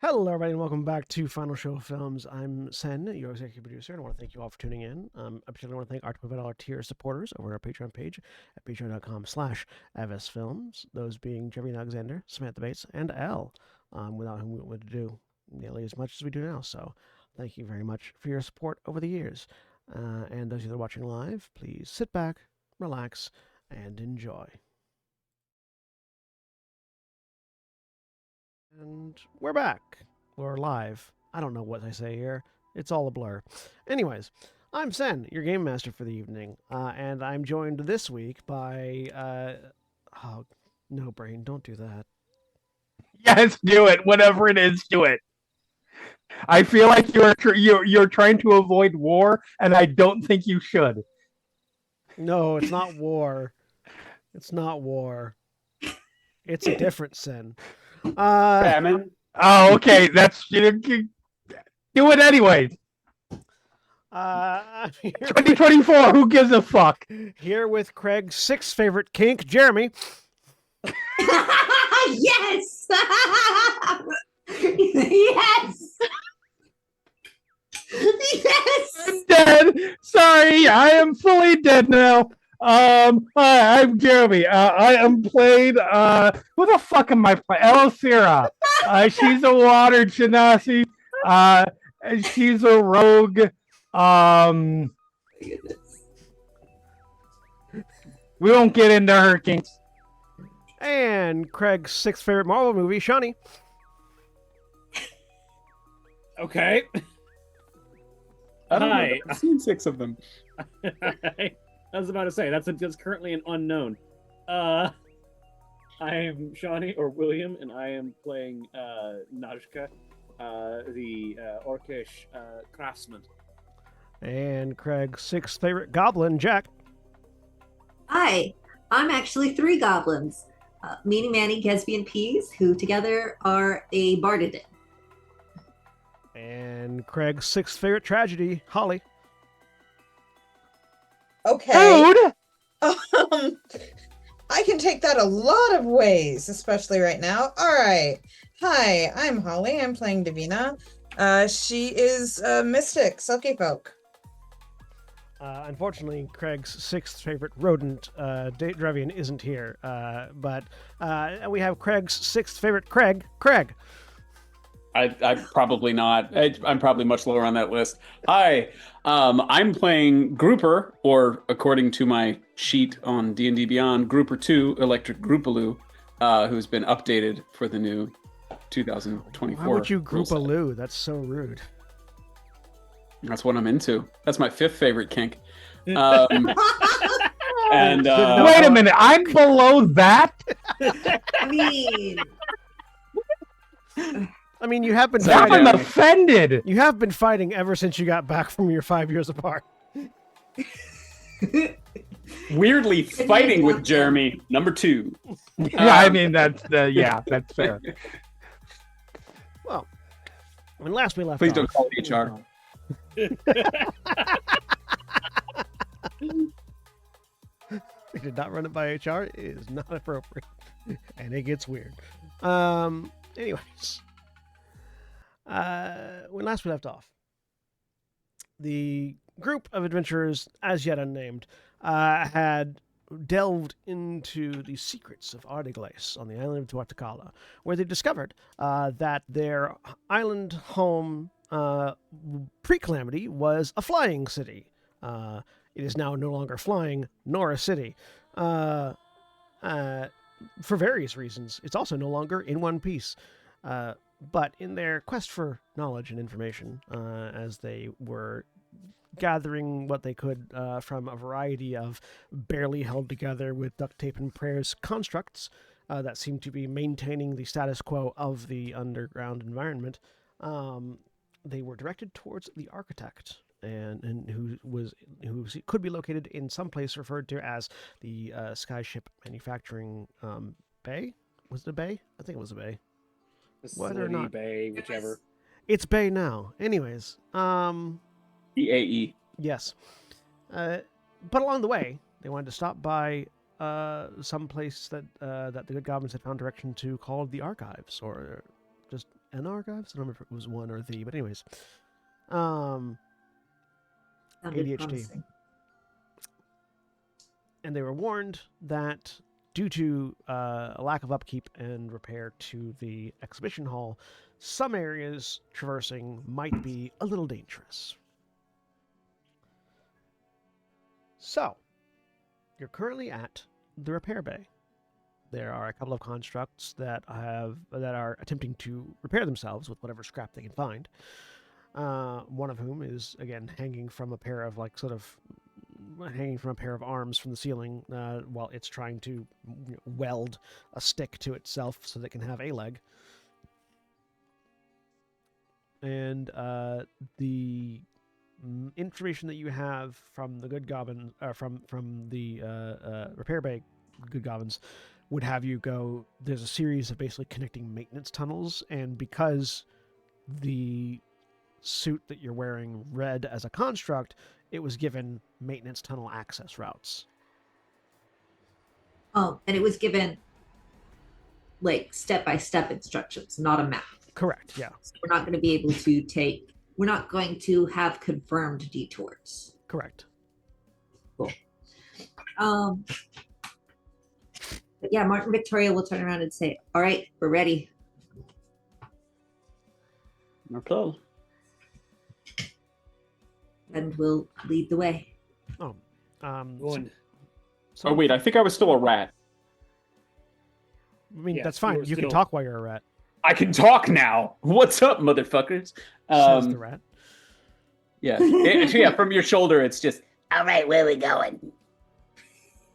Hello, everybody, and welcome back to Final Show Films. I'm Sen, your executive producer, and I want to thank you all for tuning in. I particularly want to thank our $12 tier supporters over at our Patreon page at patreon.com/avsfilms, those being Jeremy and Alexander, Samantha Bates, and Elle, without whom we wouldn't do nearly as much as we do now. So thank you very much for your support over the years. And those of you that are watching live, please sit back, relax, and enjoy. And we're back. We're live. I don't know what I say here. It's all a blur. Anyways, I'm Sen, your game master for the evening, and I'm joined this week by. Oh, no, Brain, don't do that. Yes, do it. Whatever it is, do it. I feel like you're trying to avoid war, and I don't think you should. No, it's not war. It's not war. It's a different sin. Famine. Oh, okay. That's do it anyway. I'm here 2024. Who gives a fuck? here with Craig's sixth favorite kink, Jeremy. Yes! Yes! Yes! I'm dead. Sorry, I am fully dead now. Hi, I'm Jeremy. I am playing. Who the fuck am I playing? Elosira. She's a water genasi. She's a rogue. We won't get into her kinks. And Craig's sixth favorite Marvel movie, Shawnee. Okay. I don't Hi. know. I've seen 6 of them. Alright. I was about to say that's currently an unknown. I am Shawnee or William, and I am playing Najka, the orcish craftsman. And Craig's sixth favorite goblin, Jack. Hi, I'm actually 3 goblins. Meanie Manny, Gatsby, and Peas, who together are a Bardadin. And Craig's sixth favorite tragedy, Holly. Okay. Dude! I can take that a lot of ways, especially right now. All right. Hi, I'm Holly. I'm playing Davina. She is a mystic, silky folk. Unfortunately, Craig's sixth favorite rodent, Drevian, isn't here. But we have Craig's sixth favorite Craig, Craig. I probably not. I'm probably much lower on that list. Hi, I'm playing Grouper, or according to my sheet on D&D Beyond, Grouper 2, Electric Groupaloo, who's been updated for the new 2024. Why would you rule group a set. Lou? That's so rude. That's what I'm into. That's my 5th favorite kink. And Wait a minute. I'm below that? I mean, you have been Sorry, I'm fighting. offended. You have been fighting ever since you got back from your 5 years apart. weirdly fighting with Jeremy, number 2. Yeah, I mean that's fair. Well, when last we left Please off, don't call it HR. we did not run it by HR. It is not appropriate, and it gets weird. Anyways, when last we left off, the group of adventurers, as yet unnamed, had delved into the secrets of Ardiglace on the island of Tuatakala, where they discovered that their island home pre-calamity was a flying city. It is now no longer flying, nor a city. For various reasons. It's also no longer in one piece. But in their quest for knowledge and information, as they were gathering what they could from a variety of barely held together with duct tape and prayers constructs that seemed to be maintaining the status quo of the underground environment, they were directed towards the architect, and who could be located in some place referred to as the Skyship Manufacturing Bay. Was it a bay? I think it was a bay. Whether or not Bay, whichever. It's bay now. Anyways, EAE. yes. But along the way, they wanted to stop by some place that the good goblins had found direction to called the Archives, or just an archives. I don't remember if it was one or the, but anyways. Sounded ADHD. promising. And they were warned that due to a lack of upkeep and repair to the exhibition hall, some areas traversing might be a little dangerous. So, you're currently at the repair bay. There are a couple of constructs that are attempting to repair themselves with whatever scrap they can find. One of whom is again hanging from a pair of arms from the ceiling, while it's trying to weld a stick to itself so that it can have a leg. And the information that you have from the good goblin, from the repair bay good goblins, would have you go. There's a series of basically connecting maintenance tunnels, and because the suit that you're wearing read as a construct, it was given maintenance tunnel access routes. Oh, and it was given like step-by-step instructions, not a map. Correct, yeah. So we're not going to be able to we're not going to have confirmed detours. Correct. Cool. But yeah, Martin Victoria will turn around and say, all right, we're ready. Okay. And we'll lead the way. One. So, Oh wait, I think I was still a rat. I mean, Yes, that's fine. you were You can still- talk while you're a rat. I can talk now. What's up, motherfuckers? Says the rat. Yeah. Yeah, from your shoulder, it's just, all right, where we going?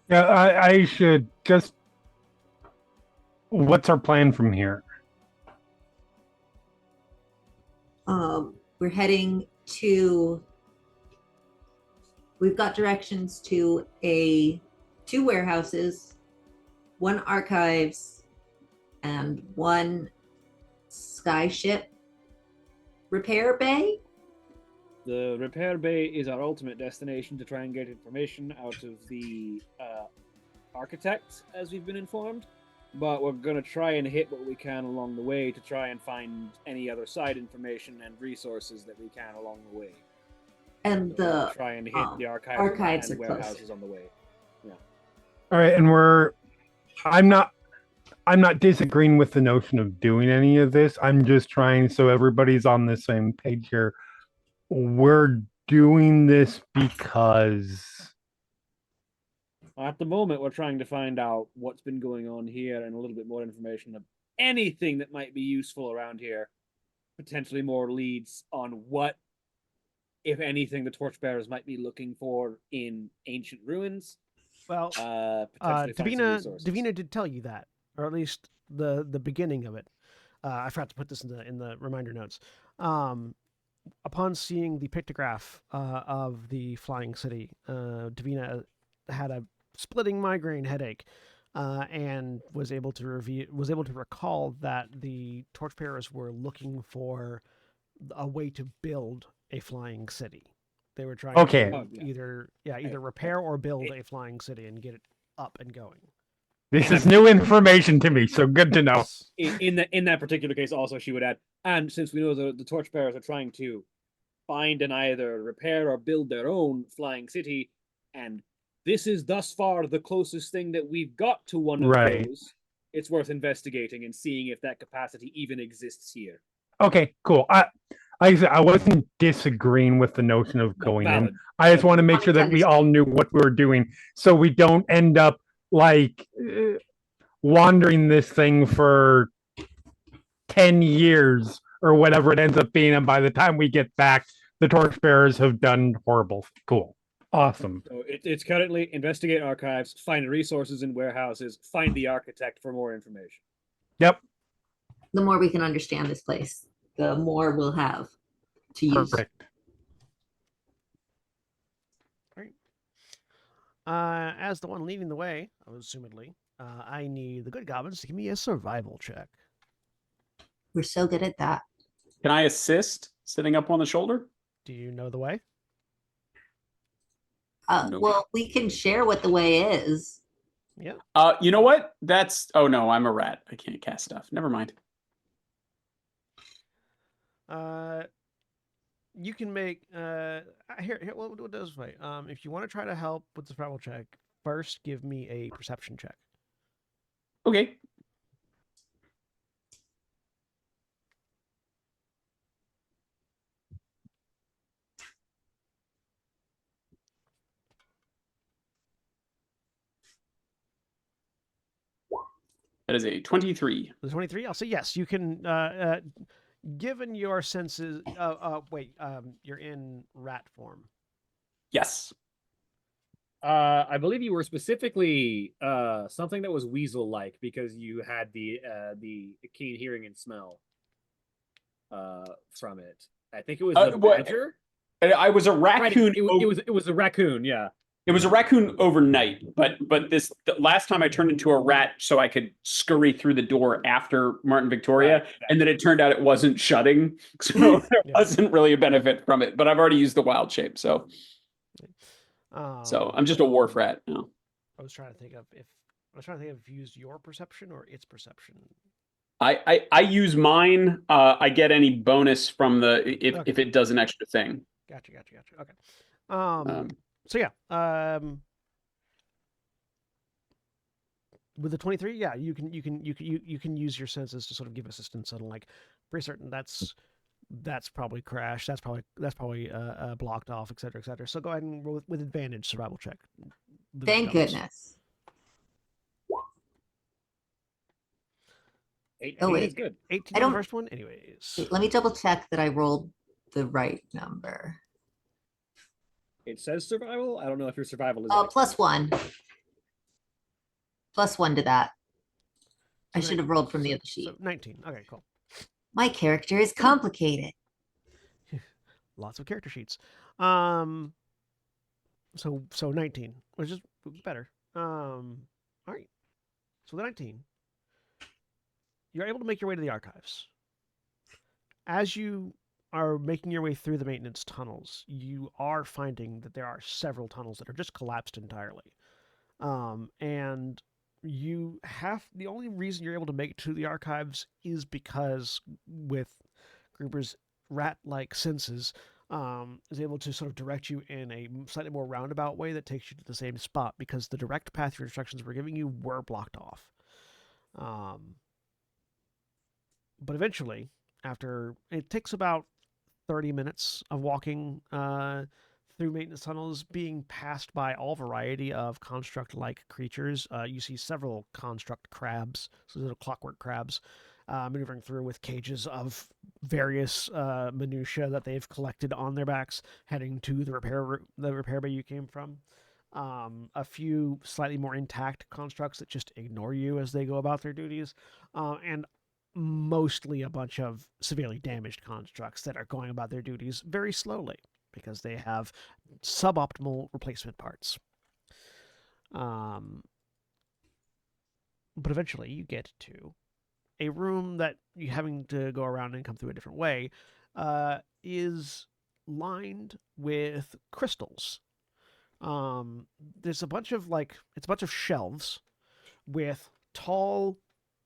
Yeah, I should just. What's our plan from here? We're heading to. We've got directions to two warehouses, one archives, and one skyship repair bay. The repair bay is our ultimate destination to try and get information out of the architect, as we've been informed. But we're going to try and hit what we can along the way to try and find any other side information and resources that we can along the way. And So we're gonna the try and hit the archives and are warehouses closer. on the way. All right, and I'm not disagreeing with the notion of doing any of this. I'm just trying so everybody's on the same page here. We're doing this because At the moment, we're trying to find out what's been going on here and a little bit more information of anything that might be useful around here. Potentially more leads on what, if anything, the torchbearers might be looking for in ancient ruins. Well, Potentially find some resources. Davina did tell you that, or at least the beginning of it. I forgot to put this in the reminder notes. Upon seeing the pictograph of the flying city, Davina had a splitting migraine headache, and was able to recall that the torchbearers were looking for a way to build a flying city. They were trying Okay. to Oh, yeah. either repair or build a flying city and get it up and going. this is new information to me, so good to know. In that particular case, also she would add, and since we know the torchbearers are trying to find and either repair or build their own flying city, and this is thus far the closest thing that we've got to one of Right. those, it's worth investigating and seeing if that capacity even exists here. Okay, cool. Like I said, I wasn't disagreeing with the notion of going in. Valid. I just want to make sure that we all knew what we were doing, so we don't end up like wandering this thing for 10 years or whatever it ends up being, and by the time we get back, the torchbearers have done horrible. Cool. Awesome. So it's currently investigate archives, find resources in warehouses, find the architect for more information. Yep. The more we can understand this place, the more we'll have to use. Perfect. As the one leading the way, assumedly, I need the good goblins to give me a survival check. We're so good at that. Can I assist sitting up on the shoulder? Do you know the way? Nope. Well, we can share what the way is. Yeah. You know what? Oh no, I'm a rat. I can't cast stuff. Never mind. You can make here. What we'll do this way. If you want to try to help with the survival check, first give me a perception check. Okay. That is a 23. The 23. I'll say yes. You can. Given your senses. Wait. You're in rat form. Yes. I believe you were specifically something that was weasel-like because you had the keen hearing and smell from it. I think it was the badger. I was a raccoon. Right, it was a raccoon. Yeah. It was a raccoon overnight, but the last time I turned into a rat so I could scurry through the door after Martin Victoria, Right. and then it turned out it wasn't shutting, so there Yeah. wasn't really a benefit from it. But I've already used the wild shape, so I'm just a wharf rat now. I was trying to think of if you used your perception or its perception. I use mine. I get any bonus from the Okay. if it does an extra thing. Gotcha. Okay. So yeah. With the 23, yeah, you can use your senses to sort of give assistance and like pretty certain that's probably crashed. That's probably blocked off, etc., etc. So go ahead and roll with advantage survival check. Thank goodness. 18 Oh, wait. is good. 18 I on the don't- first one, anyways. Let me double check that I rolled the right number. It says survival. I don't know if your survival is. Oh, +1. +1 to that. I So should have rolled from the other sheet. So 19. Okay, cool. My character is complicated. Lots of character sheets. So 19, which is better. All right. So the 19, you're able to make your way to the archives. As you are making your way through the maintenance tunnels, you are finding that there are several tunnels that are just collapsed entirely. And the only reason you're able to make it to the archives is because with Gruber's rat-like senses, is able to sort of direct you in a slightly more roundabout way that takes you to the same spot because the direct path your instructions were giving you were blocked off. But eventually, after it takes about 30 minutes of walking through maintenance tunnels, being passed by all variety of construct-like creatures. You see several construct crabs, so little clockwork crabs, maneuvering through with cages of various minutia that they've collected on their backs, heading to the repair bay you came from. A few slightly more intact constructs that just ignore you as they go about their duties, and mostly a bunch of severely damaged constructs that are going about their duties very slowly because they have suboptimal replacement parts. But eventually you get to a room that you having to go around and come through a different way is lined with crystals. There's a bunch of shelves with tall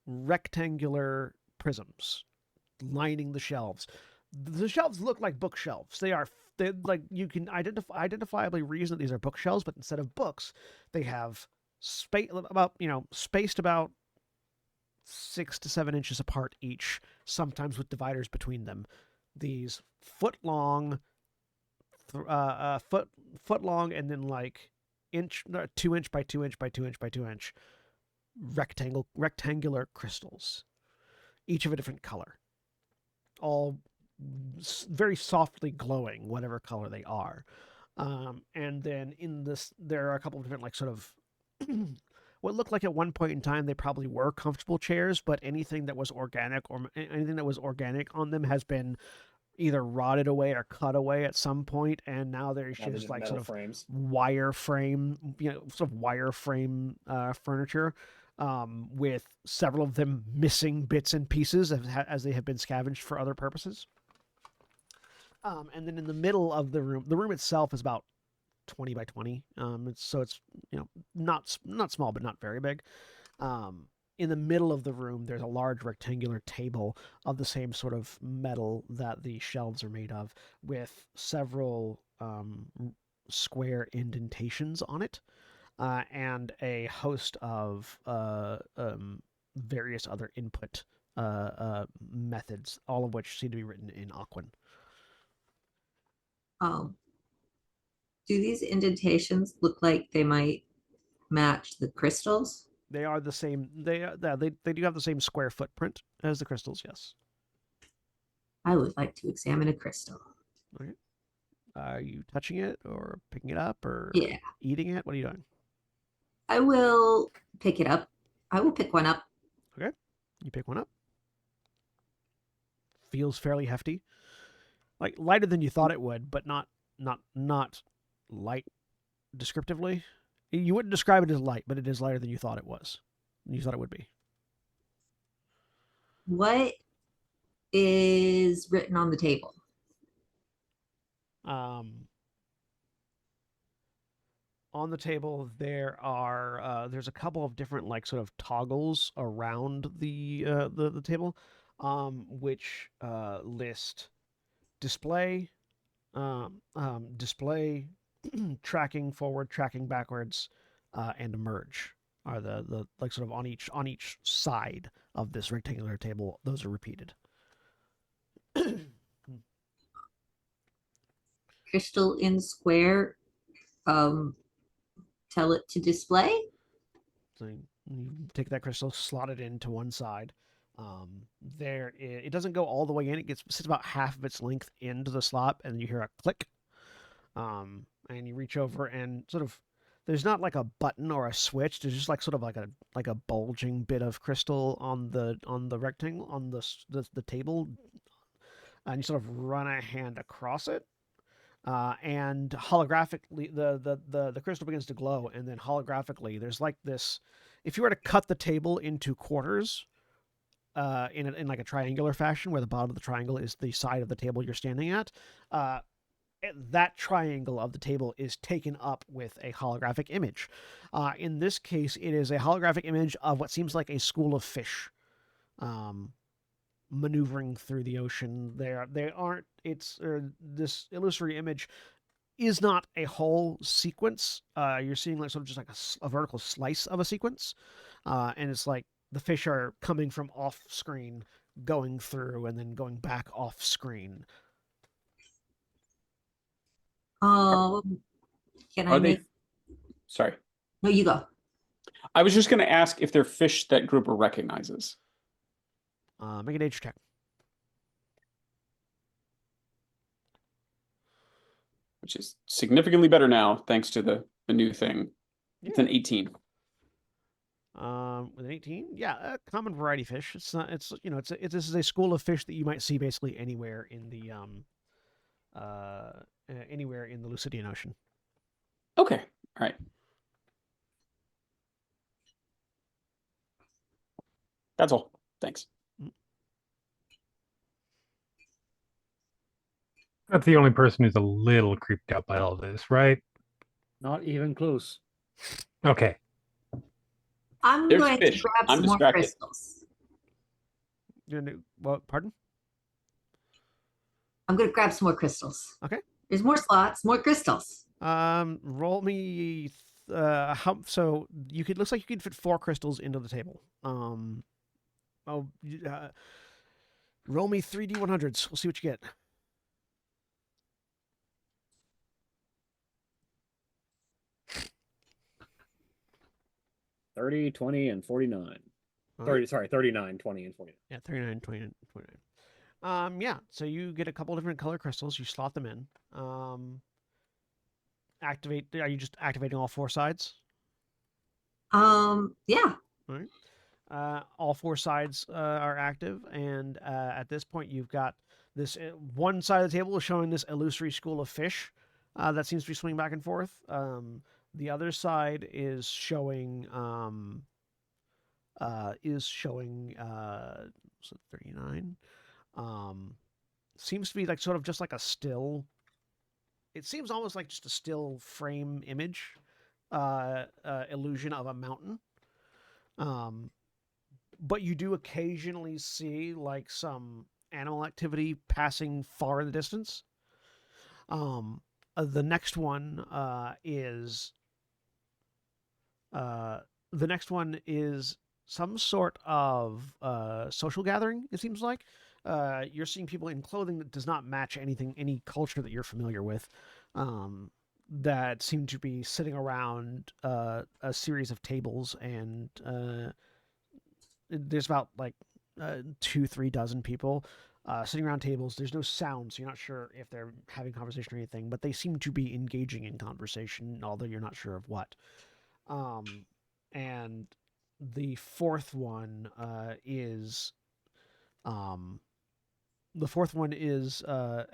rectangular prisms lining the shelves. The shelves look like bookshelves. They're like you can identifiably reason that these are bookshelves, but instead of books, they have spaced about 6 to 7 inches apart each, sometimes with dividers between them. These foot long and then like 2 inch by 2 inch by 2 inch by 2 inch rectangular crystals, each of a different color, all very softly glowing, whatever color they are. And then in this, there are a couple of different like sort of what looked like at one point in time they probably were comfortable chairs, but anything that was organic on them has been either rotted away or cut away at some point, and now there's just like sort of frames. wireframe furniture, with several of them missing bits and pieces as they have been scavenged for other purposes. And then in the middle of the room itself is about 20 by 20. It's not small, but not very big. in the middle of the room, there's a large rectangular table of the same sort of metal that the shelves are made of, with several square indentations on it, and a host of various other input methods, all of which seem to be written in Aquan. Um, do these indentations look like they might match the crystals? They are the same. They do have the same square footprint as the crystals. Yes. I would like to examine a crystal. Okay. Are you touching it or picking it up or Yeah. eating it? What are you doing? I will pick it up. I will pick one up. Okay. You pick one up. Feels fairly hefty, like lighter than you thought it would, but not light descriptively. You wouldn't describe it as light, but it is lighter than you thought it was. You thought it would be. What is written on the table? On the table there's a couple of different like sort of toggles around the table, which list display, display, tracking forward, tracking backwards, and merge are the like sort of on each side of this rectangular table. Those are repeated. Crystal in square. Tell it to display. So you take that crystal, slot it into one side. It doesn't go all the way in. It sits about half of its length into the slot, and you hear a click. And you reach over and sort of, there's not like a button or a switch. There's just like sort of like a bulging bit of crystal on the rectangle on the table, and you sort of run a hand across it. And holographically, the crystal begins to glow, and then holographically, there's like this. If you were to cut the table into quarters, in like a triangular fashion, where the bottom of the triangle is the side of the table you're standing at, that triangle of the table is taken up with a holographic image. In this case, it is a holographic image of what seems like a school of fish. Maneuvering through the ocean. They aren't. This illusory image is not a whole sequence. You're seeing like sort of just like a vertical slice of a sequence, and it's like the fish are coming from off screen, going through, and then going back off screen. Can I Are they? make? Sorry, No, you go. I was just going to ask if they're fish that Grouper recognizes. Make a nature check. Which is significantly better now, thanks to the new thing. Yeah. It's an 18. With an 18, yeah, a common variety fish. It's not. It's this is a school of fish that you might see basically anywhere in the anywhere in the Lucidian Ocean. Okay, all right. That's all. Thanks. That's the only person who's a little creeped out by all this, right? Not even close. Okay. I'm There's going fish. to grab I'm some more distracted. crystals. Well, pardon? I'm going to grab some more crystals. Okay. There's more slots, more crystals. Roll me. How so? Looks like you could fit 4 crystals into the table. Roll me 3d100s. We'll see what you get. 30, 20, and 49. 39, 20, and 49. Yeah, 39, 20, and 29. Yeah, so you get a couple different color crystals. You slot them in. Activate. Are you just activating all 4 sides? Yeah. All right. All 4 sides are active, and at this point, you've got this one side of the table is showing this illusory school of fish that seems to be swimming back and forth. The other side is showing 39. Seems to be like sort of just like a still. It seems almost like just a still frame image illusion of a mountain. but you do occasionally see like some animal activity passing far in the distance. The next one is uh, the next one is some sort of social gathering. It seems like you're seeing people in clothing that does not match any culture that you're familiar with. That seem to be sitting around a series of tables, and there's about like 2-3 dozen people sitting around tables. There's no sound, so you're not sure if they're having conversation or anything, but they seem to be engaging in conversation, although you're not sure of what. And the fourth one is um,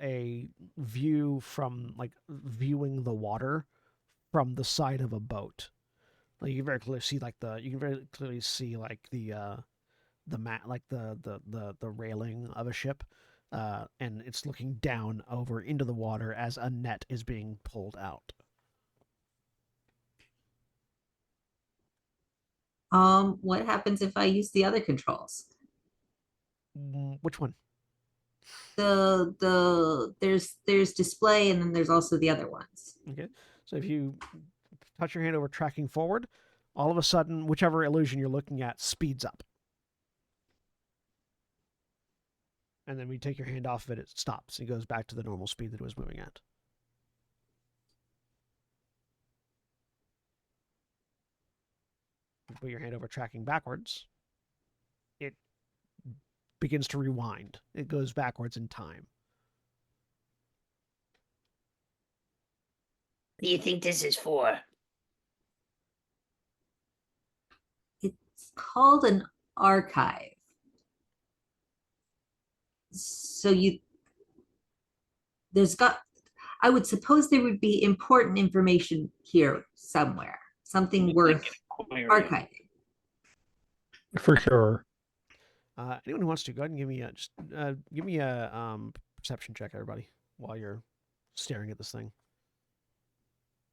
a view from like viewing the water from the side of a boat. Like you can very clearly see the mat, like the railing of a ship, and it's looking down over into the water as a net is being pulled out. What happens if I use the other controls? Which one? There's display, and then there's also the other ones. Okay, so if you touch your hand over tracking forward, all of a sudden, whichever illusion you're looking at speeds up. And then when you take your hand off of it, it stops. It goes back to the normal speed that it was moving at. You put your hand over tracking backwards, it begins to rewind. It goes backwards in time. What do you think this is for? It's called an archive. So I would suppose there would be important information here somewhere, something worth archiving. For sure. Anyone who wants to, go ahead and give me a perception check, everybody, while you're staring at this thing.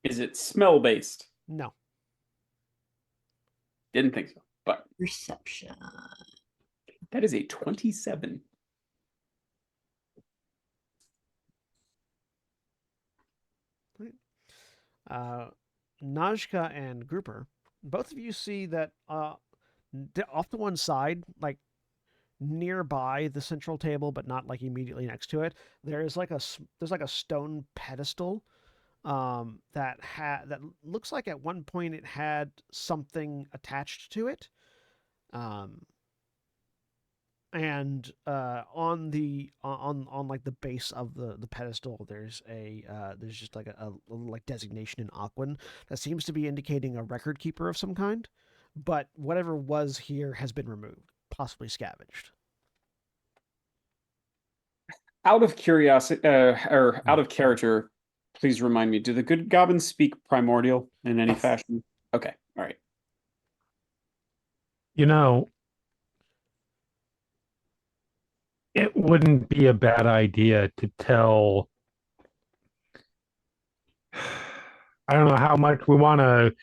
Is it smell based? No. Didn't think so, but Perception. that is a 27. Najka and Grouper, both of you see that off to one side, like nearby the central table, but not like immediately next to it, there's like a stone pedestal that looks like at one point it had something attached to it. And on like the base of the pedestal, there's just like a little like designation in Aquan that seems to be indicating a record keeper of some kind, but whatever was here has been removed, possibly scavenged. Out of curiosity, or out of character, please remind me, do the good goblins speak primordial in any fashion? Okay, all right. You know, it wouldn't be a bad idea to tell. I don't know how much we want to.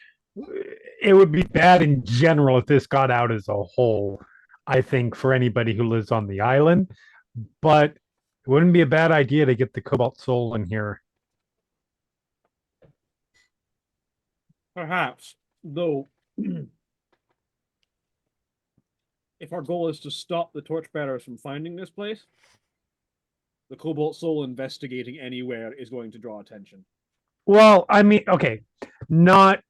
It would be bad in general if this got out as a whole, I think, for anybody who lives on the island. But it wouldn't be a bad idea to get the Cobalt Soul in here. Perhaps, though, if our goal is to stop the torchbearers from finding this place, the Cobalt Soul investigating anywhere is going to draw attention. Well, I mean, okay, not.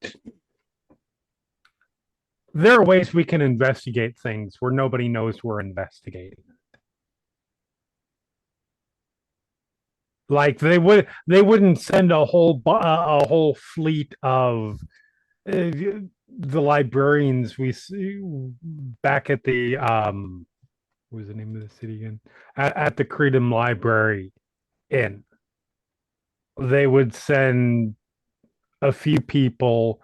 There are ways we can investigate things where nobody knows we're investigating. Like they wouldn't send a whole fleet of the librarians we see back at the what was the name of the city again? At the Creedom Library Inn. They would send a few people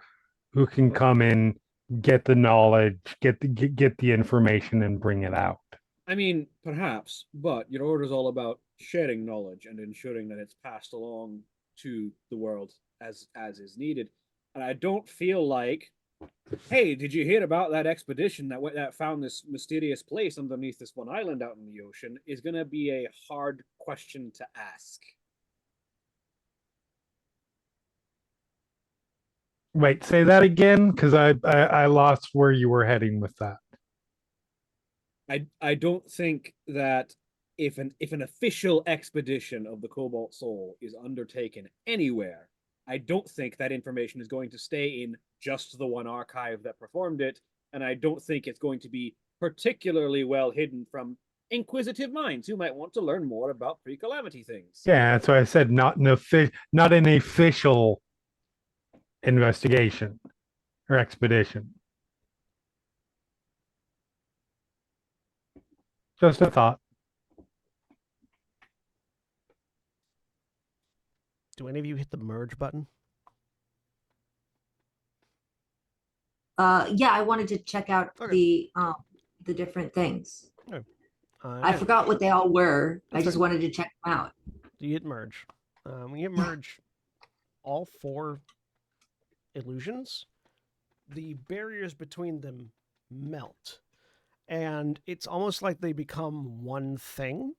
who can come in, get the knowledge, get the information, and bring it out. I mean, perhaps, but your order is all about sharing knowledge and ensuring that it's passed along to the world as is needed. And I don't feel like Hey, did you hear about that expedition that found this mysterious place underneath this one island out in the ocean? Is going to be a hard question to ask. Wait, say that again, because I lost where you were heading with that. I don't think that if an official expedition of the Cobalt Soul is undertaken anywhere, I don't think that information is going to stay in just the one archive that performed it, and I don't think it's going to be particularly well hidden from inquisitive minds who might want to learn more about pre-calamity things. Yeah, that's why I said not an official investigation or expedition. Just a thought. Do any of you hit the merge button? Yeah, I wanted to check out Okay. the different things. I Yeah. forgot what they all were. I That's just okay. wanted to check them out. Do you hit merge? When you hit merge, all 4 illusions, the barriers between them melt. And it's almost like they become one thing.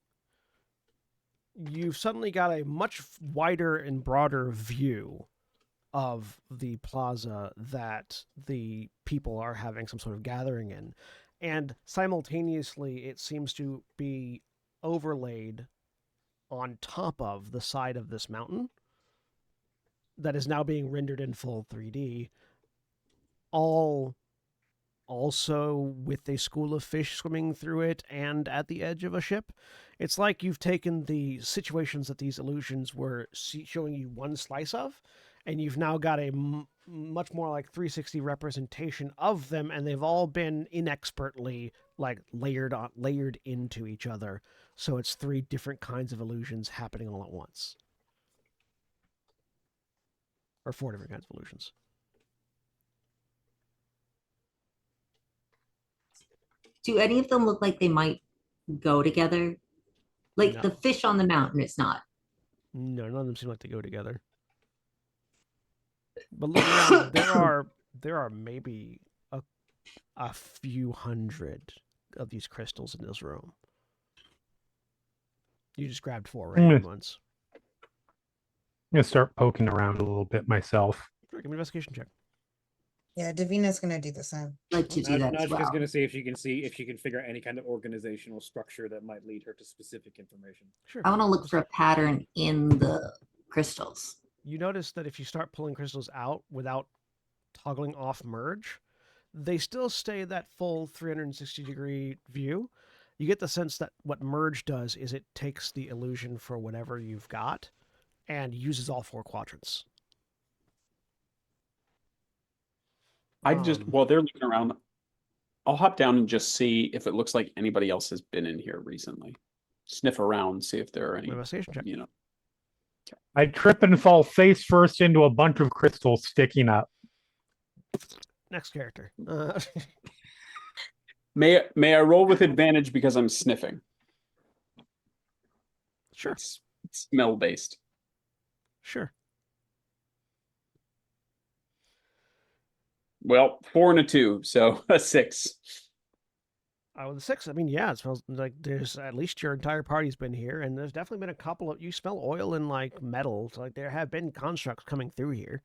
You've suddenly got a much wider and broader view of the plaza that the people are having some sort of gathering in. And simultaneously, it seems to be overlaid on top of the side of this mountain that is now being rendered in full 3D, all also with a school of fish swimming through it and at the edge of a ship. It's like you've taken the situations that these illusions were showing you one slice of, and you've now got a much more like 360 representation of them, and they've all been inexpertly like layered into each other. So it's 3 different kinds of illusions happening all at once. Or 4 different kinds of illusions. Do any of them look like they might go together? Like No. the fish on the mountain is not. No, none of them seem like they go together. But looking around, there are maybe a few hundred of these crystals in this room. You just grabbed 4 random ones. I'm gonna start poking around a little bit myself. Sure, give me an investigation check. Yeah, Davina's gonna do the same. Like to do that as well. Najika's going to see if she can figure out any kind of organizational structure that might lead her to specific information. Sure. I want to look for a pattern in the crystals. You notice that if you start pulling crystals out without toggling off merge, they still stay that full 360-degree view. You get the sense that what merge does is it takes the illusion for whatever you've got and uses all 4 quadrants. While they're looking around, I'll hop down and just see if it looks like anybody else has been in here recently. Sniff around, see if there are any, investigation check. I trip and fall face first into a bunch of crystals sticking up. Next character. May I roll with advantage because I'm sniffing? Sure. It's smell based. Sure. Well, 4 and a 2, so a 6. With a 6, I mean, yeah, it smells like there's at least your entire party's been here, and there's definitely been a couple of, you smell oil and like metal, so like there have been constructs coming through here.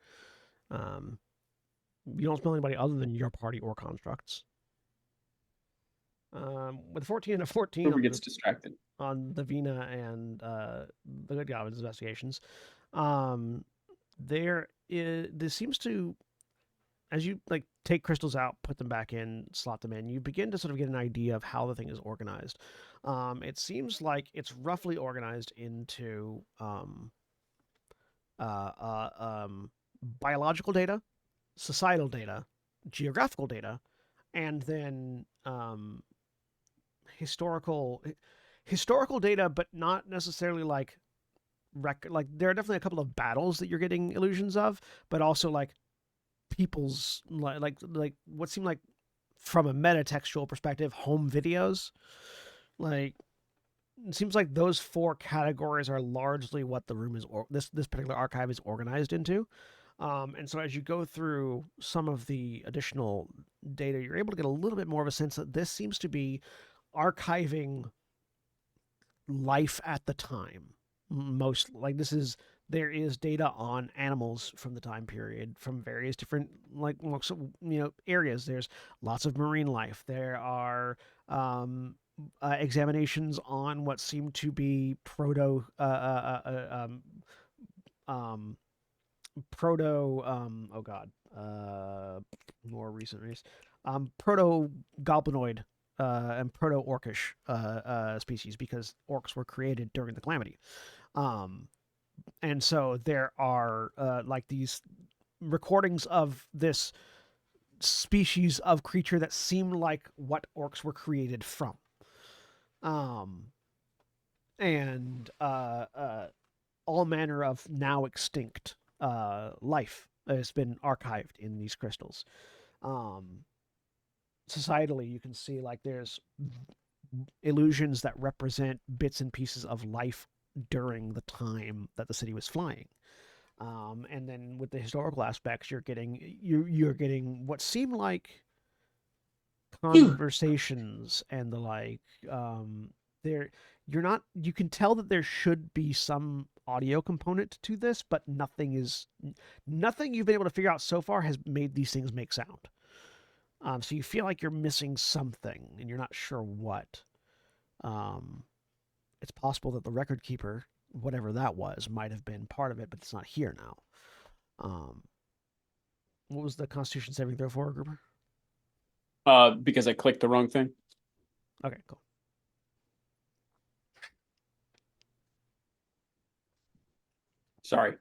You don't smell anybody other than your party or constructs. With 14 and a 14, Whoever gets distracted on the Vina and the Good Goblins investigations, there seems to, as you like take crystals out, put them back in, slot them in, you begin to sort of get an idea of how the thing is organized. It seems like it's roughly organized into biological data, societal data, geographical data, and then historical data, but not necessarily like like there are definitely a couple of battles that you're getting illusions of, but also like people's like what seem like from a metatextual perspective home videos. Like it seems like those 4 categories are largely what the room is, or this particular archive is organized into. And so as you go through some of the additional data, you're able to get a little bit more of a sense that this seems to be archiving life at the time. Most like there is data on animals from the time period from various different areas. There's lots of marine life. There are examinations on what seem to be proto oh god more recent race proto goblinoid and proto orcish species, because orcs were created during the calamity. And so there are like these recordings of this species of creature that seem like what orcs were created from. And all manner of now extinct life has been archived in these crystals. Societally, you can see like there's illusions that represent bits and pieces of life during the time that the city was flying. And then with the historical aspects, you're getting what seem like conversations and the like. There, you can tell that there should be some audio component to this, but nothing you've been able to figure out so far has made these things make sound. So you feel like you're missing something and you're not sure what. It's possible that the record keeper, whatever that was, might have been part of it, but it's not here now. What was the Constitution saving throw for, Gruber? Because I clicked the wrong thing. Okay, cool. Sorry.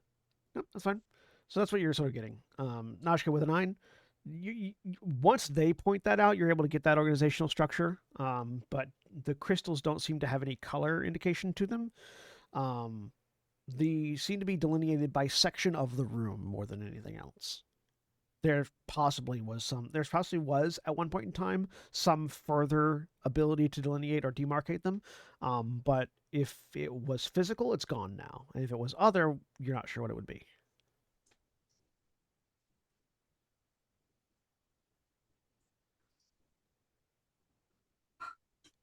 No, that's fine. So that's what you're sort of getting. Nashka with a 9. Once they point that out, you're able to get that organizational structure. But the crystals don't seem to have any color indication to them. They seem to be delineated by section of the room more than anything else. There possibly was at one point in time some further ability to delineate or demarcate them. But if it was physical, it's gone now. And if it was other, you're not sure what it would be.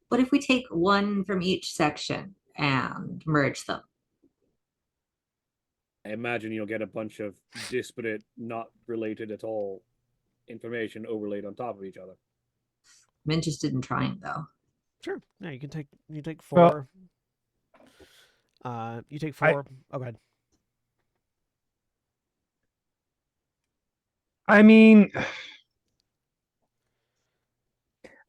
What if we take one from each section and merge them? I imagine you'll get a bunch of disparate, not related at all information overlaid on top of each other. I'm interested in trying, though. Sure. Yeah, you take 4. You take 4. Oh, go ahead. I mean,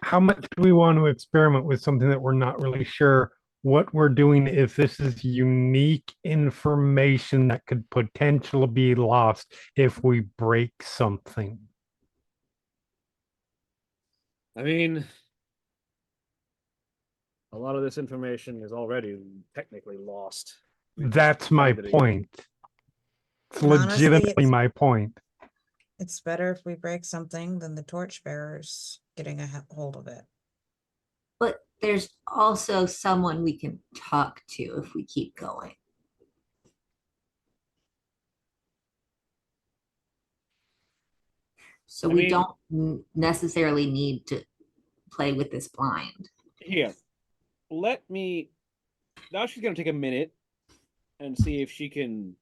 how much do we want to experiment with something that we're not really sure what we're doing if this is unique information that could potentially be lost if we break something? I mean, a lot of this information is already technically lost. That's my point. It's legitimately my point. It's better if we break something than the torchbearers getting a hold of it. But there's also someone we can talk to if we keep going. So we don't necessarily need to play with this blind. Here, let me. Now she's going to take a minute and see if she can.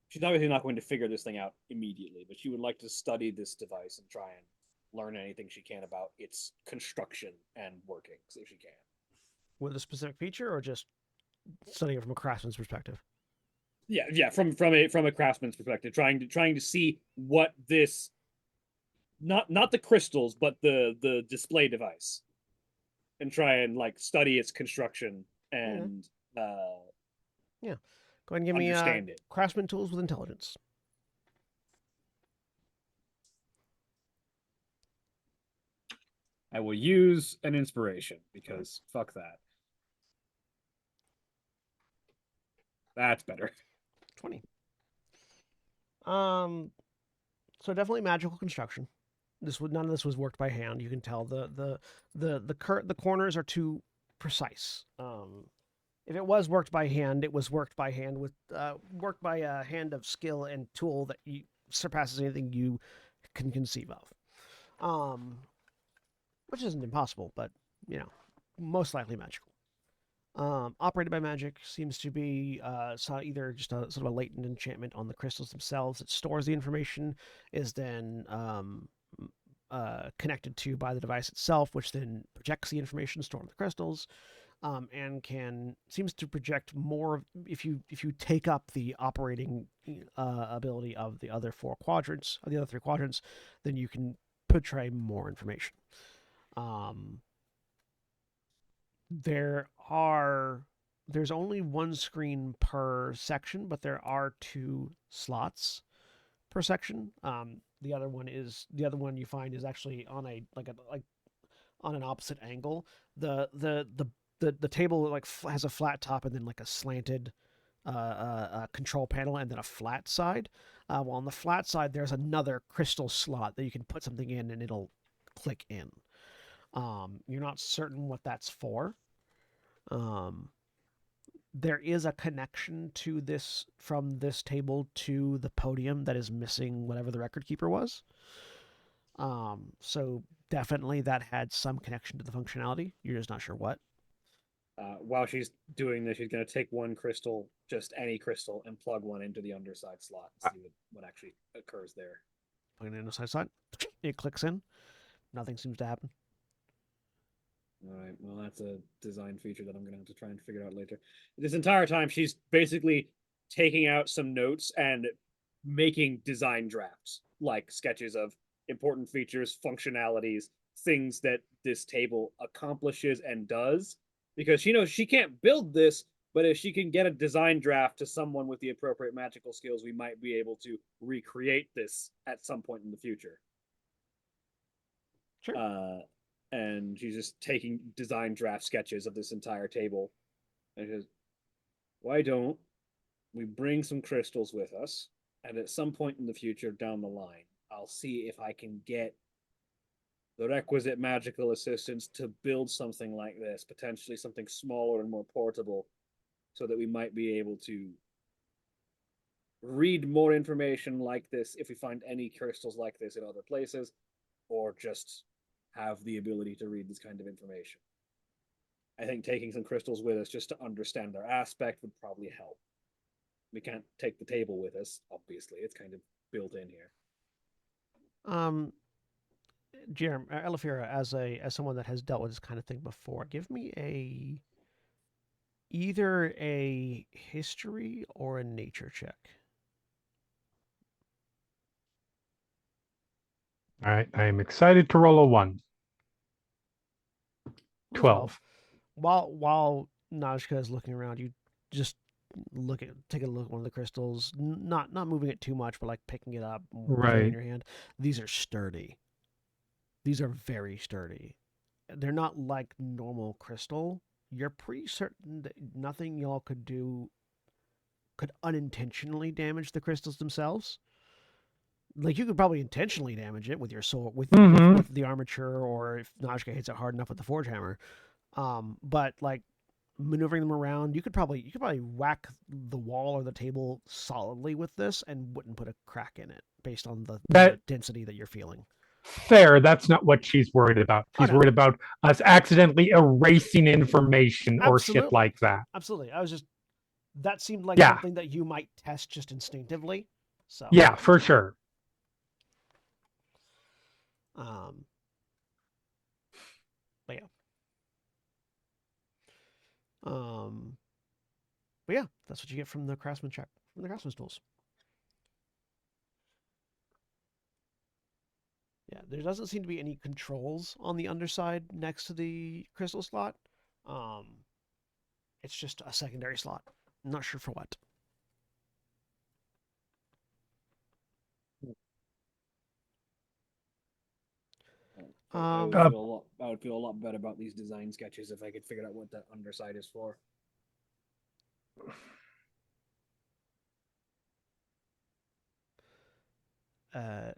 She's obviously not going to figure this thing out immediately, but she would like to study this device and try and learn anything she can about its construction and workings, if she can. With a specific feature, or just studying it from a craftsman's perspective? Yeah, from a craftsman's perspective, trying to see what this, not the crystals, but the display device, and try and like study its construction and yeah. Go ahead and give me craftsman tools with intelligence. I will use an inspiration because fuck that. That's better. 20. So definitely magical construction. None of this was worked by hand. You can tell the corners are too precise. If it was worked by hand, it was worked by hand with worked by a hand of skill and tool that surpasses anything you can conceive of. Which isn't impossible, but most likely magical. Operated by magic seems to be either just a sort of a latent enchantment on the crystals themselves that stores the information, is then connected to by the device itself, which then projects the information stored in the crystals, and seems to project more if you take up the operating ability of the other three quadrants, then you can portray more information. There's only one screen per section, but there are 2 slots per section. The other one you find is actually on on an opposite angle. The table has a flat top and then like a slanted control panel and then a flat side. While on the flat side there's another crystal slot that you can put something in and it'll click in. You're not certain what that's for. There is a connection to this from this table to the podium that is missing whatever the record keeper was. So definitely that had some connection to the functionality. You're just not sure what. While she's doing this, she's going to take one crystal, just any crystal, and plug one into the underside slot and see what actually occurs there. Plug it in the underside slot. It clicks in. Nothing seems to happen. All right, well, that's a design feature that I'm going to have to try and figure out later. This entire time, she's basically taking out some notes and making design drafts, like sketches of important features, functionalities, things that this table accomplishes and does. Because she knows she can't build this, but if she can get a design draft to someone with the appropriate magical skills, we might be able to recreate this at some point in the future. Sure. And she's just taking design draft sketches of this entire table. And she says, why don't we bring some crystals with us? And at some point in the future down the line, I'll see if I can get the requisite magical assistance to build something like this, potentially something smaller and more portable, so that we might be able to read more information like this if we find any crystals like this in other places, or just have the ability to read this kind of information. I think taking some crystals with us just to understand their aspect would probably help. We can't take the table with us, obviously. It's kind of built in here. Jerem, Elefira, as someone that has dealt with this kind of thing before, give me either a history or a nature check. All right, I am excited to roll a 1. 12. While Najka is looking around, you just take a look at one of the crystals, not moving it too much, but like picking it up, putting it in your hand. These are sturdy. These are very sturdy. They're not like normal crystal. You're pretty certain that nothing y'all could do could unintentionally damage the crystals themselves. Like you could probably intentionally damage it with your sword, with the armature, or if Najka hits it hard enough with the forge hammer. But like maneuvering them around, you could probably whack the wall or the table solidly with this and wouldn't put a crack in it based on the density that you're feeling. Fair. That's not what she's worried about. She's worried about us accidentally erasing information or shit like that. Absolutely. That seemed like something that you might test just instinctively. So yeah, for sure. But yeah. But yeah, that's what you get from the craftsman check, from the craftsman's tools. Yeah, there doesn't seem to be any controls on the underside next to the crystal slot. It's just a secondary slot. I'm not sure for what. I would feel a lot better about these design sketches if I could figure out what that underside is for. I'm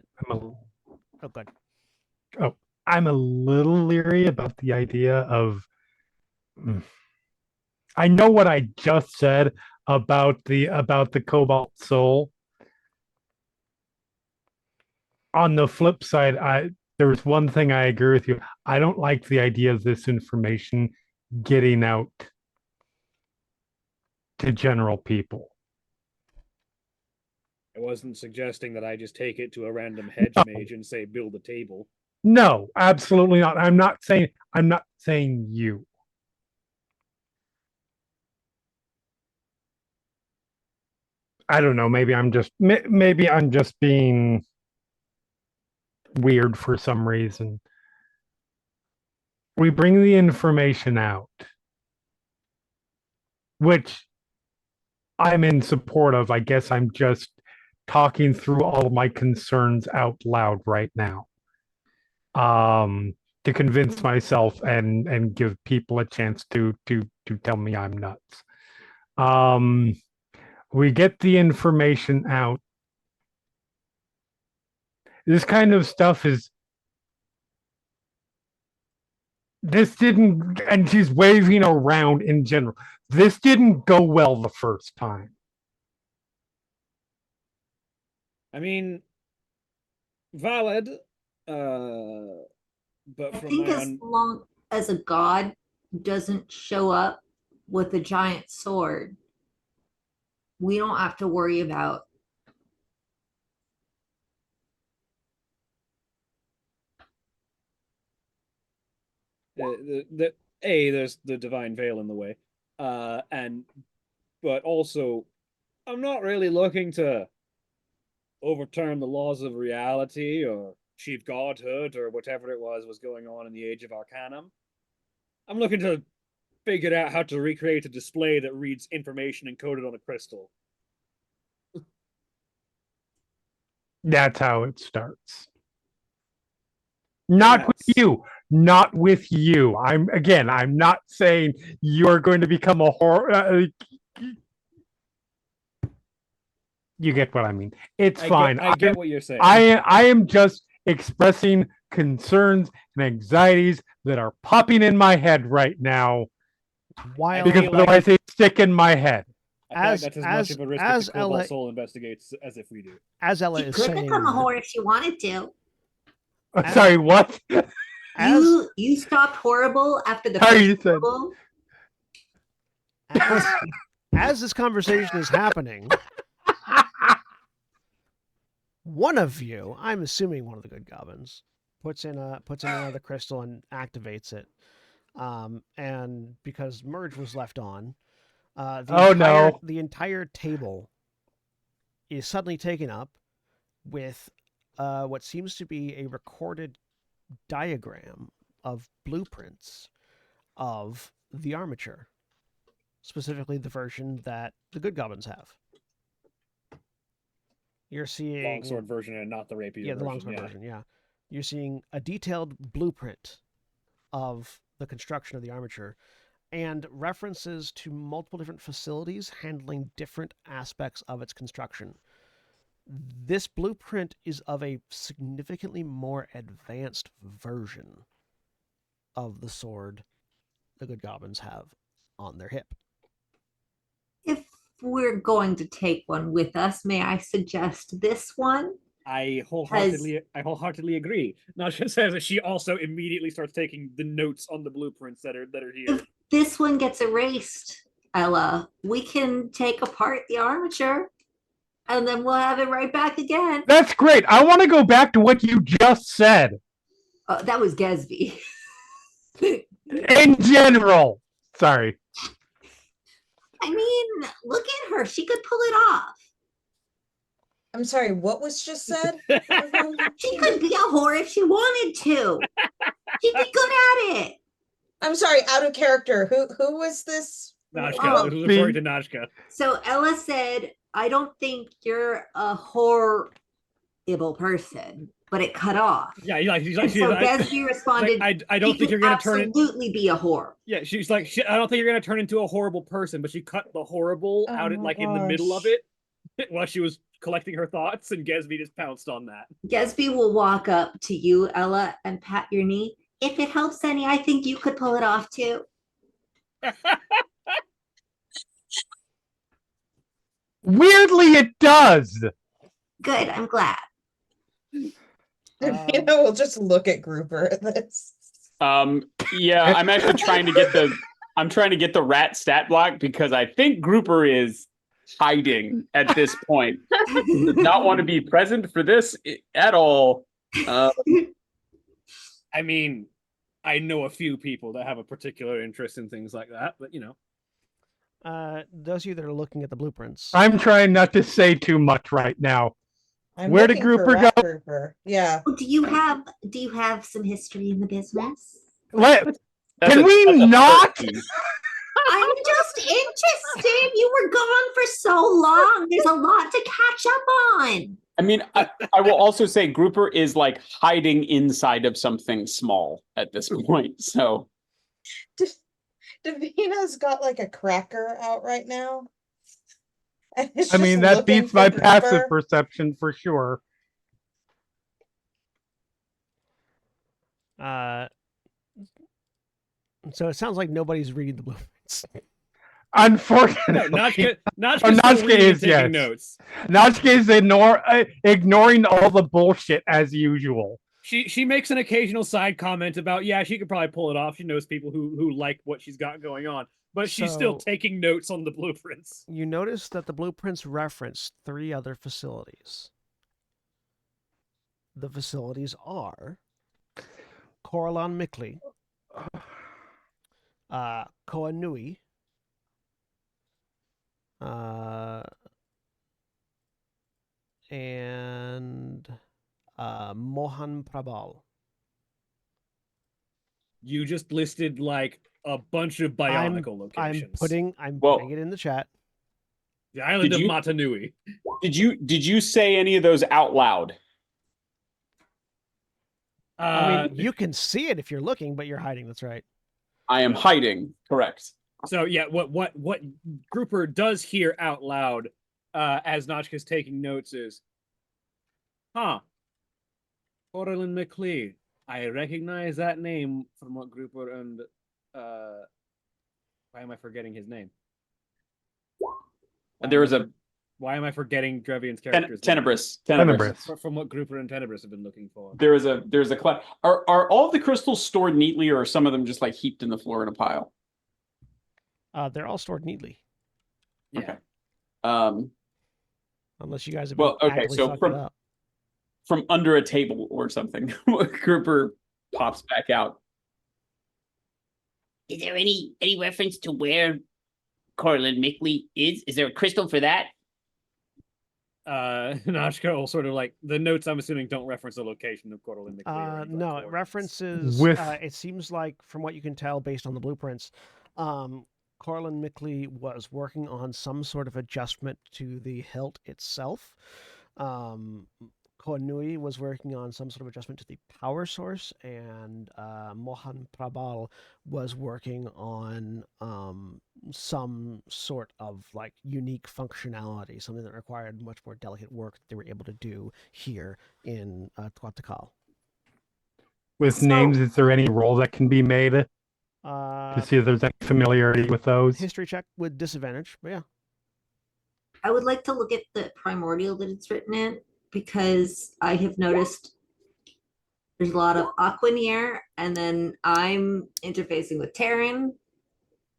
a little leery about the idea of. I know what I just said about the cobalt soul. on the flip side, there's one thing I agree with you. I don't like the idea of this information getting out to general people. I wasn't suggesting that I just take it to a random hedge No. mage and say build a table. No, absolutely not. I'm not saying you. I don't know. Maybe I'm just being weird for some reason. We bring the information out, which I'm in support of. I guess I'm just talking through all of my concerns out loud right now. To convince myself and give people a chance to tell me I'm nuts. We get the information out. This kind of stuff is this didn't, and she's waving around in general. This didn't go well the first time. I mean, valid, but I from think my as long as a god doesn't show up with a giant sword, we don't have to worry about. there's the divine veil in the way, but also, I'm not really looking to overturn the laws of reality or chief godhood or whatever it was going on in the Age of Arcanum. I'm looking to figure out how to recreate a display that reads information encoded on a crystal. That's how it starts. Not with you. Not with you. I'm not saying you're going to become a horror. You get what I mean. It's fine. I get what you're saying. I am just expressing concerns and anxieties that are popping in my head right now. While because otherwise they stick in my head. I feel like that's as much of a risk as Cobalt Soul investigates as if we do. As Ella She is could saying, become a whore if she wanted to. Sorry, what? You stopped horrible after the first album. As this conversation is happening, one of you, I'm assuming one of the good goblins, puts in another crystal and activates it. And because merge was left on, the entire table is suddenly taken up with what seems to be a recorded diagram of blueprints of the armature, specifically the version that the good goblins have. You're seeing longsword version and not the rapier version. The longsword version, yeah. You're seeing a detailed blueprint of the construction of the armature and references to multiple different facilities handling different aspects of its construction. This blueprint is of a significantly more advanced version of the sword the good goblins have on their hip. If we're going to take one with us, may I suggest this one? I wholeheartedly agree. Nasha says that she also immediately starts taking the notes on the blueprints that are here. If this one gets erased, Ella, we can take apart the armature and then we'll have it right back again. That's great. I want to go back to what you just said. That was Gatsby. In general. Sorry. I mean, look at her. She could pull it off. I'm sorry, what was just said? She could be a whore if she wanted to. She'd be good at it. I'm sorry, out of character. Who was this? Nashka. This was referring to Nashka. So Ella said, I don't think you're a horrible person, but it cut off. Yeah, so Gatsby responded, I don't think you're going to turn absolutely be a whore. Yeah, she's like, I don't think you're going to turn into a horrible person, but she cut the horrible out in the middle of it while she was collecting her thoughts, and Gatsby just pounced on that. Gatsby will walk up to you, Ella, and pat your knee. If it helps any, I think you could pull it off too. Weirdly, it does. Good, I'm glad. We'll just look at Grouper at this. Yeah, I'm actually trying to get the rat stat block because I think Grouper is hiding at this point. Does not want to be present for this at all. I mean, I know a few people that have a particular interest in things like that, but Those of you that are looking at the blueprints. I'm trying not to say too much right now. I'm Where did looking for Grouper Rat go? Grouper. Yeah. Do you have some history in the business? Can we not? 13. I'm just interested. You were gone for so long. There's a lot to catch up on. I mean, I will also say Grouper is like hiding inside of something small at this point. So Davina's got like a cracker out right now. And it's I mean, just that looking beats for my passive Grouper. perception for sure. So it sounds like nobody's reading the blueprints. Unfortunately, Notchka's is taking yes. notes. Notchka is ignoring all the bullshit as usual. She makes an occasional side comment about, yeah, she could probably pull it off. She knows people who like what she's got going on, but she's still taking notes on the blueprints. You notice that the blueprints reference 3 other facilities. The facilities are Coralon Mickley, Koanui, and Mohan Prabal. You just listed like a bunch of Bionicle locations. I'm putting it in the chat. The island Did of you- Matanui. Did you say any of those out loud? I mean, you can see it if you're looking, but you're hiding. That's right. I am hiding. Correct. So yeah, what Grouper does hear out loud as Notchka's taking notes is, Coralyn McLeod. I recognize that name from what Grouper and why am I forgetting his name? Why am I forgetting Drevian's character's name? Tenebris. From what Grouper and Tenebris have been looking for. There's a are all of the crystals stored neatly, or are some of them just like heaped in the floor in a pile? They're all stored neatly. Yeah. Okay. Unless you guys have So from under a table or something, Grouper pops back out. Is there any reference to where Corlin Mickley is? Is there a crystal for that? Notchka will sort of like, the notes I'm assuming don't reference the location of Corlin McLeod. No, it references. It seems like, from what you can tell based on the blueprints, Corlin Mickley was working on some sort of adjustment to the hilt itself. Koanui was working on some sort of adjustment to the power source, and Mohan Prabal was working on some sort of like unique functionality, something that required much more delicate work that they were able to do here in Tuatakal. With names, is there any roll that can be made to see if there's any familiarity with those? History check with disadvantage, but yeah. I would like to look at the primordial that it's written in, because I have noticed there's a lot of Aquanier, and then I'm interfacing with Terran.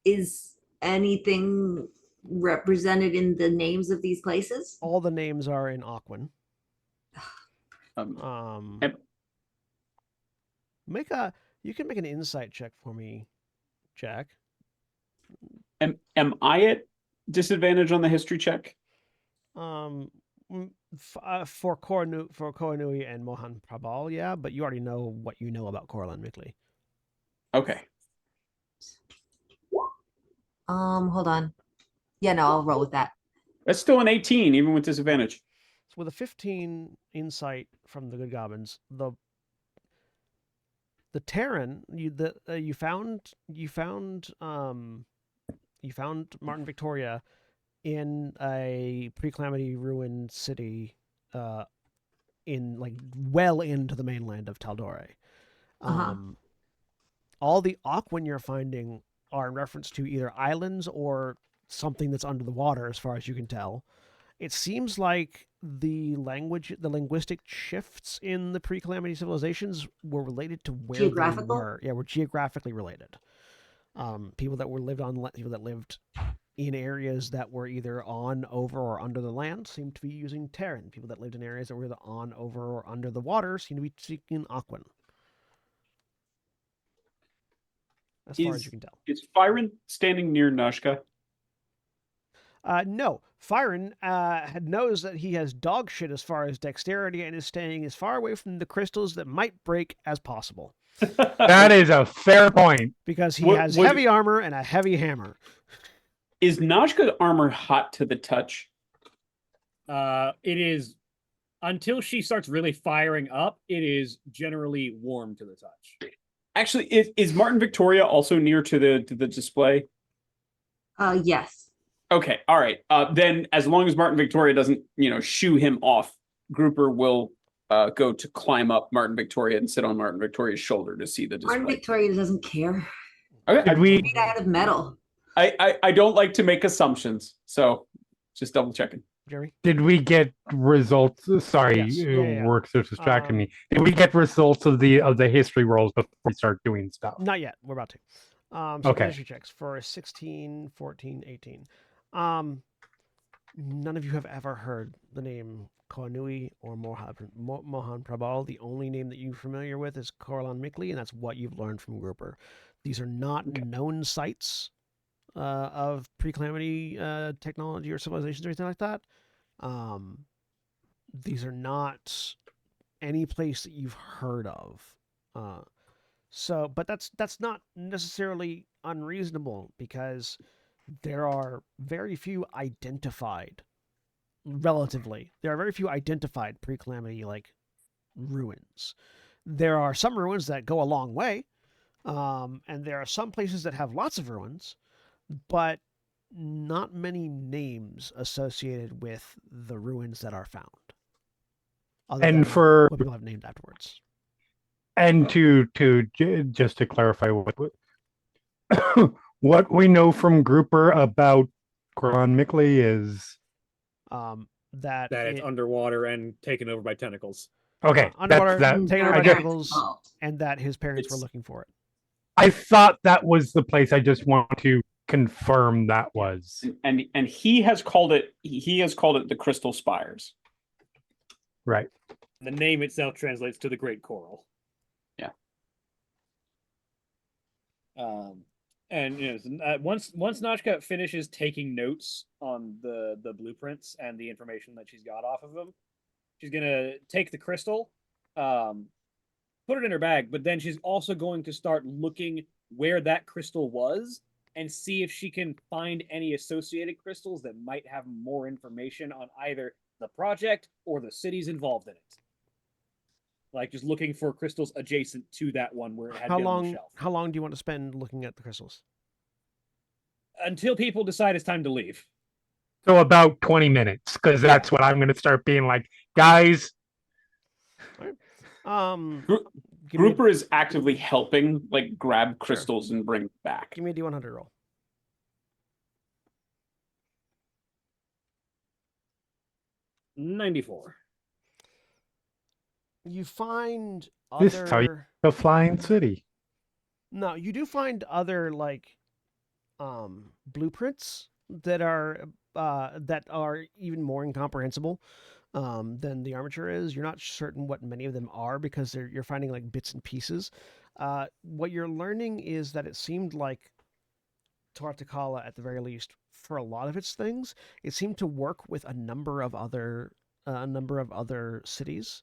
Is anything represented in the names of these places? All the names are in Aquan. You can make an insight check for me, Jack. Am I at disadvantage on the history check? For Koanui and Mohan Prabal, yeah, but you already know what you know about Corlin Mickley. Okay. Hold on. Yeah, no, I'll roll with that. That's still an 18, even with disadvantage. So with a 15 insight from the good goblins, the Terran you found Martin Victoria in a pre-calamity ruined city, in like well into the mainland of Taldore. All the Aquan you're finding are in reference to either islands or something that's under the water, as far as you can tell. It seems like the linguistic shifts in the pre-calamity civilizations were related to where they Geographical? were. Yeah, were geographically related. People that lived in areas that were either on, over, or under the land seemed to be using Terran. People that lived in areas that were either on, over, or under the water seemed to be speaking Aquan. As far as you can tell. Is Fyron standing near Nushka? No, Fyron knows that he has dog shit as far as dexterity and is staying as far away from the crystals that might break as possible. That is a fair point. Because he has heavy armor and a heavy hammer. Is Najka's armor hot to the touch? It is, until she starts really firing up, it is generally warm to the touch. Actually, is Martin Victoria also near to the display? Yes. Okay, all right. Then, as long as Martin Victoria doesn't, shoo him off, Grouper will go to climb up Martin Victoria and sit on Martin Victoria's shoulder to see the display. Martin Victoria doesn't care. Okay. Did we? Made out of metal. I don't like to make assumptions, so just double checking. Jerry? Did we get results? Sorry, Yes. Yeah. work so distracted me. Did we get results of the history rolls before we start doing stuff? Not yet. We're about to. So Okay. history checks for 16, 14, 18. None of you have ever heard the name Koanui or Mohan Prabal. The only name that you're familiar with is Corlan Mikli, and that's what you've learned from Grouper. These are not known sites of pre-calamity technology or civilizations or anything like that. These are not any place that you've heard of. But that's not necessarily unreasonable because there are very few identified, relatively, pre-calamity like ruins. There are some ruins that go a long way, and there are some places that have lots of ruins, but not many names associated with the ruins that are found. And for what people have named afterwards. And just to clarify what we know from Grouper about Corlan Mikli is that it's underwater and taken over by tentacles. Okay, underwater, taken over by tentacles, Oh. and that his parents were looking for it. I thought that was the place. I just want to confirm that was. And he has called it the Crystal Spires. Right. The name itself translates to the Great Coral. Yeah. And once Nashka finishes taking notes on the blueprints and the information that she's got off of them, she's gonna take the crystal, put it in her bag, but then she's also going to start looking where that crystal was and see if she can find any associated crystals that might have more information on either the project or the cities involved in it. Like just looking for crystals adjacent to that one where it had been on the shelf. How long do you want to spend looking at the crystals? Until people decide it's time to leave. So about 20 minutes, because that's what I'm going to start being like, guys. Grouper is actively helping, like grab crystals and bring back. Give me a D100 roll. $94. You find This is how the Flying City. No, you do find other blueprints that are even more incomprehensible than the armature is. You're not certain what many of them are because you're finding like bits and pieces. What you're learning is that it seemed like Tartakala, at the very least, for a lot of its things, it seemed to work with a number of other cities.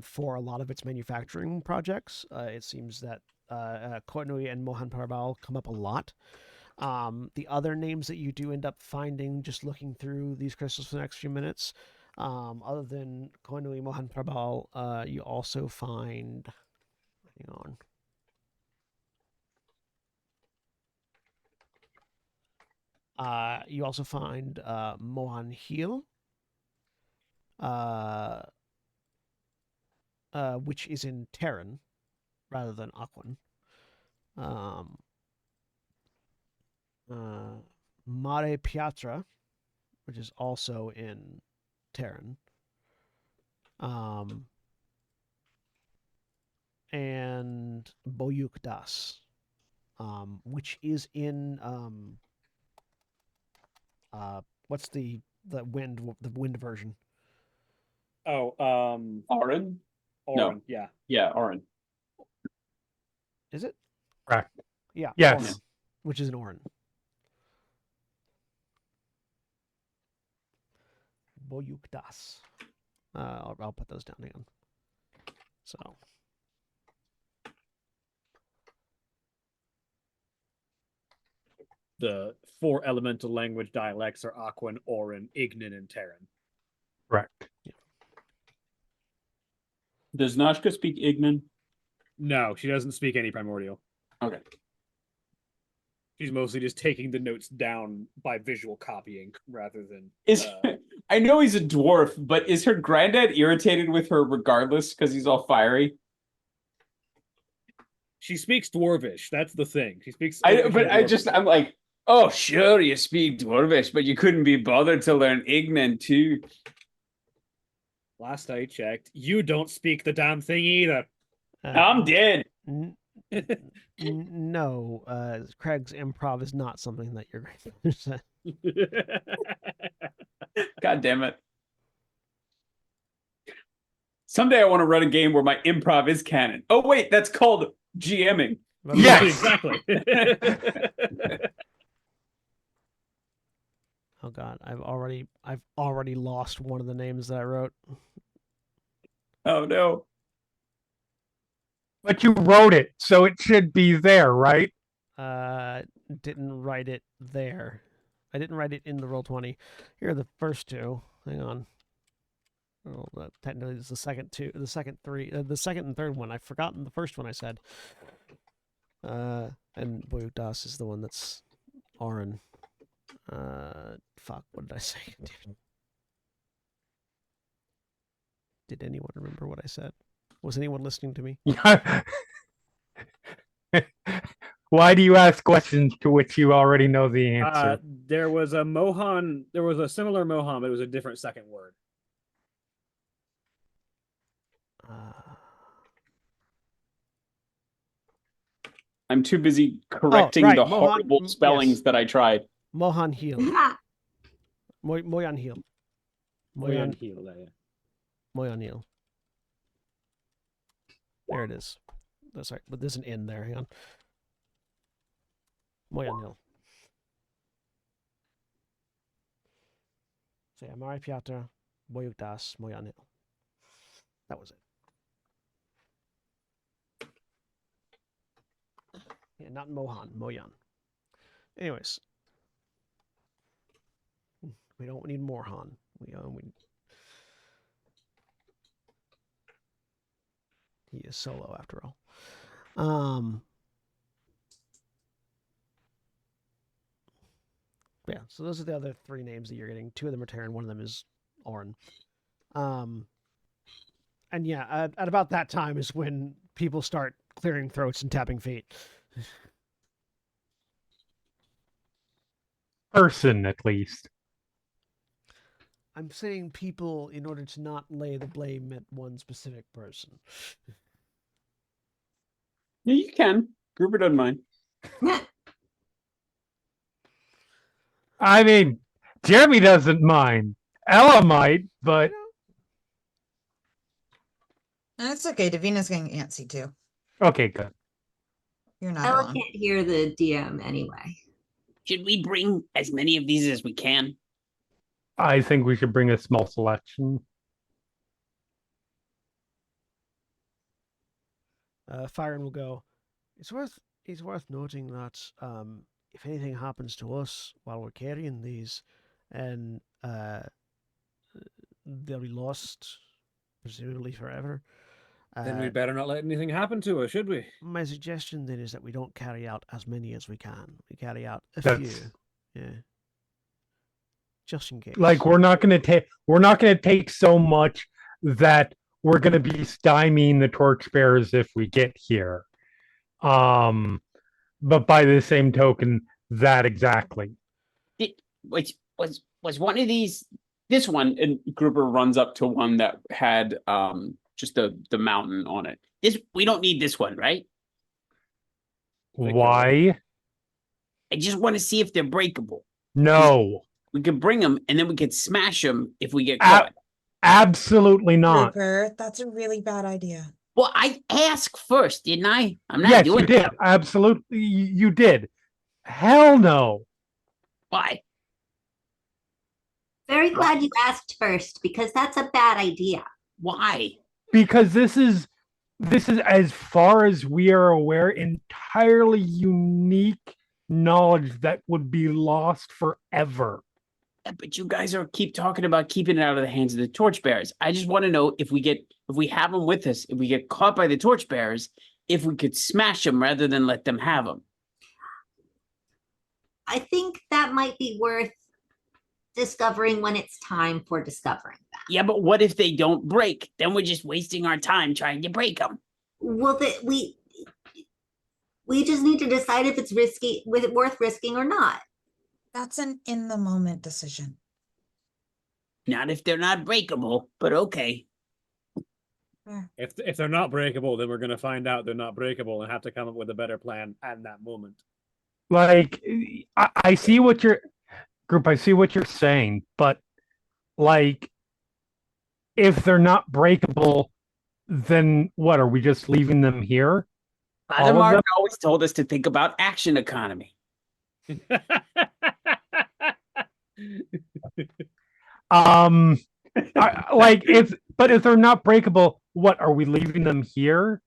For a lot of its manufacturing projects, it seems that Koanui and Mohan Parval come up a lot. The other names that you do end up finding just looking through these crystals for the next few minutes, other than Koanui, Mohan Parval, you also find. Hang on. You also find Mohan Heel. Which is in Terran rather than Aquan. Mare Piatra, which is also in Terran and Boyuk Das, which is in what's the wind version? Oh, Orin? Orin, No. yeah. Yeah, Orin. Is it? Correct. Yeah. Yes. Orin, which is an Orin. Boyuk Das. I'll put those down again. So. The 4 elemental language dialects are Aquan, Orin, Ignan, and Terran. Correct. Does Nashka speak Ignan? No, she doesn't speak any primordial. Okay. She's mostly just taking the notes down by visual copying rather than. Is I know he's a dwarf, but is her granddad irritated with her regardless because he's all fiery? She speaks Dwarvish. That's the thing. She speaks. I'm like, oh, sure, you speak Dwarvish, but you couldn't be bothered to learn Ignan too. Last I checked, you don't speak the damn thing either. I'm dead. No, Craig's improv is not something that you're going to say. God damn it. Someday I want to run a game where my improv is canon. Oh, wait, that's called GMing. Yes. Exactly. Oh God, I've already lost one of the names that I wrote. Oh no. But you wrote it, so it should be there, right? Didn't write it there. I didn't write it in the Roll20. Here are the first two. Hang on. Oh, technically it's the second two, the second three, the second and third one. I've forgotten the first one I said. And Boyuk Das is the one that's Orin. Fuck, what did I say? Did anyone remember what I said? Was anyone listening to me? Why do you ask questions to which you already know the answer? There was a Mohan. There was a similar Mohan, but it was a different second word. I'm too busy correcting right, the Mohan, horrible spellings yes. that I tried. Mohan Heel. Moyan Heel. Moyan Heel, yeah. Moyan Heel. There it is. Oh, sorry, but there's an N there. Hang on. Moyan Heel. So yeah, Mari Piatra, Boyuk Das, Moyan Heel. That was it. Yeah, not Mohan, Moyan. Anyways. We don't need more Han. He is solo after all. Yeah, so those are the other 3 names that you're getting. 2 of them are Terran, one of them is Orin. And yeah, at about that time is when people start clearing throats and tapping feet. Person, at least. I'm saying people in order to not lay the blame at one specific person. Yeah, you can. Gruber doesn't mind. I mean, Jeremy doesn't mind. Ella might, but It's okay. Davina's getting antsy too. okay, good. You're not Ella alone. can't hear the DM anyway. Should we bring as many of these as we can? I think we should bring a small selection. Firen will go. It's worth noting that if anything happens to us while we're carrying these, and they'll be lost, presumably forever. Then we better not let anything happen to us, should we? My suggestion then is that we don't carry out as many as we can. We carry out a That's- few. Yeah. Just in case. Like we're not gonna take so much that we're gonna be stymieing the torchbearers if we get here. But by the same token, that exactly. Was one of these this one, and Grouper runs up to one that had just the mountain on it. We don't need this one, right? Why? I just want to see if they're breakable. No. We could bring them, and then we could smash them if we get A- caught. Absolutely not. Rupert, that's a really bad idea. Well, I asked first, didn't I? I'm not Yes, doing you did. that. Absolutely, you did. Hell no. Why? Very glad you asked first because that's a bad idea. Why? Because this is, as far as we are aware, entirely unique knowledge that would be lost forever. Yeah, but you guys keep talking about keeping it out of the hands of the torchbearers. I just want to know if we have them with us, if we get caught by the torchbearers, if we could smash them rather than let them have them. I think that might be worth discovering when it's time for discovering that. Yeah, but what if they don't break? Then we're just wasting our time trying to break them. Well, we just need to decide if it's worth risking or not. That's an in the moment decision. Not if they're not breakable, but okay. If they're not breakable, then we're going to find out they're not breakable and have to come up with a better plan at that moment. Like, I see what you're saying, but like, if they're not breakable, then what, are we just leaving them here? Father Martin always told us to think about action economy. If they're not breakable, what, are we leaving them here?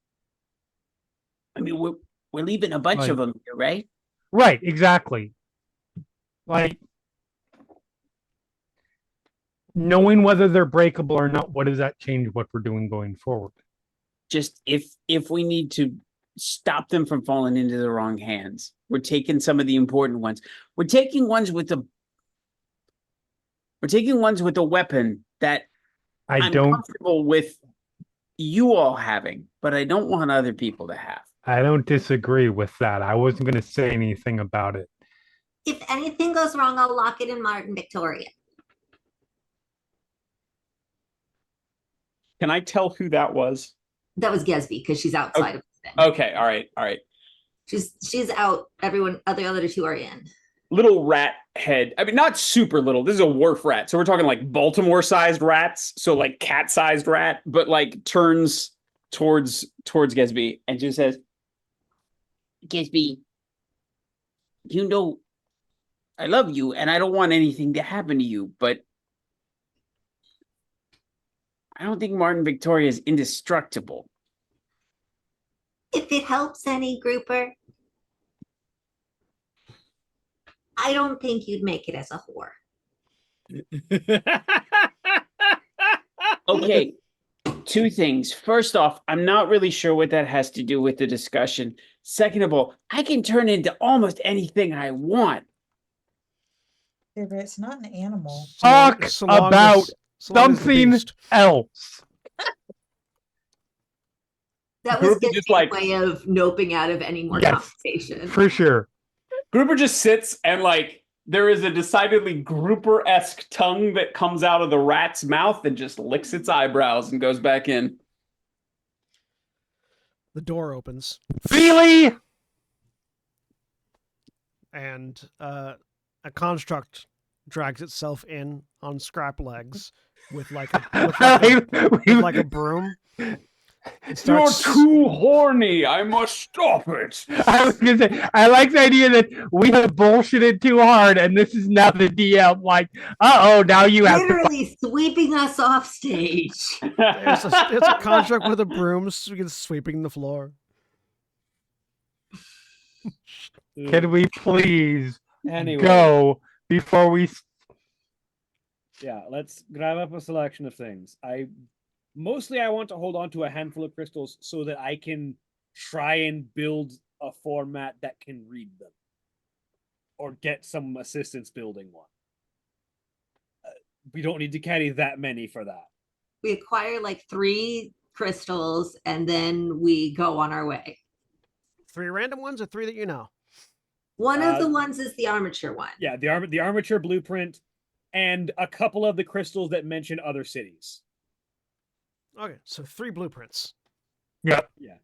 I mean, we're leaving a bunch of them here, right? Right, exactly. Like, knowing whether they're breakable or not, what does that change what we're doing going forward? Just if we need to stop them from falling into the wrong hands, we're taking some of the important ones. We're taking ones with a weapon that I'm comfortable with you all having, but I don't want other people to have. I don't disagree with that. I wasn't going to say anything about it. If anything goes wrong, I'll lock it in Martin Victoria. Can I tell who that was? That was Gesby because she's outside of the thing. Okay, all right. She's out. Everyone, the other two are in. Little rat head. I mean, not super little. This is a wharf rat. So we're talking like Baltimore-sized rats. So like cat-sized rat, but like turns towards Gesby and just says, Gesby, you know, I love you and I don't want anything to happen to you, but I don't think Martin Victoria is indestructible. If it helps any grouper, I don't think you'd make it as a whore. Okay, two things. First off, I'm not really sure what that has to do with the discussion. Second of all, I can turn into almost anything I want. Rupert, it's not an animal. Talk about something else. That was Grouper just a like way of noping out of any more conversation. For sure. Grouper just sits and like there is a decidedly Grouper-esque tongue that comes out of the rat's mouth and just licks its eyebrows and goes back in. The door opens. Feely! And a construct drags itself in on scrap legs with like a broom. You're too horny. I must stop it. I was gonna say, I like the idea that we have bullshitted too hard, and this is now the DM. Like, now you have literally sweeping us off stage. It's a construct with a broom sweeping the floor. Can we please Anyway. go before we? Yeah, let's grab up a selection of things. I want to hold on to a handful of crystals so that I can try and build a format that can read them or get some assistance building one. We don't need to carry that many for that. We acquire like 3 crystals and then we go on our way. 3 random ones or 3 that you know? One of the ones is the armature one. Yeah, the armature blueprint. and a couple of the crystals that mention other cities. Okay, so 3 blueprints. Yep. Yeah.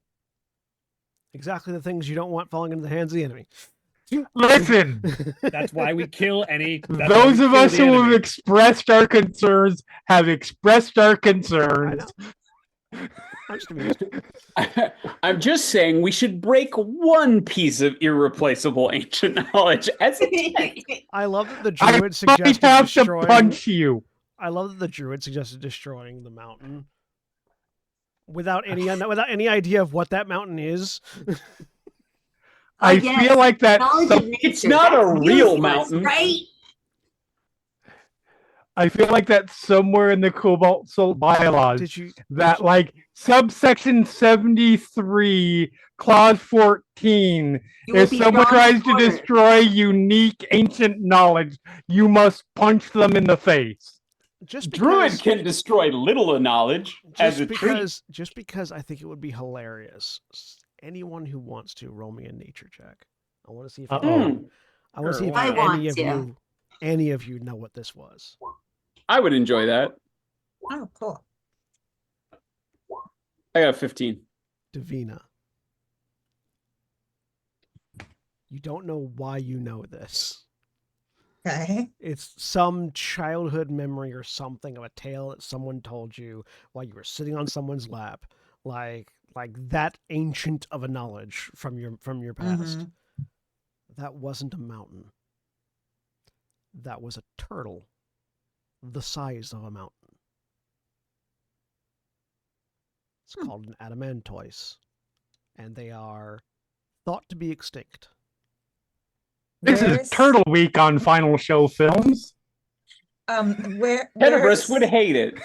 Exactly the things you don't want falling into the hands of the enemy. Listen, That's why we kill any. That's why those we of kill us the who have enemy. expressed our concerns have expressed our I concerns. know. I'm just amused. I'm just saying we should break one piece of irreplaceable ancient knowledge as a test. I love that the I druid might suggested have to destroying. punch you. I love that the druid suggested destroying the mountain without any idea of what that mountain is. I yes, feel like that. knowledge of nature. It's not That's a real useless, mountain. right? I feel like that's somewhere in the Cobalt Soul bylaws. Did you? That like subsection 73, clause 14. You will If be someone drawn tries and to quartered. destroy unique ancient knowledge, you must punch them in the face. Just Druid because, can destroy little knowledge as a treat. just because I think it would be hilarious. Anyone who wants to roll me a nature check. I want to see if Uh-oh. I want to see if I any of you know what this was. I would enjoy that. Oh, cool. I got a 15. Davina. You don't know why you know this. Okay. It's some childhood memory or something of a tale that someone told you while you were sitting on someone's lap, like that ancient of a knowledge from your past. Mhm. That wasn't a mountain. That was a turtle, the size of a mountain. It's called an adamantoise, and they are thought to be extinct. This Where is Turtle Week on Final Show Films. Where Tenebris is, would hate it.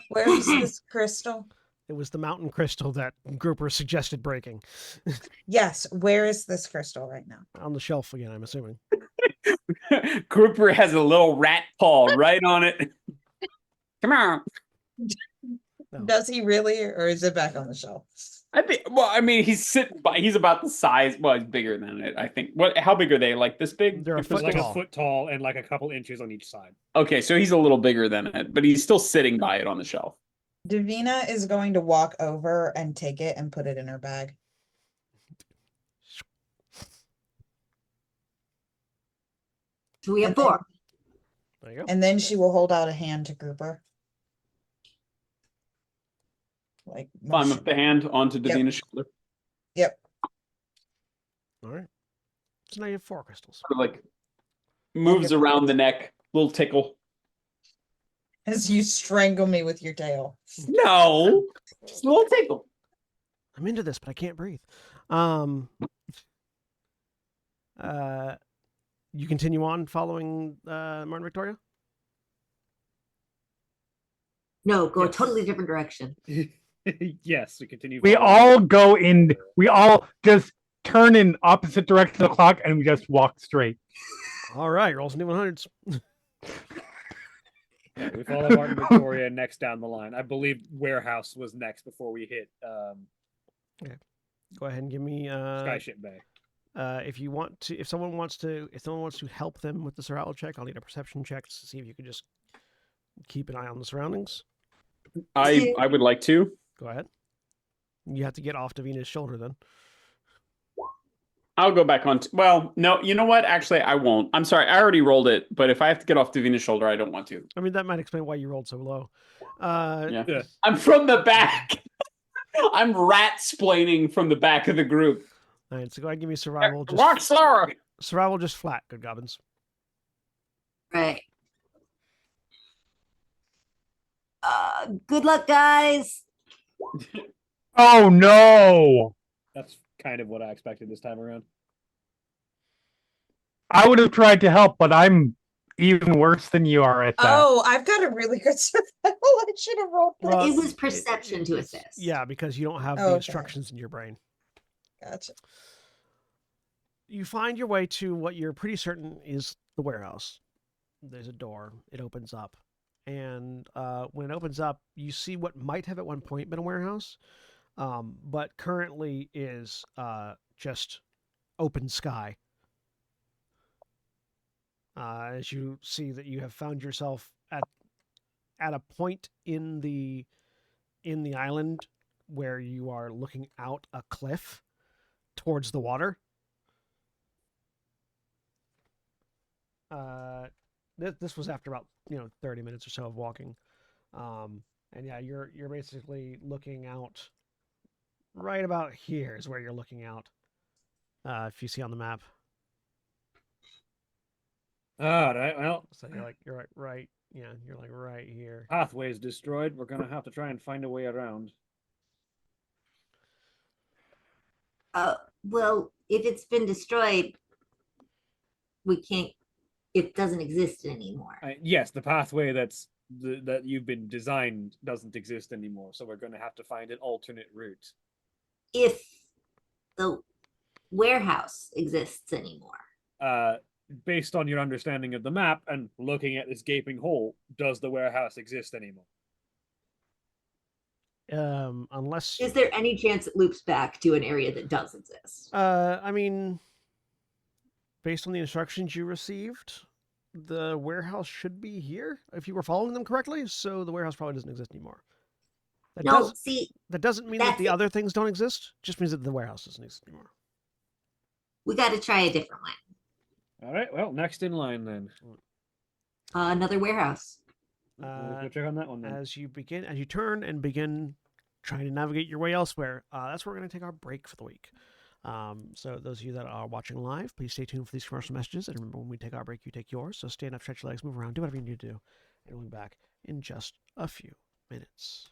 where is this crystal? It was the mountain crystal that Grouper suggested breaking. Yes, where is this crystal right now? On the shelf again, I'm assuming. Grouper has a little rat paw right on it. Come on. No. Does he really, or is it back on the shelf? I think. Well, I mean, he's sitting by. He's about the size. Well, he's bigger than it. I think. What? How big are they? Like this big? They're a foot Like tall. a foot tall and like a couple inches on each side. Okay, so he's a little bigger than it, but he's still sitting by it on the shelf. Davina is going to walk over and take it and put it in her bag. So we have 4. There you go. And then she will hold out a hand to Grouper. Like Climb motion. up the hand onto Yep. Davina's shoulder. Yep. All right. So now you have 4 crystals. Sort of like moves around the neck, little tickle. As you strangle me with your tail. No, just a little tickle. I'm into this, but I can't breathe. You continue on following Martin Victoria? No, go a Yes. totally different direction. Yes, we continue. We following. all go in, we all just turn in opposite direction of the clock and we just walk straight. All right, rolls and 100s. Yeah, we follow Martin Victoria next down the line. I believe Warehouse was next before we hit Go ahead and give me Skyship Bay. if someone wants to help them with the survival check, I'll need a perception check to see if you can just keep an eye on the surroundings. I would like to. Go ahead. You have to get off Davina's shoulder then. I'll go back on. Well, no, you know what? Actually, I won't. I'm sorry. I already rolled it, but if I have to get off Davina's shoulder, I don't want to. I mean, that might explain why you rolled so low. Yeah. Yeah. I'm from the back. I'm rat-splaining from the back of the group. All right, so go ahead and give me survival. Rock slower. Survival just flat, good goblins. Right. Good luck, guys. Oh no! That's kind of what I expected this time around. I would have tried to help, but I'm even worse than you are at that. Oh, I've got a really good survival. I should have rolled this. Well, It was perception to assist. Yeah, because you don't have Oh, the okay. instructions in your brain. Gotcha. You find your way to what you're pretty certain is the warehouse. There's a door. It opens up. And when it opens up, you see what might have at one point been a warehouse, but currently is just open sky. as you see that you have found yourself at a point in the island where you are looking out a cliff towards the water. This was after about 30 minutes or so of walking, and yeah, you're basically looking out right about here is where you're looking out. If you see on the map, All right. Well, so you're like right, yeah, you're like right here. pathway's destroyed. We're gonna have to try and find a way around. Well, if it's been destroyed, we can't. It doesn't exist anymore. Yes, the pathway that you've been designed doesn't exist anymore, so we're gonna have to find an alternate route. If the warehouse exists anymore, Based on your understanding of the map and looking at this gaping hole, does the warehouse exist anymore? Unless is there any chance it loops back to an area that does exist? I mean, based on the instructions you received, the warehouse should be here if you were following them correctly. So the warehouse probably doesn't exist anymore. No, see, That doesn't mean that that's the it. other things don't exist. Just means that the warehouse doesn't exist anymore. We got to try a different way. All right. Well, next in line then. Another warehouse. We'll check on that one then. As you turn and begin trying to navigate your way elsewhere, that's where we're going to take our break for the week. So those of you that are watching live, please stay tuned for these commercial messages. And remember, when we take our break, you take yours. So stand up, stretch your legs, move around, do whatever you need to do. And we'll be back in just a few minutes.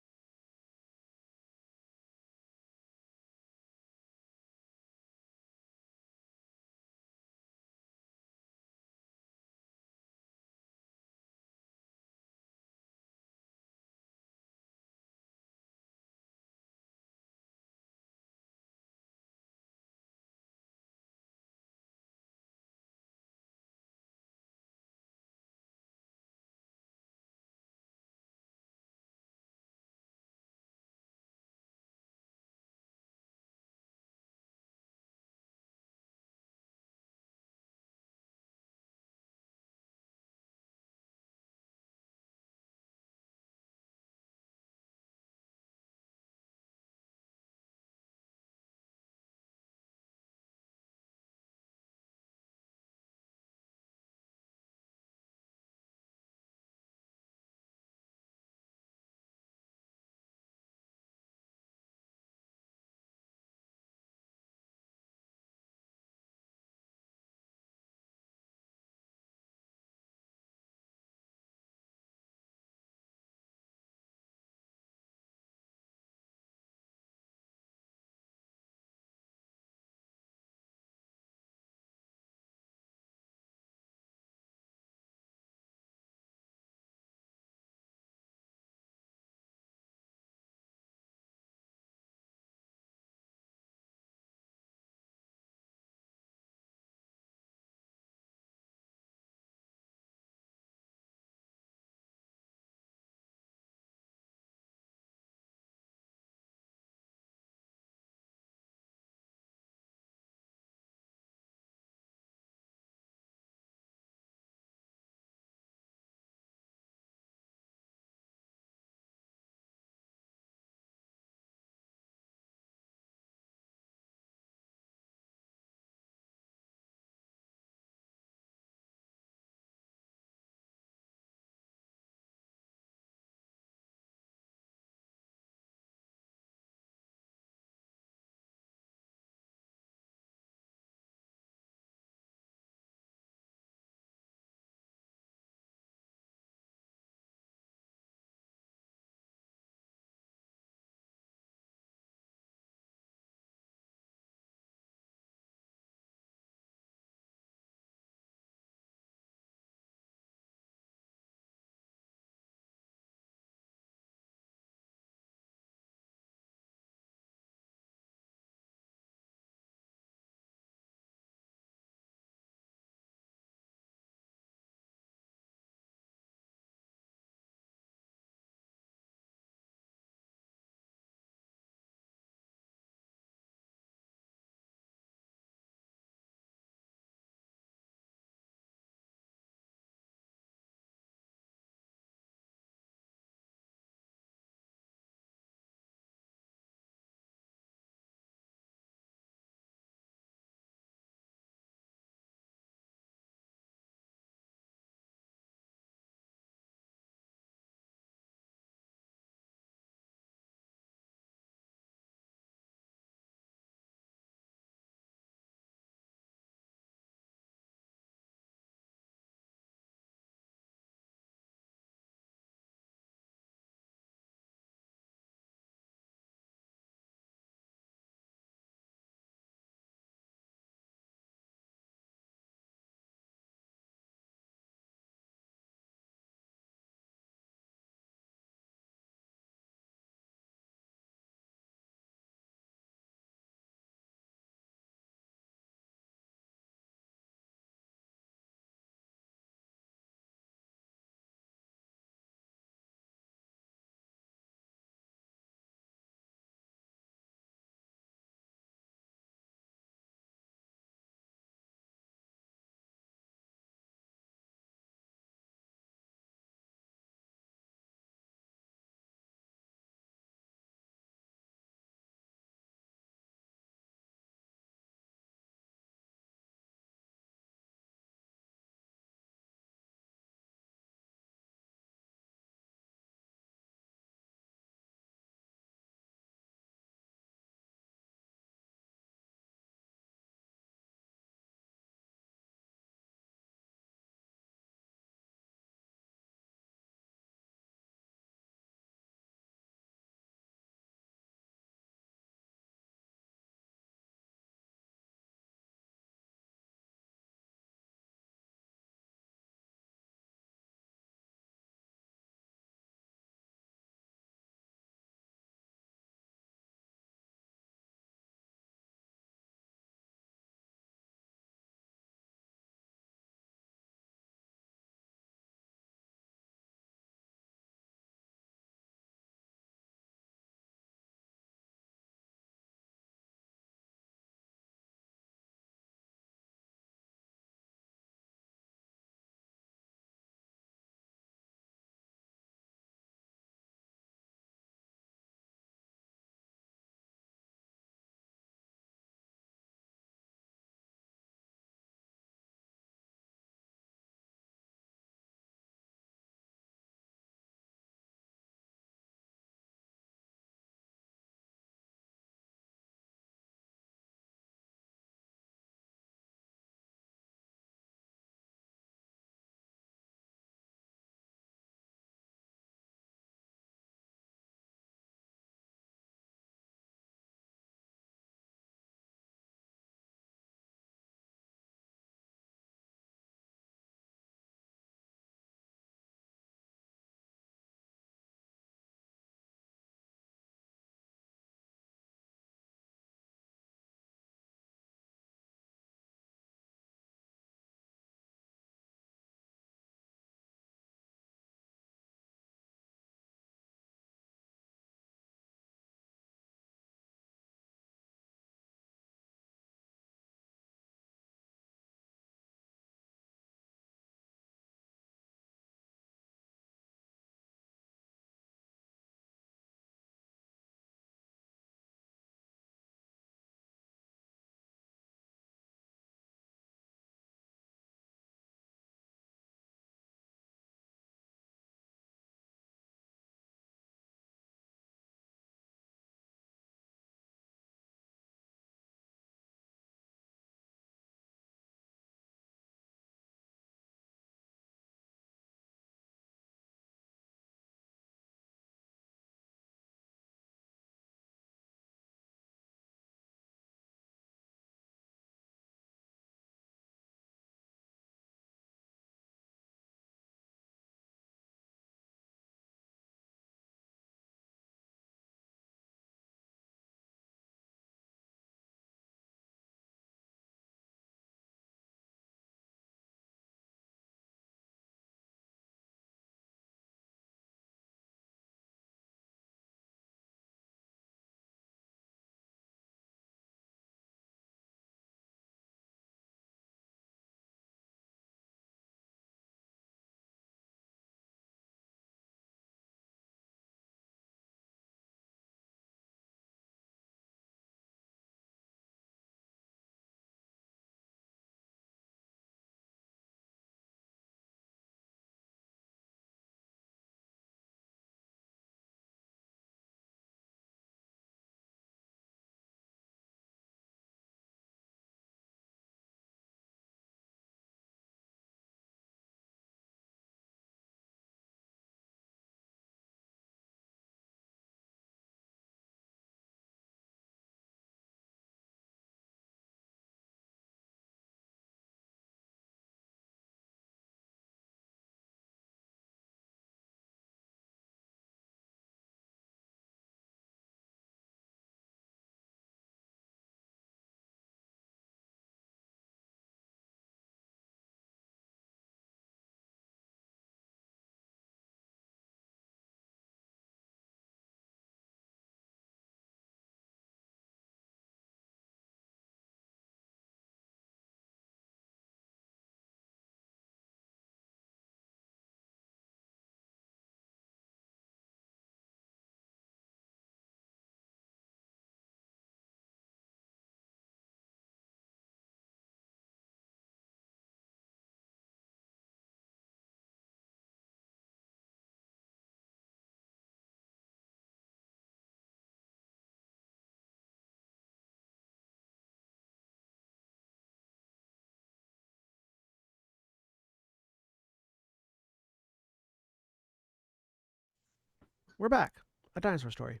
we're back. A dinosaur story.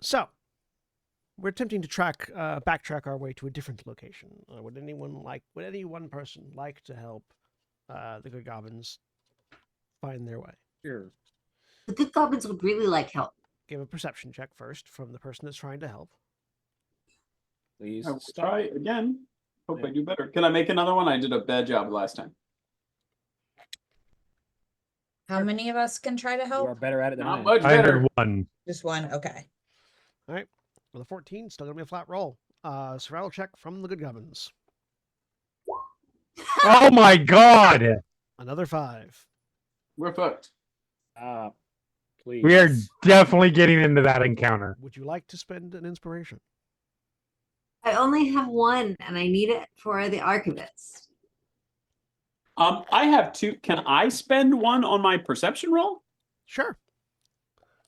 So, we're attempting to backtrack our way to a different location. Would any one person like to help the good goblins find their way? Sure. The good goblins would really like help. Give a perception check first from the person that's trying to help. Please I will stop. try again. Hope Yeah. I do better. Can I make another one? I did a bad job last time. How many of us can try to You are help? better at it than I Not am. much I better. did one. Just one. Okay. All right. With a 14, still gonna be a flat roll. Survival check from the good goblins. Oh my god! Another 5. We're fucked. Please. We are definitely getting into that encounter. Would you like to spend an inspiration? I only have one, and I need it for the archivist. I have 2. Can I spend one on my perception roll? Sure.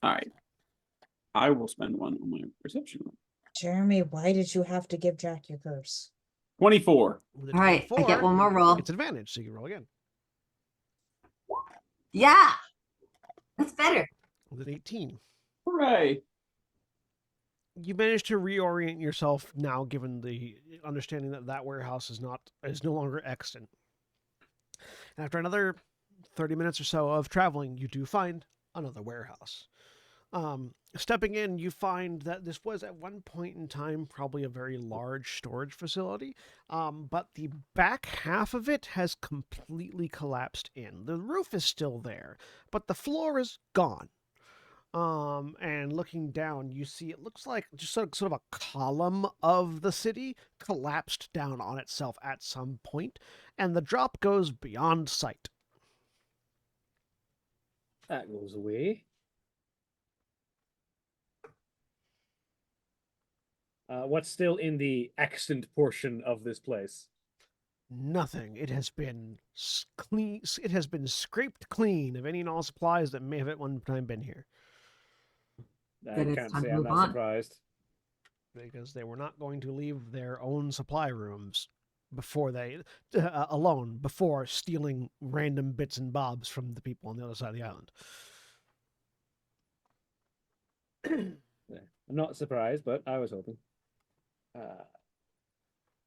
All right. I will spend one on my perception roll. Jeremy, why did you have to give Jack your curse? 24. With a All right, I get 24, one more roll. it's advantage, so you can roll again. Yeah, that's better. With an 18. Hooray. You managed to reorient yourself now, given the understanding that that warehouse is no longer extant. And after another 30 minutes or so of traveling, you do find another warehouse. Stepping in, you find that this was at one point in time probably a very large storage facility, but the back half of it has completely collapsed in. The roof is still there, but the floor is gone. And looking down, you see it looks like just sort of a column of the city collapsed down on itself at some point, and the drop goes beyond sight. That goes away. What's still in the extant portion of this place? Nothing. It has been clean. It has been scraped clean of any and all supplies that may have at one time been here, I Then it's can't time say to I'm move not on. surprised. because they were not going to leave their own supply rooms alone before stealing random bits and bobs from the people on the other side of the island. Yeah. I'm not surprised, but I was hoping.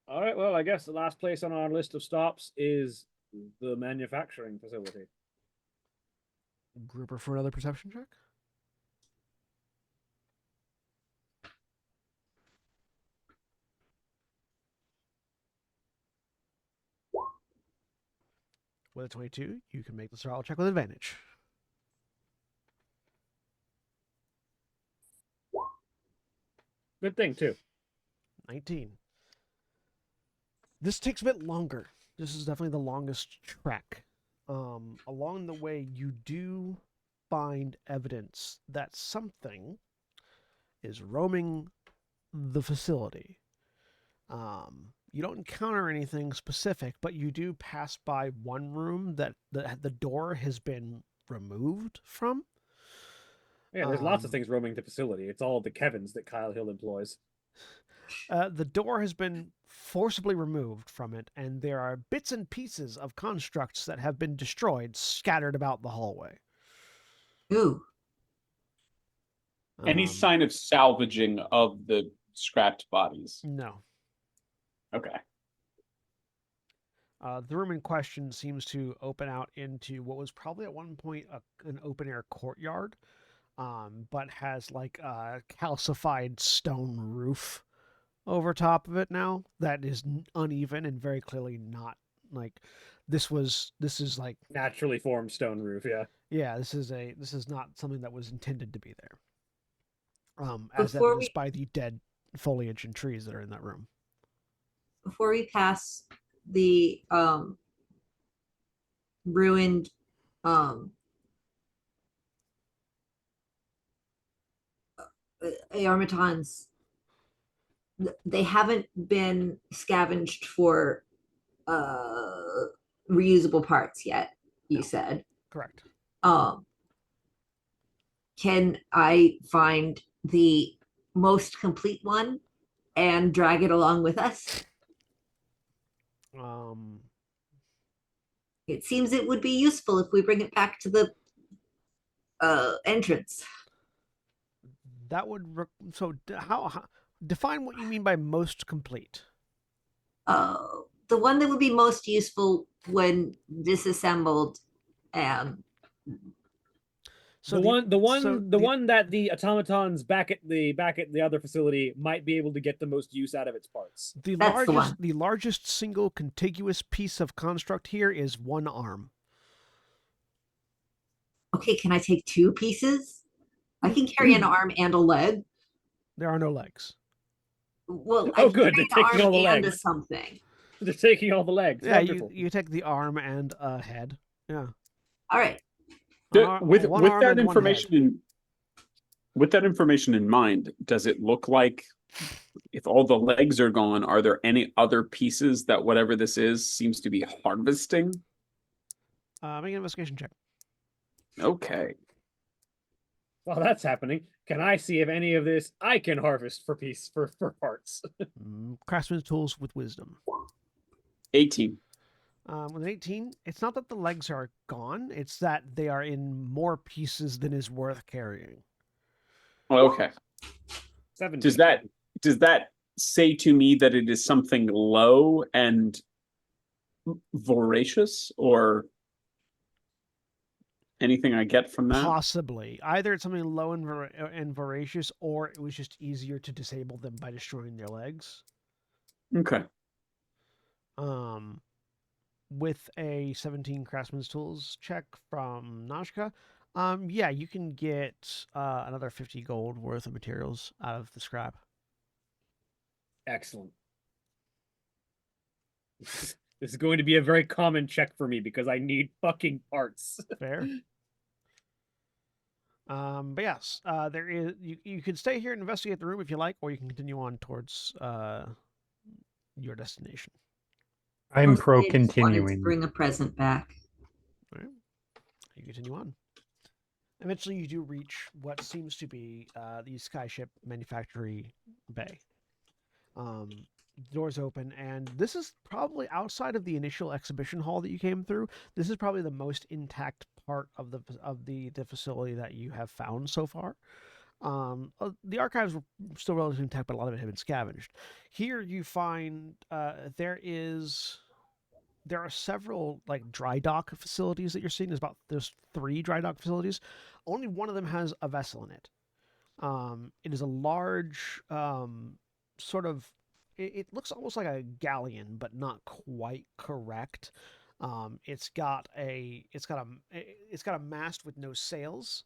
All right, well, I guess the last place on our list of stops is the manufacturing facility. Grouper for another perception check. With a 22, you can make the survival check with advantage. Good thing, too. 19. This takes a bit longer. This is definitely the longest trek. Along the way, you do find evidence that something is roaming the facility. You don't encounter anything specific, but you do pass by one room that the door has been removed from. Yeah, there's lots of things roaming the facility. It's all the Kevins that Kyle Hill employs. The door has been forcibly removed from it, and there are bits and pieces of constructs that have been destroyed scattered about the hallway. Ooh, Any sign of salvaging of the scrapped bodies? No. Okay. The room in question seems to open out into what was probably at one point an open air courtyard, but has like a calcified stone roof over top of it now that is uneven and very clearly not like this is like Naturally formed stone roof, yeah. yeah, this is not something that was intended to be there. As Before evidenced by the dead foliage and trees that are in that room. before we pass the ruined Armatons, they haven't been scavenged for reusable parts yet, you said. Correct. Can I find the most complete one and drag it along with us? It seems it would be useful if we bring it back to the entrance. That would how define what you mean by most complete. The one that would be most useful when disassembled and So the the one that the automatons back at the other facility might be able to get the most use out of its parts. That's the one. The largest single contiguous piece of construct here is one arm. Okay, can I take two pieces? I can carry an arm and a leg. There are no legs. Well, Oh, I can good, carry they're an taking arm all the and a legs. something. They're taking all the legs. Yeah, Wonderful. you take the arm and a head. Yeah. All right. With One with arm that and one head. information in with that information in mind, does it look like if all the legs are gone, are there any other pieces that whatever this is seems to be harvesting? Make an investigation check. Okay. While that's happening, can I see if any of this I can harvest for parts? Craftsman's tools with wisdom. 18. With an 18, it's not that the legs are gone; it's that they are in more pieces than is worth carrying. Okay. 17. Does that say to me that it is something low and voracious, or anything I get from that? Possibly. Either it's something low and voracious, or it was just easier to disable them by destroying their legs. Okay. With a 17 craftsman's tools check from Nashka, yeah, you can get another 50 gold worth of materials out of the scrap. Excellent. This is going to be a very common check for me because I need fucking parts. Fair. But yes, there is. You can stay here and investigate the room if you like, or you can continue on towards your destination. I'm Mostly pro I just wanted to continuing. bring a present back. All right. You continue on. Eventually, you do reach what seems to be the skyship manufactory bay. Doors open, and this is probably outside of the initial exhibition hall that you came through. This is probably the most intact part of the facility that you have found so far. The archives were still relatively intact, but a lot of it had been scavenged. Here you find there are several like dry dock facilities that you're seeing. There's 3 dry dock facilities. Only one of them has a vessel in it. It is a large sort of. It looks almost like a galleon, but not quite correct. It's got a mast with no sails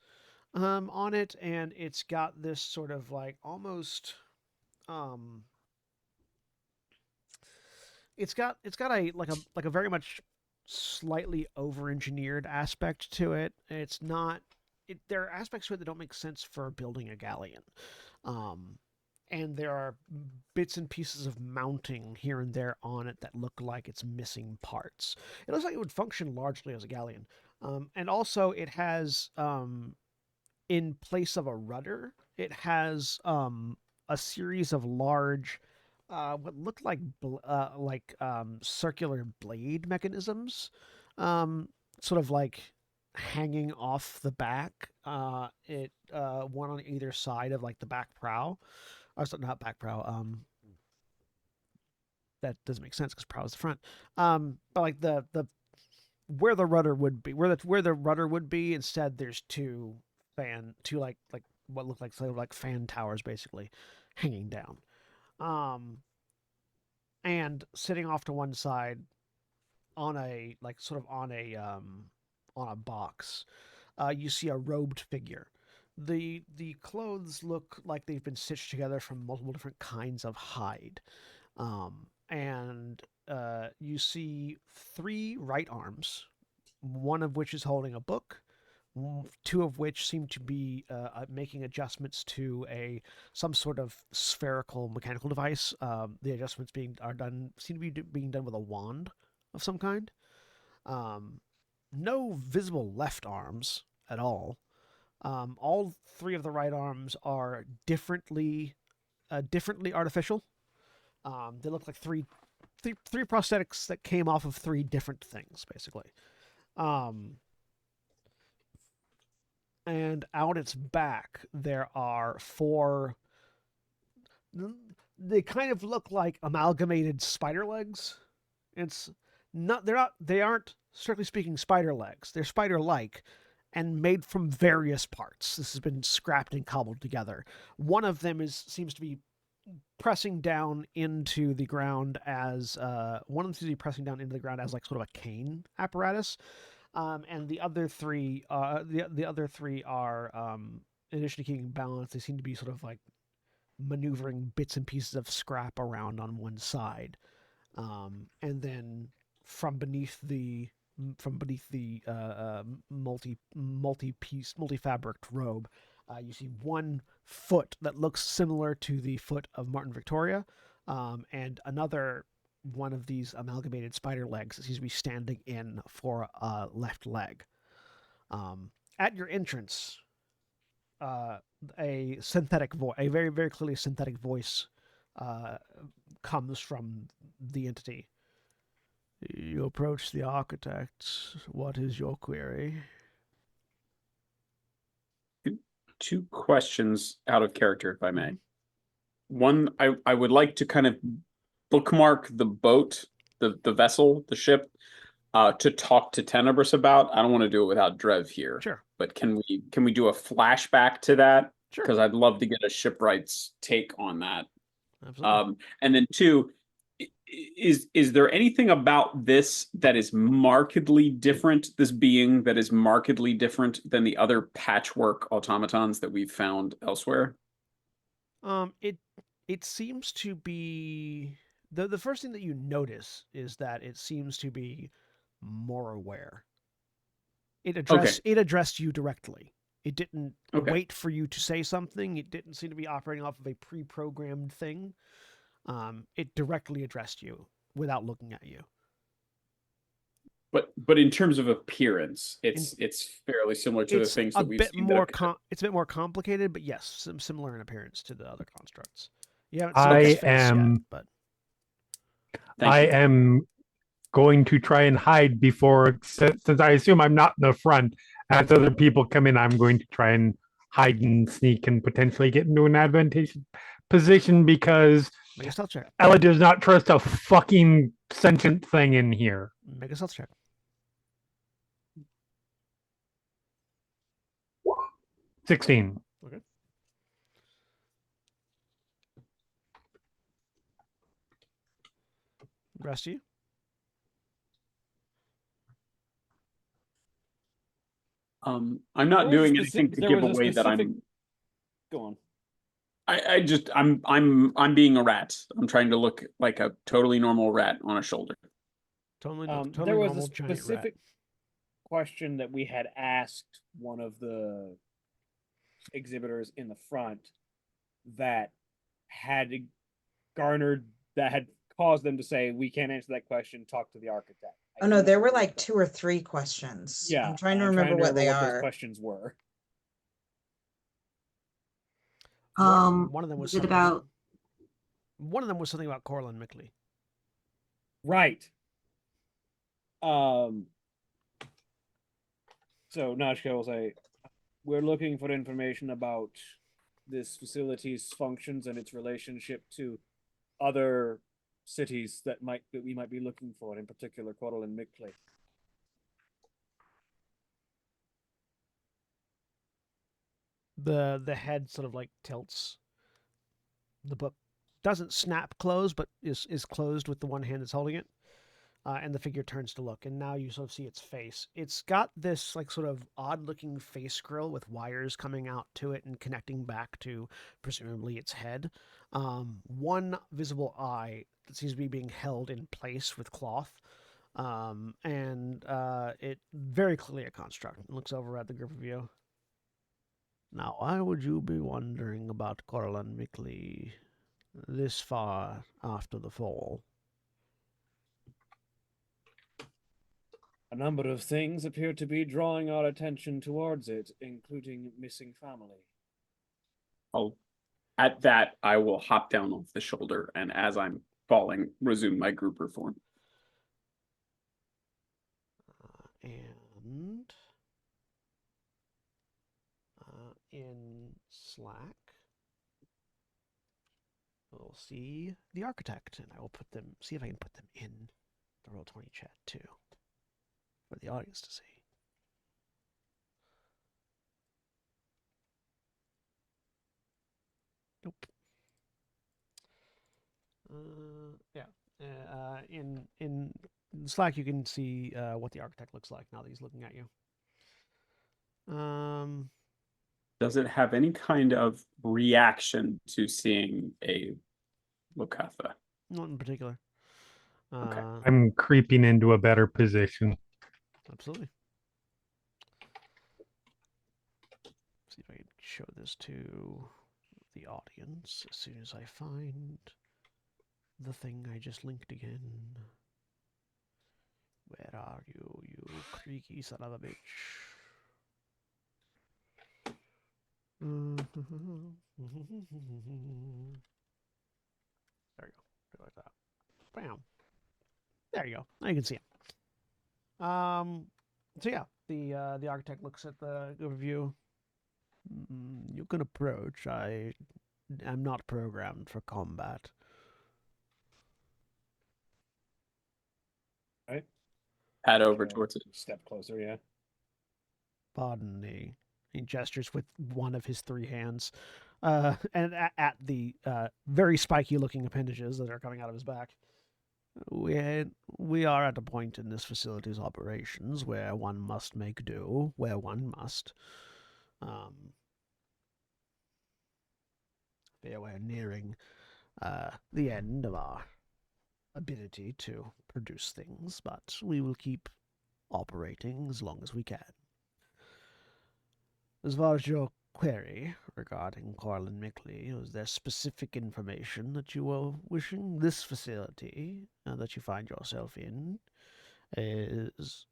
on it, and it's got this sort of like almost it's got a very much slightly over-engineered aspect to it. It's not there are aspects to it that don't make sense for building a galleon. And there are bits and pieces of mounting here and there on it that look like it's missing parts. It looks like it would function largely as a galleon. And also it has in place of a rudder, it has a series of large what looked like circular blade mechanisms, sort of like hanging off the back. One on either side of like the back prow, or not back prow. That doesn't make sense because prow is the front. But like the where the rudder would be, where the rudder would be, instead there's two like what look like sort of like fan towers basically hanging down. And sitting off to one side on a on a box, you see a robed figure. The clothes look like they've been stitched together from multiple different kinds of hide. And you see 3 right arms, one of which is holding a book, 2 of which seem to be making adjustments to some sort of spherical mechanical device. The adjustments seem to be being done with a wand of some kind. No visible left arms at all. All 3 of the right arms are differently artificial. They look like three prosthetics that came off of 3 different things, basically. and out its back there are 4. They kind of look like amalgamated spider legs. It's not. They're not. They aren't strictly speaking spider legs. They're spider-like, and made from various parts. This has been scrapped and cobbled together. One of them seems to be pressing down into the ground as like sort of a cane apparatus, and the other 3 the other 3 are in addition to keeping balance, they seem to be sort of like maneuvering bits and pieces of scrap around on one side, and then from beneath the multi-fabric robe, you see one foot that looks similar to the foot of Martin Victoria, and another one of these amalgamated spider legs that seems to be standing in for a left leg. At your entrance, a very, very clearly synthetic voice comes from the entity. You approach the architect. What is your query? 2 questions out of character, if I may. One, I would like to kind of bookmark the boat, the vessel, the ship, to talk to Tenebris about. I don't want to do it without Drev here. Sure. But can we do a flashback to that? Sure. Because I'd love to get a shipwright's take on that. Absolutely. And then 2, is there anything about this that is markedly different, this being that is markedly different than the other patchwork automatons that we've found elsewhere? It seems to be the first thing that you notice is that it seems to be more aware. It addressed you directly. It didn't wait for you to say something. It didn't seem to be operating off of a pre-programmed thing. It directly addressed you without looking at you. But in terms of appearance, it's fairly similar to the things that we've seen. It's a bit more complicated, but yes, similar in appearance to the other constructs. You haven't I seen his face am. yet, but I am going to try and hide before, since I assume I'm not in the front. As other people come in, I'm going to try and hide and sneak and potentially get into an advantageous position because make a stealth check. Ella does not trust a fucking sentient thing in here. Make a stealth check. 16. Okay. Rest of you? I'm not doing anything to give away that I'm. Go on. I'm being a rat. I'm trying to look like a totally normal rat on a shoulder. Totally there was normal a giant specific rat. question that we had asked one of the exhibitors in the front that had caused them to say, we can't answer that question, talk to the architect. Oh no, there were like 2 or 3 questions. Yeah, I'm trying to remember what they are. Those questions were. One of them was it about? One of them was something about Corlin Mickley. Right. So Nashka will say, we're looking for information about this facility's functions and its relationship to other cities that we might be looking for, in particular Corlin Mickley. The head sort of like tilts. The book doesn't snap closed, but is closed with the one hand that's holding it. And the figure turns to look, and now you sort of see its face. It's got this like sort of odd-looking face grill with wires coming out to it and connecting back to presumably its head. One visible eye that seems to be being held in place with cloth, and it very clearly a construct. It looks over at the group of you. Now, why would you be wondering about Corlin Mickley this far after the fall? A number of things appear to be drawing our attention towards it, including missing family. Oh, at that, I will hop down off the shoulder, and as I'm falling, resume my grouper form. And in Slack, we'll see the architect, and I will see if I can put them in the Roll20 chat too, for the audience to see. Nope. Yeah. In Slack, you can see what the architect looks like now that he's looking at you. Does it have any kind of reaction to seeing a Lokatha? Not in particular. Okay. I'm creeping into a better position. Absolutely. See if I can show this to the audience as soon as I find the thing I just linked again. Where are you, you creaky son of a bitch? There you go. Like that. Bam. There you go. Now you can see it. So yeah, the architect looks at the overview. You can approach. I am not programmed for combat. Right. Head over towards it. Step closer, yeah. Pardon me. He gestures with one of his three hands, and at the very spiky-looking appendages that are coming out of his back. We are at a point in this facility's operations where one must make do, where one must. We're nearing the end of our ability to produce things, but we will keep operating as long as we can. As far as your query regarding Corlin Mickley, was there specific information that you were wishing? This facility that you find yourself in is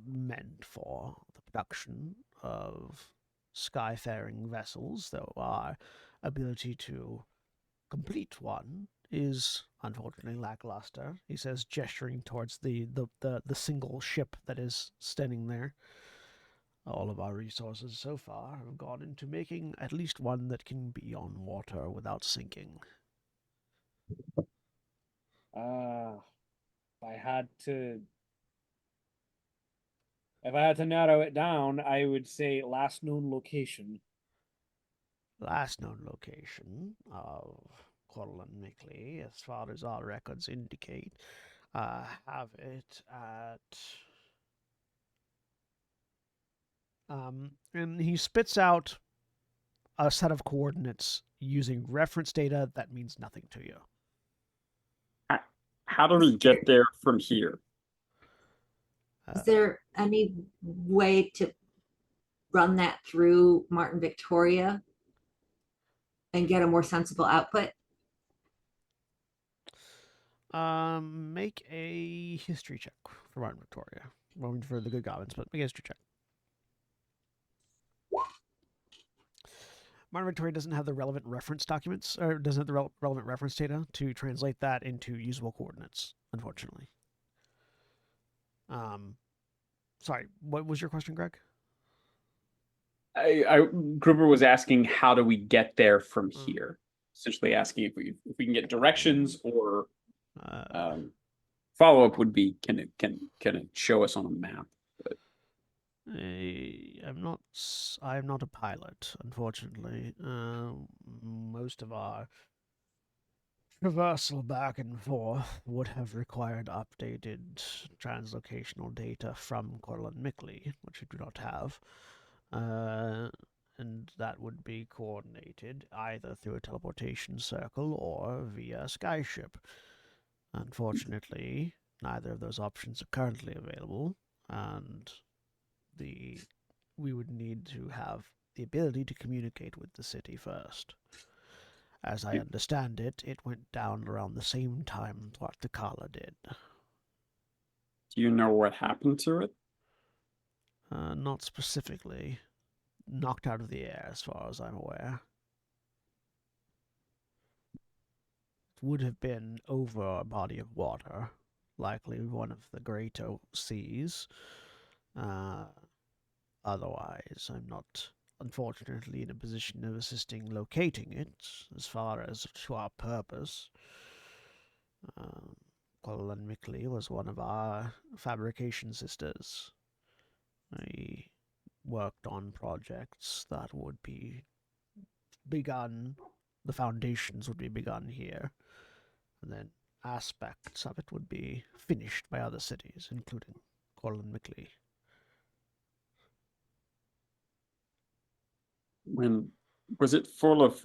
meant for the production of skyfaring vessels, though our ability to complete one is unfortunately lackluster, he says, gesturing towards the single ship that is standing there. All of our resources so far have gone into making at least one that can be on water without sinking. If I had to narrow it down, I would say last known location. Last known location of Corlin Mickley, as far as our records indicate, have it at... and he spits out a set of coordinates using reference data that means nothing to you. How do we get there from here? Is there any way to run that through Martin Victoria and get a more sensible output? Make a history check for Martin Victoria. Well, for the good goblins, but make a history check. Martin Victoria doesn't have the relevant reference documents, or doesn't have the relevant reference data to translate that into usable coordinates, unfortunately. Sorry, what was your question, Greg? Gruber was asking, how do we get there from here? Essentially asking if we can get directions, or follow up would be, can it show us on a map? But I'm not a pilot, unfortunately. Most of our traversal back and forth would have required updated translocational data from Corlin Mickley, which we do not have. And that would be coordinated either through a teleportation circle or via skyship. Unfortunately, neither of those options are currently available, and we would need to have the ability to communicate with the city first. As I understand it, it went down around the same time what the Kala did. do you know what happened to it? Not specifically. Knocked out of the air, as far as I'm aware. It would have been over a body of water, likely one of the greater seas. Otherwise, I'm not unfortunately in a position of assisting locating it as far as to our purpose. Um, Colin Mickley was one of our fabrication sisters. I worked on projects that would be begun, the foundations would be begun here, and then aspects of it would be finished by other cities, including Colin Mickley. When was it full of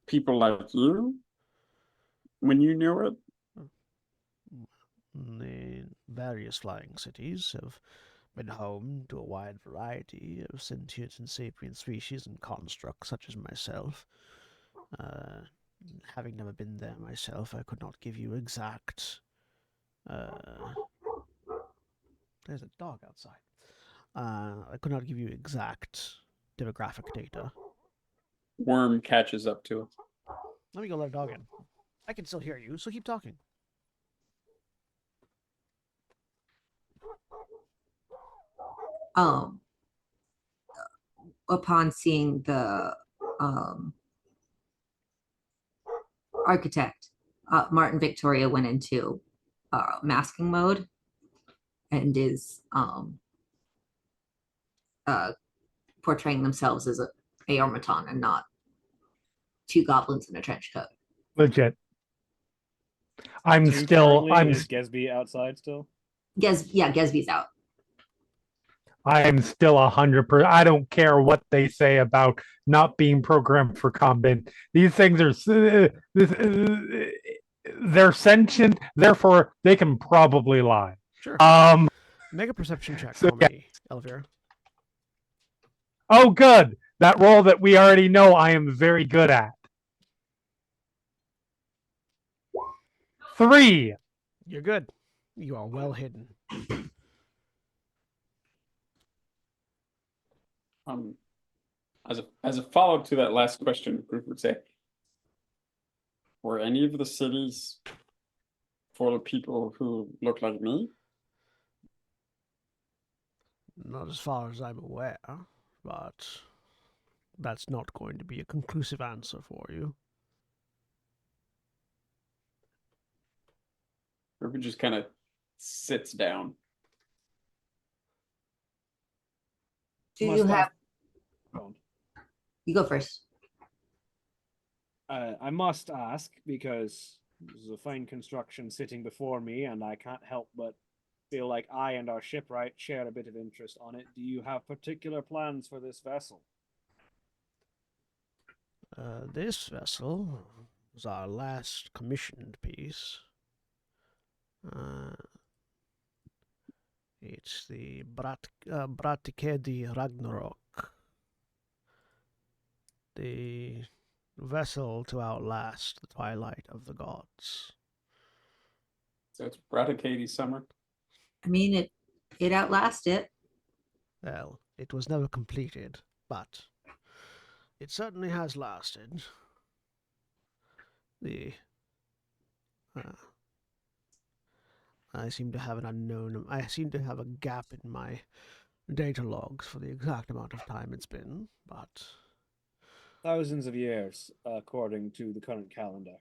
people like you when you knew it? The various flying cities have been home to a wide variety of sentient and sapient species and constructs such as myself. Having never been there myself, I could not give you exact. There's a dog outside. I could not give you exact demographic data. Worm catches up to it. Let me go let a dog in. I can still hear you, so keep talking. Upon seeing the architect, Martin Victoria went into masking mode and is portraying themselves as a automaton and not two goblins in a trench coat. Legit. I'm Two still. currently, I'm. is Gesby outside still? Gesby's out. I'm still 100%. I don't care what they say about not being programmed for combat. These things are. They're sentient, therefore they can probably lie. Sure. Um. Make a perception check So, for me, Elvira. Oh, good. That role that we already know I am very good at. 3. You're good. You are well hidden. As a follow up to that last question, the group would say, were any of the cities full of people who look like me? Not as far as I'm aware, but that's not going to be a conclusive answer for you. Group just kind of sits down. Do you have? Don't. You go first. I must ask because there's a fine construction sitting before me, and I can't help but feel like I and our shipwright share a bit of interest on it. Do you have particular plans for this vessel? This vessel was our last commissioned piece. It's the Bratikedi Ragnarok. The vessel to outlast the twilight of the gods. So it's Braticade summer. I mean, it outlasted. Well, it was never completed, but it certainly has lasted. I seem to have I seem to have a gap in my data logs for the exact amount of time it's been, but Thousands of years, according to the current calendar.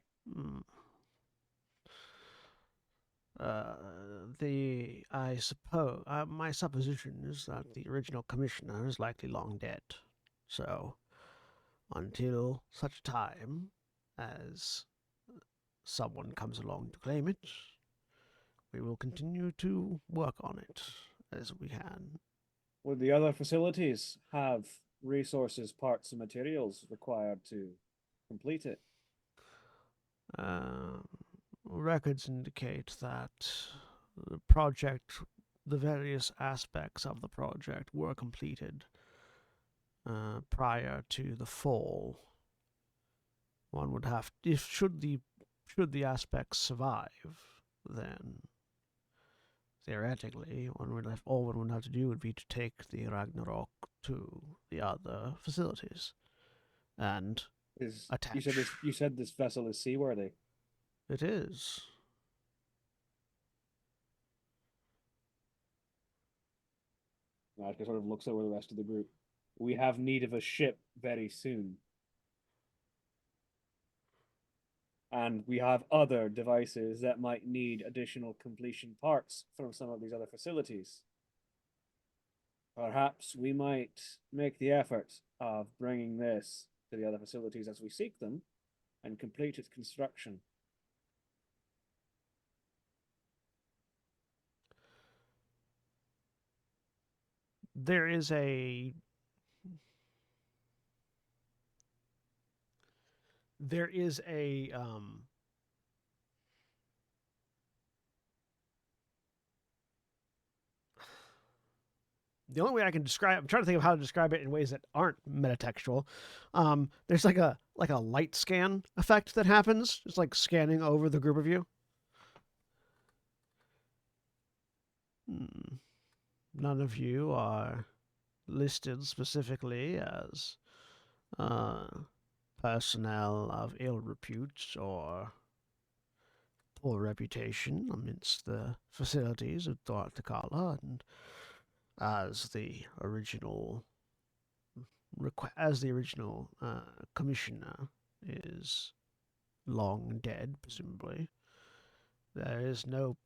I suppose my supposition is that the original commissioner is likely long dead. So, until such time as someone comes along to claim it, we will continue to work on it as we can. Would the other facilities have resources, parts, and materials required to complete it? Records indicate that the various aspects of the project were completed prior to the fall. One would have, should the aspects survive, then theoretically, all one would have to do would be to take the Ragnarok to the other facilities and attach. You said this vessel is seaworthy. It is. Natka sort of looks over the rest of the group. we have need of a ship very soon. And we have other devices that might need additional completion parts from some of these other facilities. Perhaps we might make the effort of bringing this to the other facilities as we seek them and complete its construction. There is a the only way I can describe, I'm trying to think of how to describe it in ways that aren't metatextual. There's like a light scan effect that happens, just like scanning over the group of you. None of you are listed specifically as personnel of ill repute or poor reputation amidst the facilities of Thortakala, and as the original commissioner is long dead, presumably, there is no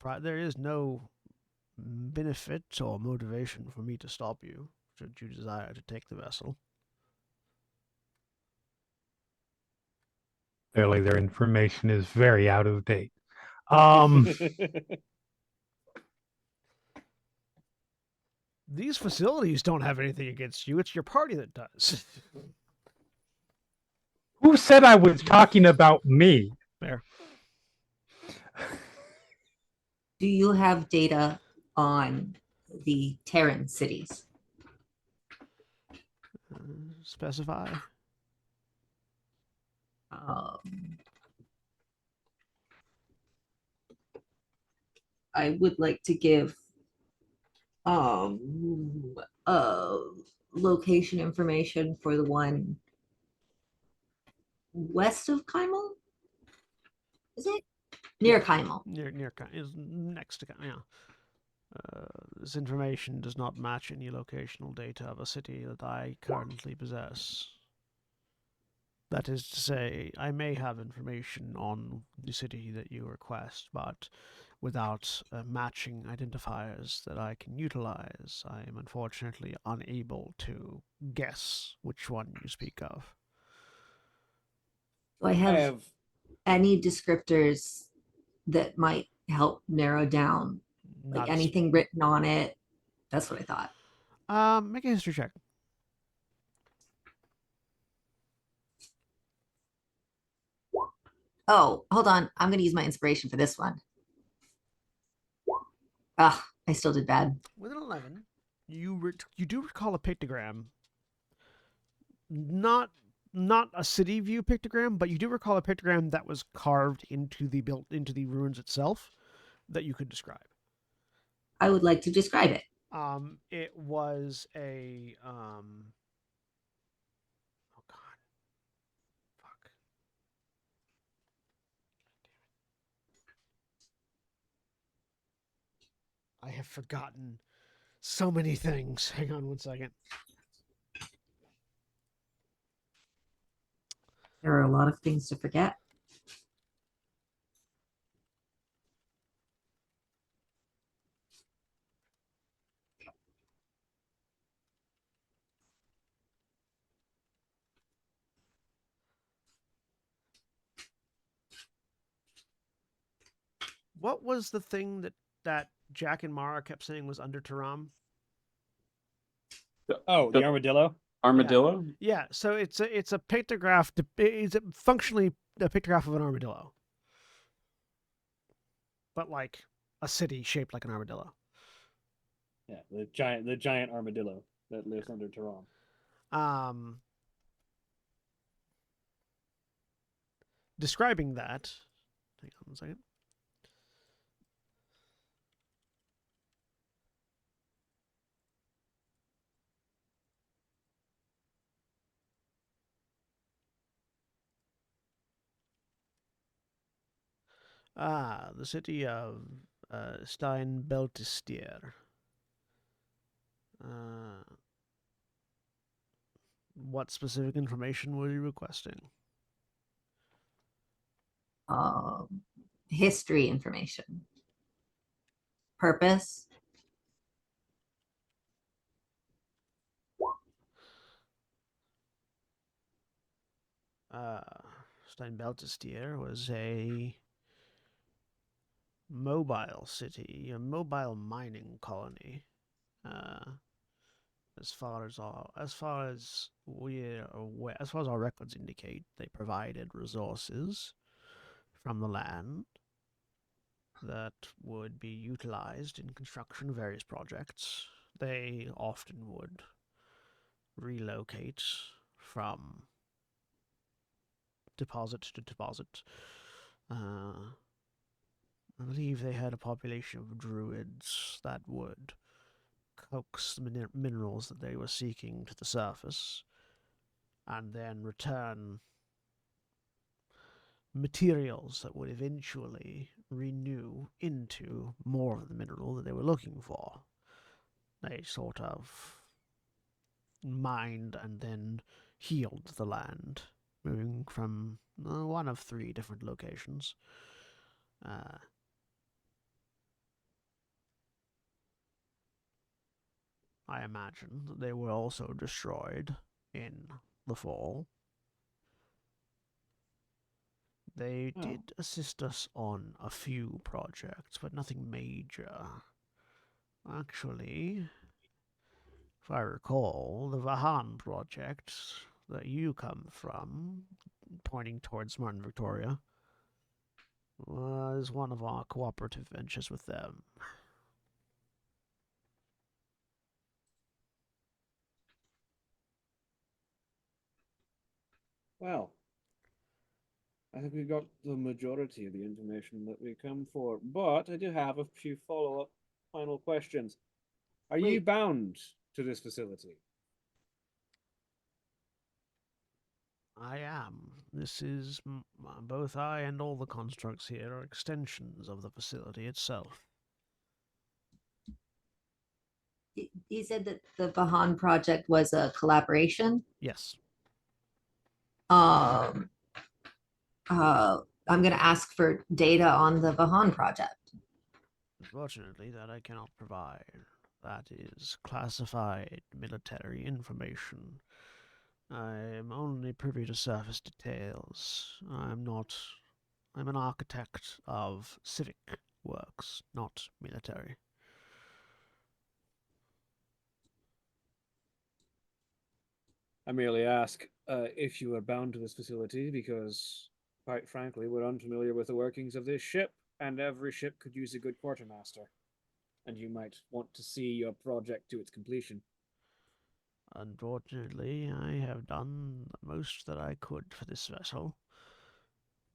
benefit or motivation for me to stop you should you desire to take the vessel. Clearly, their information is very out of date. These facilities don't have anything against you. It's your party that does. Who said I was talking about me? Fair. Do you have data on the Terran cities? Specify. I would like to give location information for the one west of Kymel. Is it near Kymel? Near is next to yeah. This information does not match any locational data of a city that I currently possess. That is to say, I may have information on the city that you request, but without matching identifiers that I can utilize, I am unfortunately unable to guess which one you speak of. Do I have any descriptors that might help narrow down, like anything written on it? That's what I thought. Make a history check. Oh, hold on. I'm going to use my inspiration for this one. Ah, I still did bad. With an 11, you do recall a pictogram. Not a city view pictogram, but you do recall a pictogram that was carved into the ruins itself that you could describe. I would like to describe it. It was a oh god, fuck. I have forgotten so many things. Hang on one second. There are a lot of things to forget. What was the thing that Jack and Mara kept saying was under Taram? Oh, the armadillo? Armadillo? Yeah, so it's a pictograph. It's functionally a pictograph of an armadillo, but like a city shaped like an armadillo. Yeah, the giant armadillo that lives under Taram. Describing that. Hang on one second. The city of Steinbeltistier. What specific information were you requesting? History information. Purpose. Uh, Steinbeltestier was a mobile city, a mobile mining colony. Uh, as far as we're aware, as far as our records indicate, they provided resources from the land that would be utilized in construction of various projects. They often would relocate from deposit to deposit. I believe they had a population of druids that would coax the minerals that they were seeking to the surface and then return materials that would eventually renew into more of the mineral that they were looking for. They sort of mined and then healed the land, moving from one of 3 different locations. I imagine that they were also destroyed in the fall. They did assist us on a few projects, but nothing major. Actually, if I recall, the Vahan project that you come from, pointing towards Martin Victoria, was one of our cooperative ventures with them. Well, I think we got the majority of the information that we come for, but I do have a few follow-up final questions. Are you Wait. bound to this facility? I am. This is both I and all the constructs here are extensions of the facility itself. You said that the Vahan project was a collaboration. Yes. Um, I'm going to ask for data on the Vahan project. Unfortunately, that I cannot provide. That is classified military information. I am only privy to surface details. I'm an architect of civic works, not military. I merely ask if you are bound to this facility because, quite frankly, we're unfamiliar with the workings of this ship, and every ship could use a good quartermaster. And you might want to see your project to its completion. Unfortunately, I have done the most that I could for this vessel.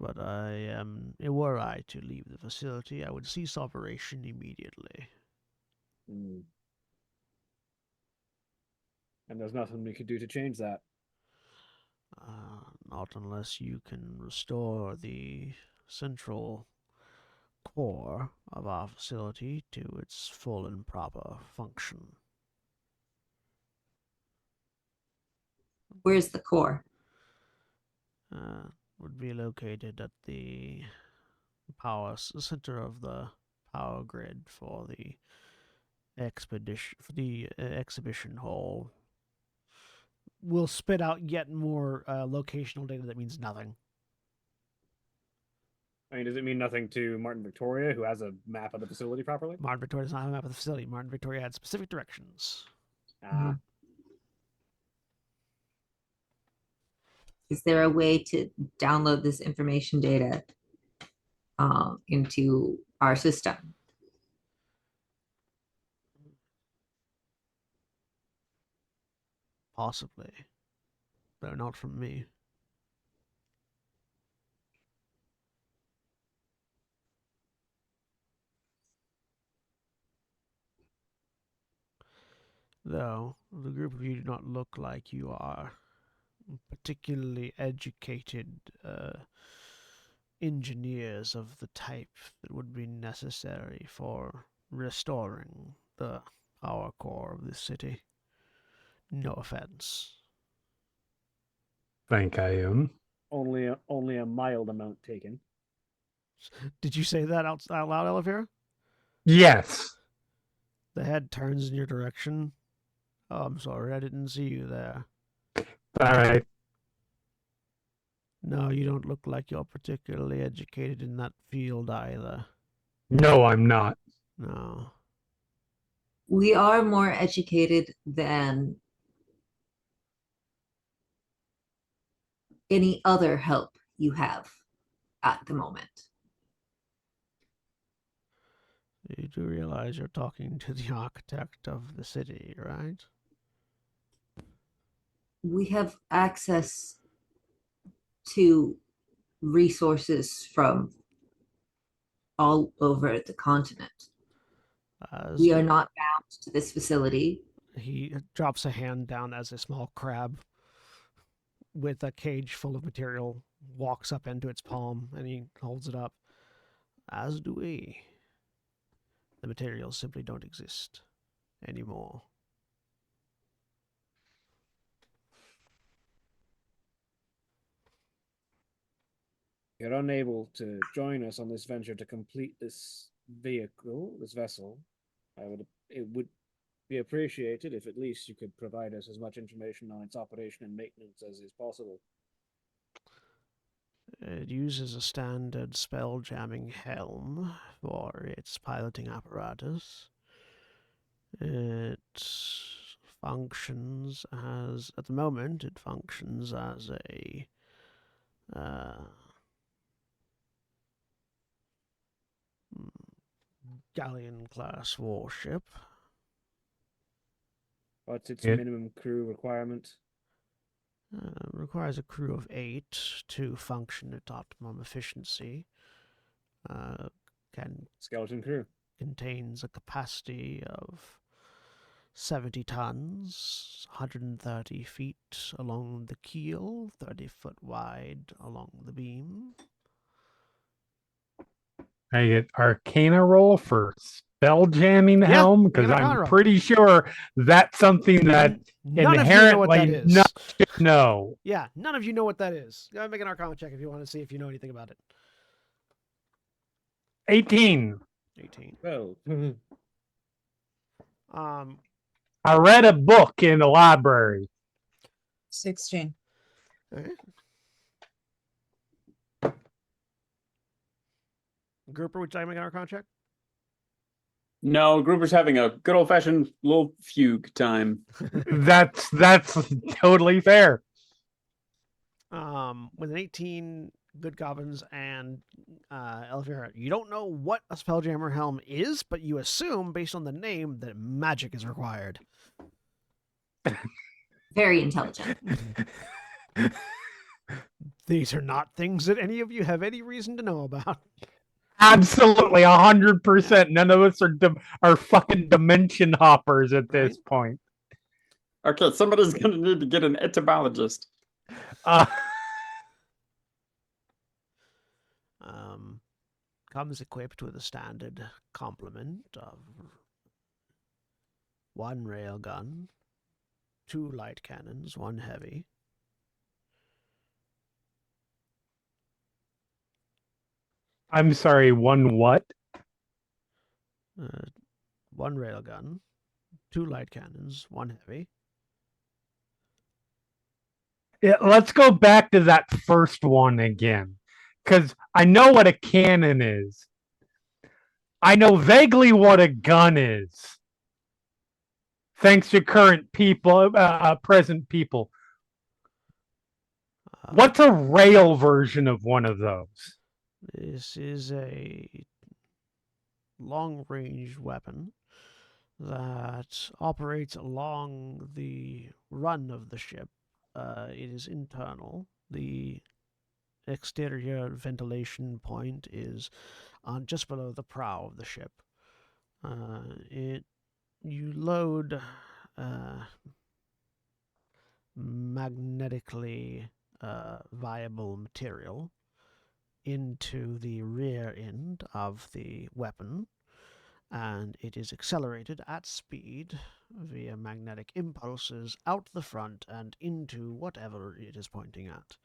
But were I to leave the facility, I would cease operation immediately. And there's nothing we could do to change that. Not unless you can restore the central core of our facility to its full and proper function. Where's the core? Would be located at the center of the power grid for the exhibition hall. We'll spit out yet more locational data that means nothing. I mean, does it mean nothing to Martin Victoria, who has a map of the facility properly? Martin Victoria does not have a map of the facility. Martin Victoria had specific directions. Is there a way to download this information data into our system? Possibly. Though not from me. Though, the group of you do not look like you are particularly educated engineers of the type that would be necessary for restoring the power core of this city. No offense. think I am. Only a mild amount taken. Did you say that out loud, Olivera? Yes. The head turns in your direction. Oh, I'm sorry, I didn't see you there. All right. No, you don't look like you're particularly educated in that field either. No, I'm not. No. We are more educated than any other help you have at the moment. You do realize you're talking to the architect of the city, right? We have access to resources from all over the continent. As We are not bound to this facility. he drops a hand down as a small crab with a cage full of material walks up into its palm and he holds it up. As do we. The materials simply don't exist anymore. You're unable to join us on this venture to complete this vessel. It would be appreciated if at least you could provide us as much information on its operation and maintenance as is possible. It uses a standard spell jamming helm for its piloting apparatus. It functions as, at the moment, it functions as a galleon class warship. What's its It- minimum crew requirement? Requires a crew of 8 to function at optimum efficiency. Skeleton crew. Contains a capacity of 70 tons, 130 feet along the keel, 30 foot wide along the beam. I get Arcana roll for spell jamming Yeah, helm make because an Arcana I'm roll. pretty sure that's something that None of you know what that inherently is. not should know. Yeah, none of you know what that is. Go ahead and make an Arcana check if you want to see if you know anything about it. 18. 18. Well, I read a book in the library. 16. All right. Grouper, would you like to make an Arcana check? No, Gruber's having a good old fashioned little fugue time. That's totally fair. With an 18, good goblins and Elvira, you don't know what a spelljammer helm is, but you assume, based on the name, that magic is required. Very intelligent. These are not things that any of you have any reason to know about. Absolutely, 100%. None of us are fucking dimension hoppers at this point. Okay, somebody's gonna need to get an etymologist. Comes equipped with a standard complement of 1 railgun, 2 light cannons, 1 heavy. I'm sorry, one what? 1 railgun, 2 light cannons, 1 heavy. Yeah, let's go back to that first one again, because I know what a cannon is. I know vaguely what a gun is, thanks to current people, present people. What's a rail version of one of those? This is a long-range weapon that operates along the run of the ship. It is internal. The exterior ventilation point is on just below the prow of the ship. You load magnetically viable material into the rear end of the weapon, and it is accelerated at speed via magnetic impulses out the front and into whatever it is pointing at.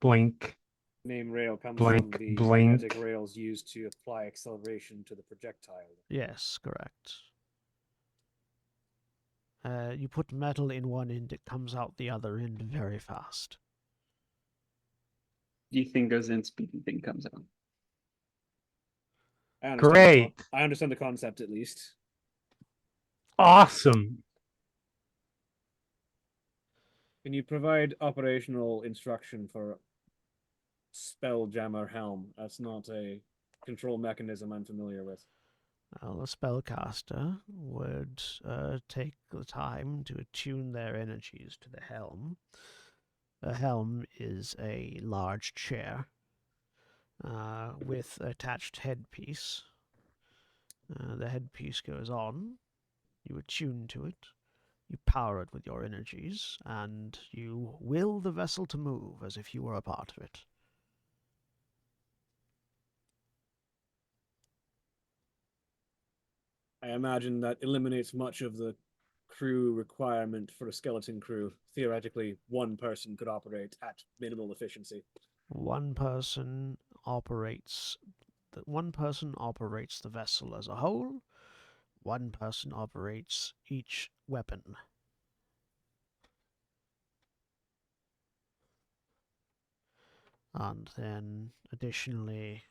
Blink. Name rail comes Blink, from the blink. magnetic rails used to apply acceleration to the projectile. Yes, correct. You put metal in one end, it comes out the other end very fast. You thing goes in, speedy thing comes out. Great. I understand the concept at least. Awesome. Can you provide operational instruction for Spelljammer Helm? That's not a control mechanism I'm familiar with. Well, a spellcaster would take the time to attune their energies to the helm. A helm is a large chair with attached headpiece. The headpiece goes on, you attune to it, you power it with your energies, and you will the vessel to move as if you were a part of it. I imagine that eliminates much of the crew requirement for a skeleton crew. Theoretically, one person could operate at minimal efficiency. One person operates the vessel as a whole. One person operates each weapon. And then, additionally,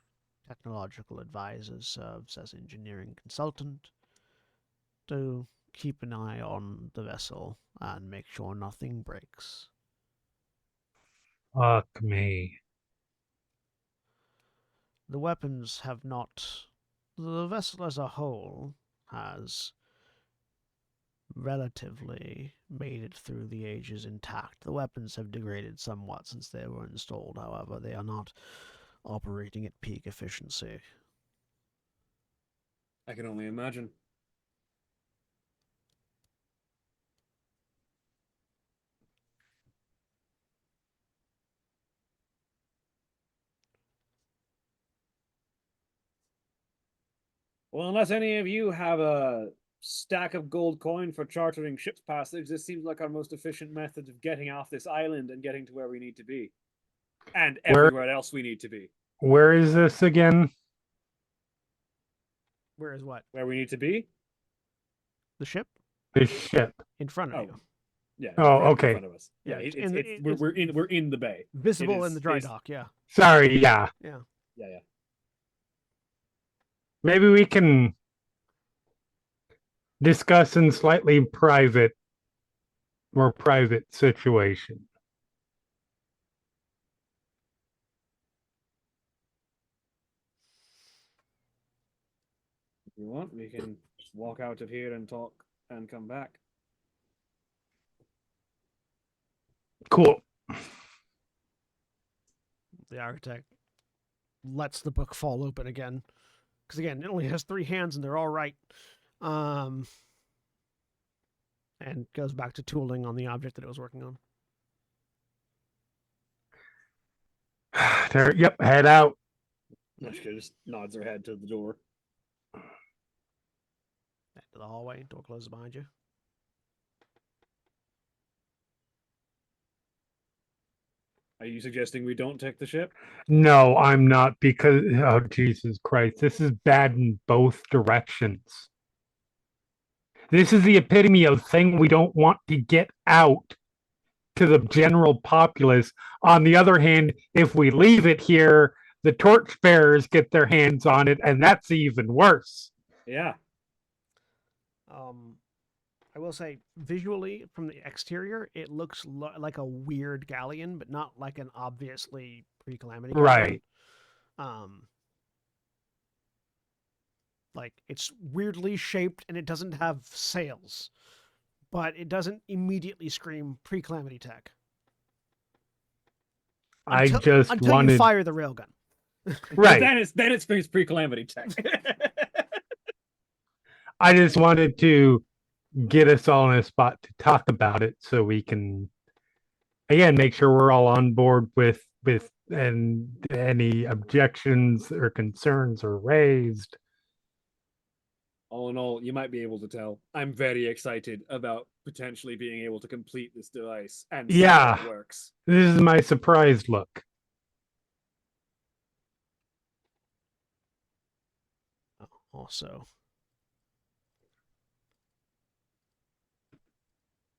technological advisor serves as engineering consultant to keep an eye on the vessel and make sure nothing breaks. Fuck me. The weapons have not... The vessel as a whole has relatively made it through the ages intact. The weapons have degraded somewhat since they were installed, however. They are not operating at peak efficiency. I can only imagine. Well, unless any of you have a stack of gold coin for chartering ship's passage, this seems like our most efficient method of getting off this island and getting to where we need to be. And everywhere else we need to be. Where is this again? Where is what? Where we need to be? The ship? The ship. In front of Oh. you. Yeah. Oh, right okay. In front of us. Yeah, Yeah, we're in the bay. Visible in the dry dock, yeah. Sorry, yeah. Yeah. Yeah. Maybe we can discuss in slightly more private situation. If you want, we can just walk out of here and talk and come back. Cool. The architect lets the book fall open again. Because again, it only has 3 hands and they're all right. And goes back to tooling on the object that it was working on. There, yep, head out. Nashka just nods her head to the door. Back to the hallway. Door closes behind you. Are you suggesting we don't take the ship? No, I'm not, because oh Jesus Christ, this is bad in both directions. This is the epitome of thing we don't want to get out to the general populace. On the other hand, if we leave it here, the torchbearers get their hands on it, and that's even worse. Yeah. I will say, visually, from the exterior, it looks like a weird galleon, but not like an obviously pre-calamity galleon. Right. Like, it's weirdly shaped, and it doesn't have sails. But it doesn't immediately scream pre-calamity tech. Until you fire the railgun. Right. then it screams pre-calamity tech. I just wanted to get us all in a spot to talk about it so we can, again, make sure we're all on board with and any objections or concerns are raised. All in all, you might be able to tell I'm very excited about potentially being able to complete this device and see how it Yeah. works. This is my surprised look. Also,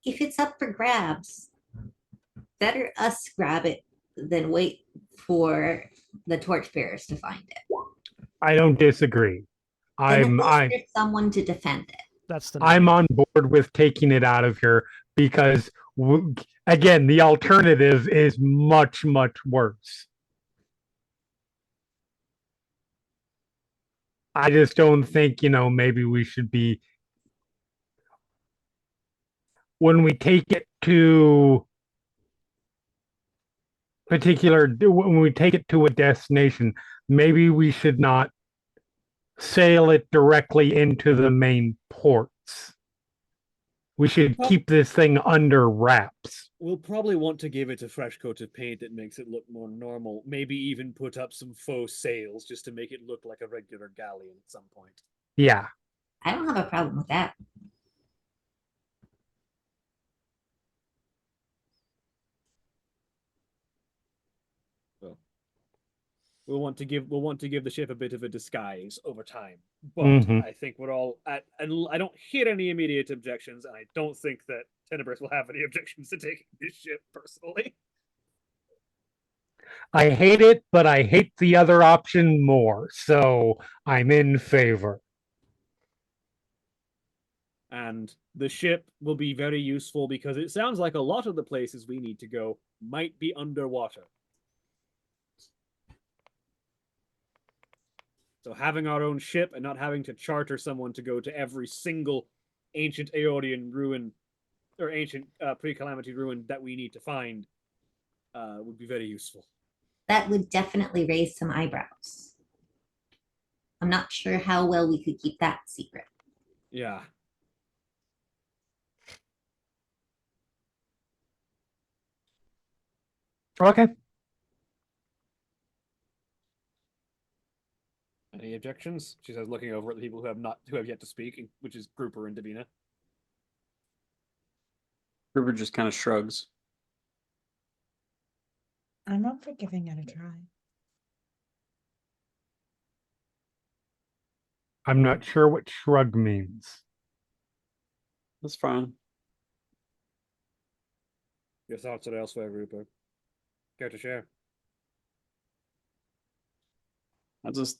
If it's up for grabs, better us grab it than wait for the torchbearers to find it. I don't disagree. Then at I'm least I there's someone to defend it. that's the I'm name. on board with taking it out of here because again, the alternative is much worse. I just don't think, maybe we should be when we take it to when we take it to a destination, maybe we should not sail it directly into the main ports. We should keep this thing under wraps. We'll probably want to give it a fresh coat of paint that makes it look more normal. Maybe even put up some faux sails just to make it look like a regular galleon at some point. Yeah. I don't have a problem with that. So we'll want to give the ship a bit of a disguise over time. But Mhm. I think we're all at, and I don't hear any immediate objections, and I don't think that Tenebris will have any objections to taking this ship personally. I hate it, but I hate the other option more. So I'm in favor. And the ship will be very useful because it sounds like a lot of the places we need to go might be underwater. So having our own ship and not having to charter someone to go to every single ancient Aeolian ruin or ancient pre-calamity ruin that we need to find would be very useful. That would definitely raise some eyebrows. I'm not sure how well we could keep that secret. Yeah. Okay. Any objections? She says, looking over at the people who have yet to speak, which is Grouper and Davina. River just kind of shrugs. I'm up for giving it a try. I'm not sure what shrug means. That's fine. Your thoughts are elsewhere, Grouper. Care to share? I just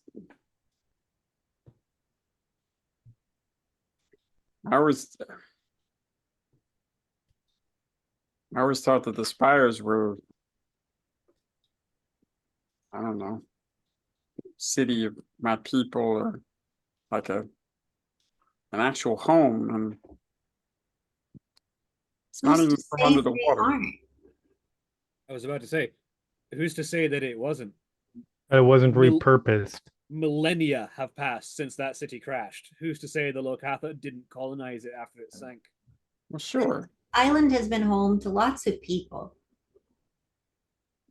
I always thought that the spires were, I don't know, city of my people, or like an actual home, and it's not Who's even to from say under the they water. aren't? I was about to say, who's to say that it wasn't? It wasn't Mil- repurposed. Millennia have passed since that city crashed. Who's to say the Lokatha didn't colonize it after it sank? Well, sure, Island has been home to lots of people.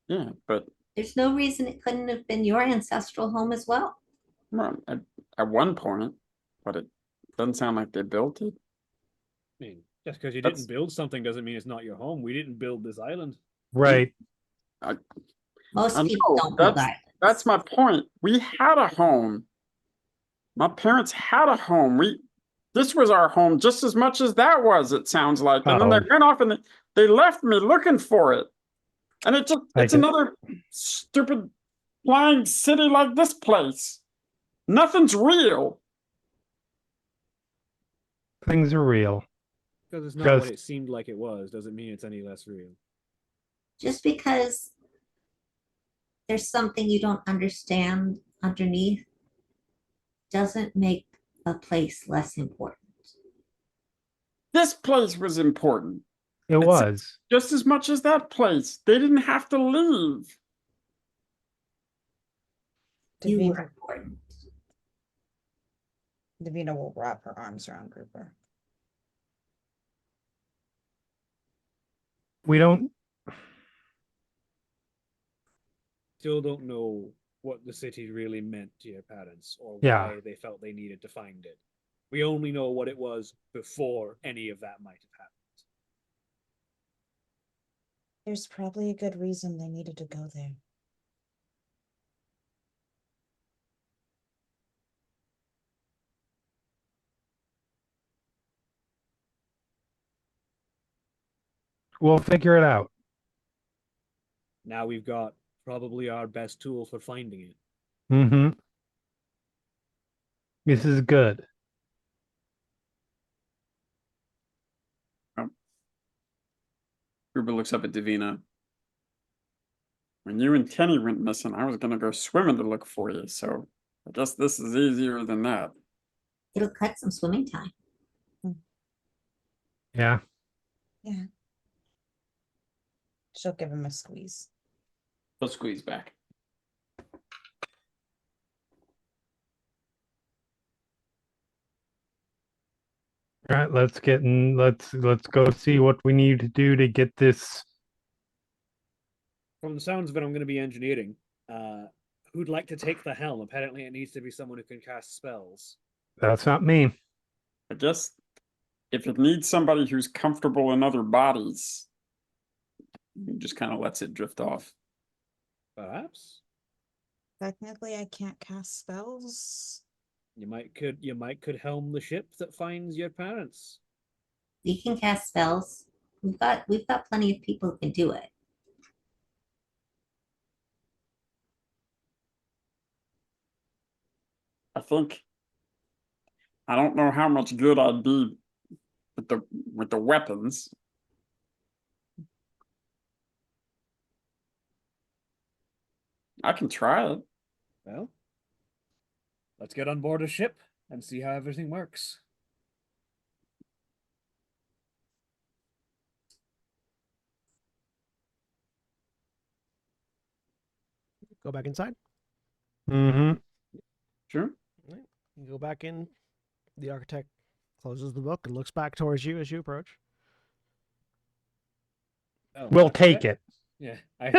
yeah, but There's no reason it couldn't have been your ancestral home as well. well, at one point, but it doesn't sound like they built it. I mean, just because you That's- didn't build something doesn't mean it's not your home. We didn't build this island. Right. Most I people know, don't build islands. That's my point. We had a home. My parents had a home. This was our home just as much as that was, it sounds like. And then they went off and they left me looking for it. And it's another stupid flying city like this place. Nothing's real. Things are real. Because it's not what it seemed like it was doesn't mean it's any less real. Just because there's something you don't understand underneath doesn't make a place less important. This place was important. It was. Just as much as that place. They didn't have to leave. You were Davina, important. Davina will wrap her arms around Grouper. We don't. Still don't know what the city really meant to your parents or Yeah. why they felt they needed to find it. We only know what it was before any of that might have happened. There's probably a good reason they needed to go there. We'll figure it out. Now we've got probably our best tool for finding it. Mm-hmm. This is good. Gruber looks up at Davina. When you and Kenny went missing, I was gonna go swimming to look for you, so I guess this is easier than that. It'll cut some swimming time. Yeah. Yeah. She'll give him a squeeze. He'll squeeze back. All right, let's get in. Let's go see what we need to do to get this. From the sounds of it, I'm going to be engineering. Who'd like to take the helm? Apparently, it needs to be someone who can cast spells. That's not me. I guess if it needs somebody who's comfortable in other bodies, he just kind of lets it drift off. Perhaps Technically, I can't cast spells. you might could helm the ship that finds your parents. You can cast spells. We've got plenty of people who can do it. I don't know how much good I'd be with the weapons. I can try it. Well, let's get on board a ship and see how everything works. Go back inside. Mm-hmm. Sure. You go back in. The architect closes the book and looks back towards you as you approach. Oh, We'll that's take it. it. Yeah, I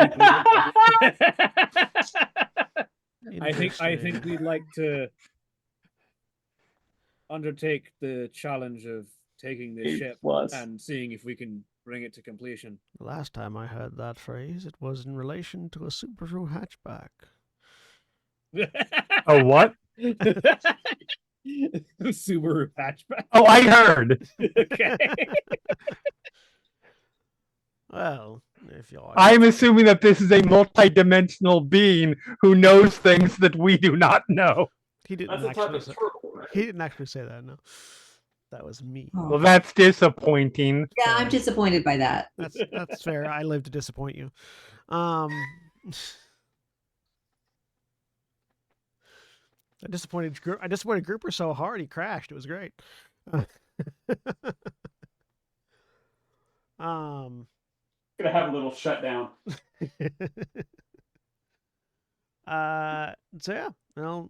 think we'd like to undertake the challenge of taking this ship and seeing if we can bring it to completion. The last time I heard that phrase, it was in relation to a Subaru hatchback. Oh, what? Subaru hatchback. Oh, I heard. Okay. Well, if you like. I'm assuming that this is a multi-dimensional being who knows things that we do not know. He didn't actually say. He didn't actually say that. No, that was me. Well, that's disappointing. Yeah, I'm disappointed by that. That's fair. I live to disappoint you. I disappointed Grouper so hard he crashed. It was great. Gonna have a little shutdown. So yeah, well,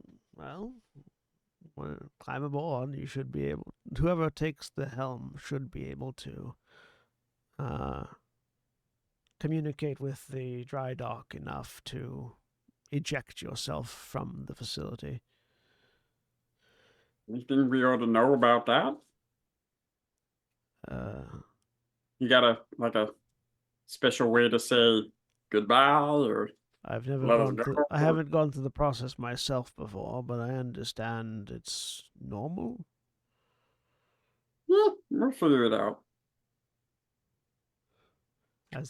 climb aboard. You should be able. Whoever takes the helm should be able to communicate with the dry dock enough to eject yourself from the facility. Anything we ought to know about that? You got a special way to say goodbye, or I've never gone through. I haven't gone through the process myself before, but I understand it's normal. Yeah, we'll figure it out.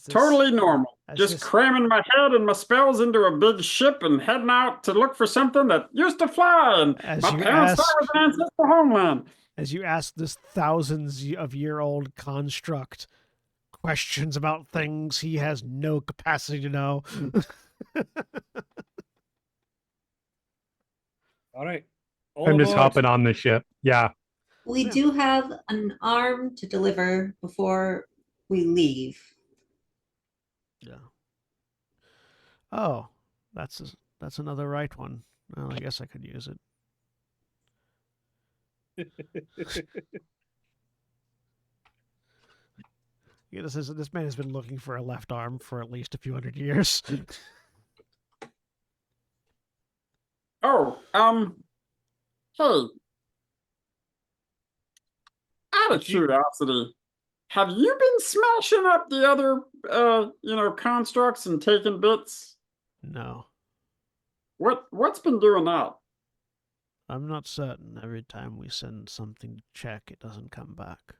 Totally normal. Just cramming my head and my spells into a big ship and heading out to look for something that used to fly. And my parents thought it was an ancestral homeland. As you ask this thousands-of-year-old construct questions about things he has no capacity to know. All right. I'm just hopping on the ship. Yeah. We do have an arm to deliver before we leave. Yeah. Oh, that's another right one. Well, I guess I could use it. Yeah, this man has been looking for a left arm for at least a few hundred years. Oh, hey, Out of curiosity, have you been smashing up the other, constructs and taking bits? No, What's been doing that? I'm not certain. Every time we send something to check, it doesn't come back.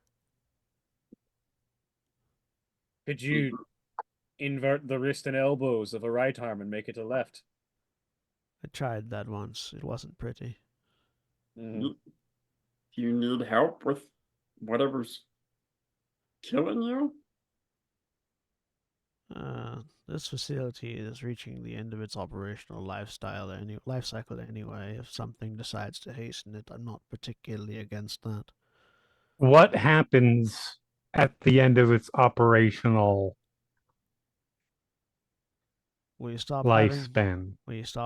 Could you invert the wrist and elbows of a right arm and make it a left? I tried that once. It wasn't pretty. Mhm. Do you need help with whatever's killing you? This facility is reaching the end of its operational life cycle anyway. If something decides to hasten it, I'm not particularly against that. What happens at the end of its operational We stop lifespan?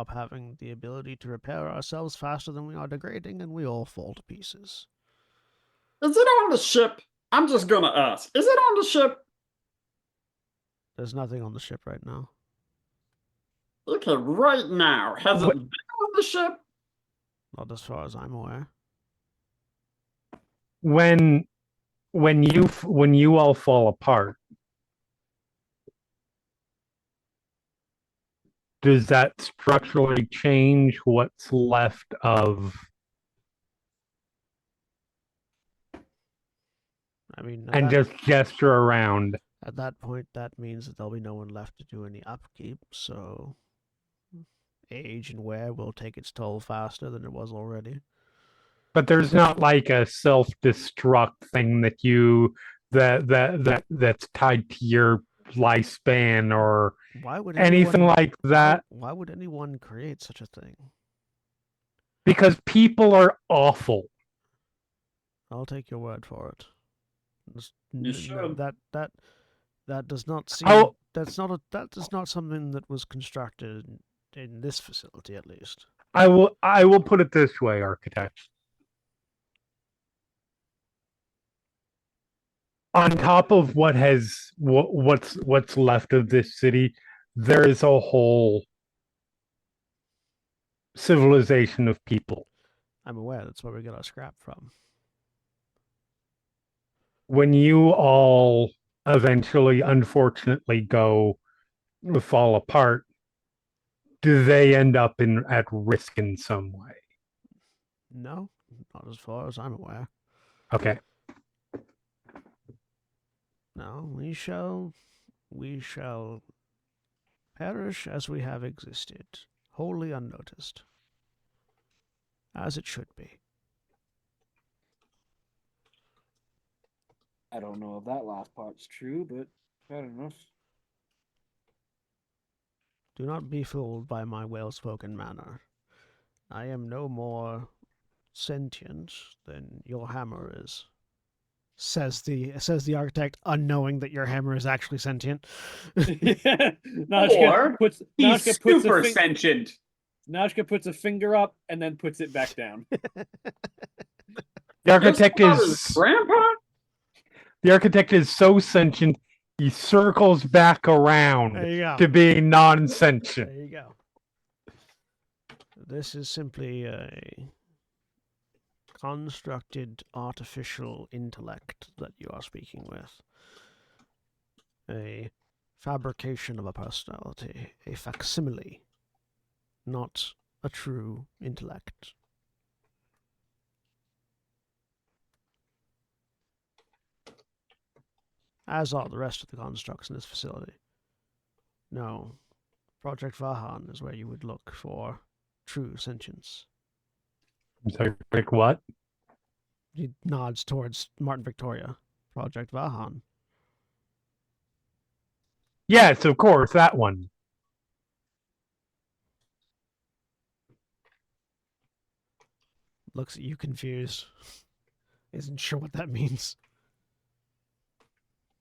having the ability to repair ourselves faster than we are degrading, and we all fall to pieces. Is it on the ship? I'm just gonna ask. Is it on the ship? There's nothing on the ship right now. Okay, right now. Has it been on the ship? Not as far as I'm aware. When you all fall apart, does that structurally change what's left of? I mean, And just gesture around. at that point, that means that there'll be no one left to do any upkeep, so age and wear will take its toll faster than it was already. But there's not like a self-destruct thing that's tied to your lifespan or Why would anything like that. Why would anyone create such a thing? Because people are awful. I'll take your word for it. You should. That does not seem. Oh. That is not something that was constructed in this facility, at least. I will put it this way, architect. On top of what's left of this city, there is a whole civilization of people. I'm aware that's where we get our scrap from. When you all eventually, unfortunately, fall apart, do they end up at risk in some way? No, not as far as I'm aware. Okay. No, we shall perish as we have existed, wholly unnoticed, as it should be. I don't know if that last part's true, but fair enough. Do not be fooled by my well-spoken manner. I am no more sentient than your hammer is. Says the architect, unknowing that your hammer is actually sentient. Or he's super sentient. Najka puts a finger up and then puts it back down. The architect is grandpa. The architect is so sentient, he circles back around to being non-sentient. There you go. This is simply a constructed artificial intellect that you are speaking with. A fabrication of a personality, a facsimile, not a true intellect. As are the rest of the constructs in this facility. No, Project Vahan is where you would look for true sentience. I'm sorry, like what? He nods towards Martin Victoria. Project Vahan. Yes, of course, that one. Looks at you confused. Isn't sure what that means.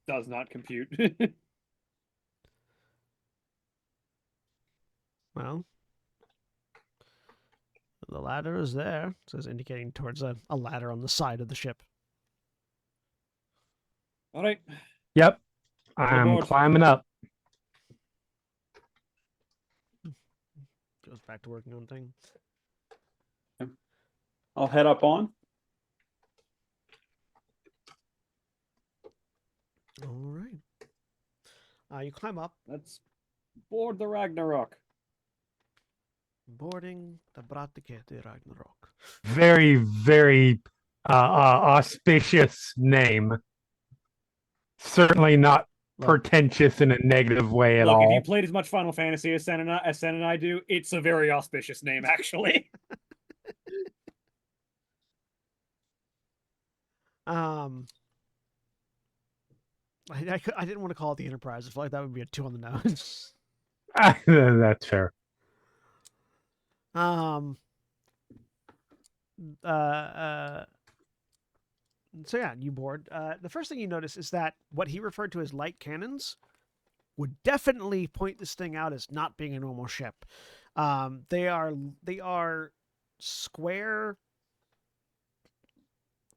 Does not compute. Well, the ladder is there, says, indicating towards a ladder on the side of the ship. All right. Yep. I'm climbing up. Goes back to working on things. I'll head up on. You climb up, Let's board the Ragnarok. boarding the Bratikete Ragnarok. Very, very auspicious name. Certainly not Look, pretentious in a negative way at Look, if you all. played as much Final Fantasy as Sen and I do, it's a very auspicious name, actually. I didn't want to call it the Enterprise. I feel like that would be a 2 on the nose. That's fair. Um. So yeah, you board. The first thing you notice is that what he referred to as light cannons would definitely point this thing out as not being a normal ship. They are square.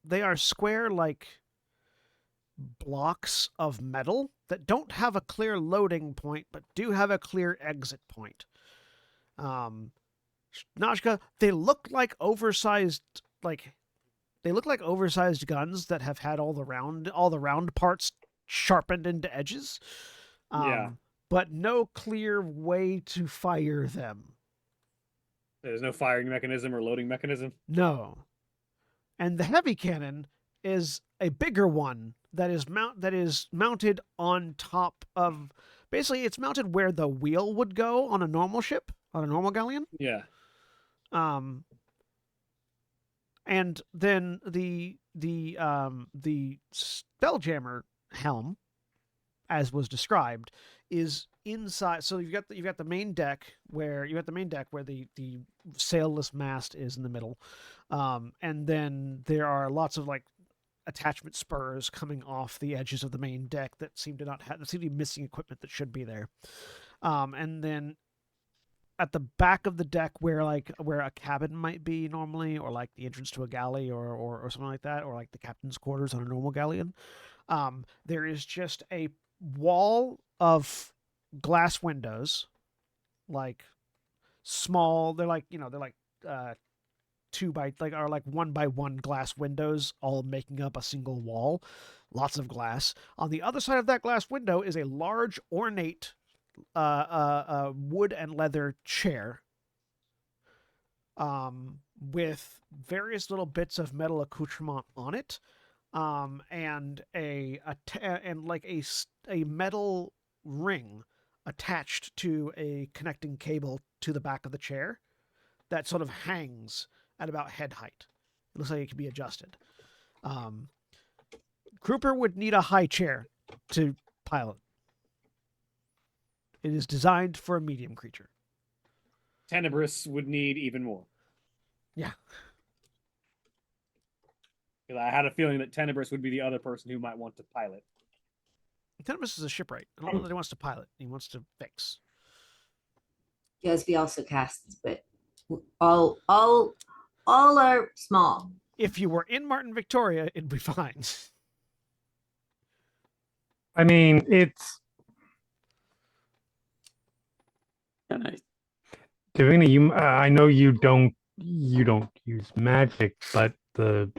They are square like blocks of metal that don't have a clear loading point, but do have a clear exit point. Nashka, they look like oversized guns that have had all the round parts sharpened into edges. Yeah. But no clear way to fire them. There's no firing mechanism or loading mechanism. No. And the heavy cannon is a bigger one that is mounted on top of, basically it's mounted where the wheel would go on a normal ship, on a normal galleon. Yeah. And then the Spelljammer helm, as was described, is inside. So you've got the main deck where the sailless mast is in the middle, and then there are lots of like attachment spurs coming off the edges of the main deck that seem to be missing equipment that should be there, and then at the back of the deck where a cabin might be normally, or like the entrance to a galley or something like that, or like the captain's quarters on a normal galleon, there is just a wall of glass windows, like small. They're like 2 by or like 1 by 1 glass windows, all making up a single wall. Lots of glass. On the other side of that glass window is a large ornate wood and leather chair, with various little bits of metal accoutrement on it, and a metal ring attached to a connecting cable to the back of the chair that sort of hangs at about head height. It looks like it can be adjusted. Kruper would need a high chair to pilot. It is designed for a medium creature. Tenebris would need even more. Yeah. I had a feeling that Tenebris would be the other person who might want to pilot. Tenebris is a shipwright. I don't know that he wants to pilot. He wants to fix. Yosby also casts, but all are small. If you were in Martin Victoria, it'd be fine. I mean, it's Nice. Davina, you. I know you don't use magic, but you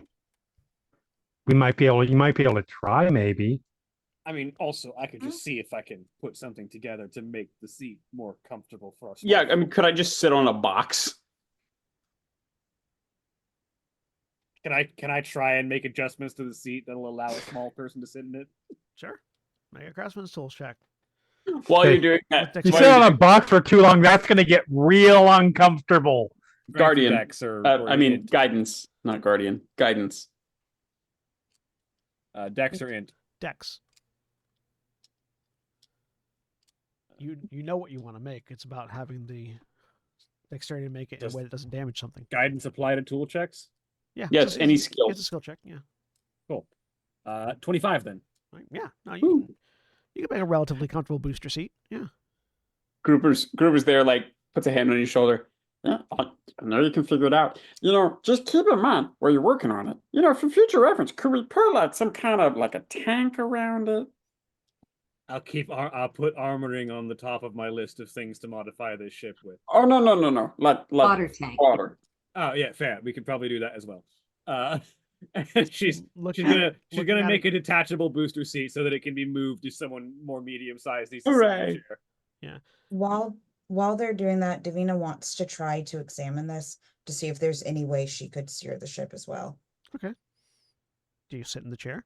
might be able to try maybe. I mean, also, I could just see if I can put something together to make the seat more comfortable for us. Yeah, I mean, could I just sit on a box? Can I try and make adjustments to the seat that'll allow a small person to sit in it? Sure. Make a craftsman's tools check. While you're doing that, With You While sit on a box for too long, that's going to get real uncomfortable. Guardian. Dex or I mean, int. guidance, not guardian. Guidance. Dex or int. Dex. You know what you want to make. It's about having the dexterity to make it in a way that doesn't damage something. Guidance apply to tool checks. Yeah. Yes, any skill. It's a skill check. Yeah. Cool. 25 then. Right, yeah. No, you can make a relatively comfortable booster seat. Yeah. Grouper's there, like, puts a hand on your shoulder. Yeah, I know you can figure it out. Just keep in mind while you're working on it. For future reference, could we put like some kind of like a tank around it? I'll put armoring on the top of my list of things to modify this ship with. Oh no. Like Water tank. water. Oh yeah, fair. We could probably do that as well. And she's Looking gonna at make it- a detachable booster seat so that it can be moved if someone more medium sized needs to sit in Hooray. the chair. While they're doing that, Davina wants to try to examine this to see if there's any way she could steer the ship as well. Okay. Do you sit in the chair?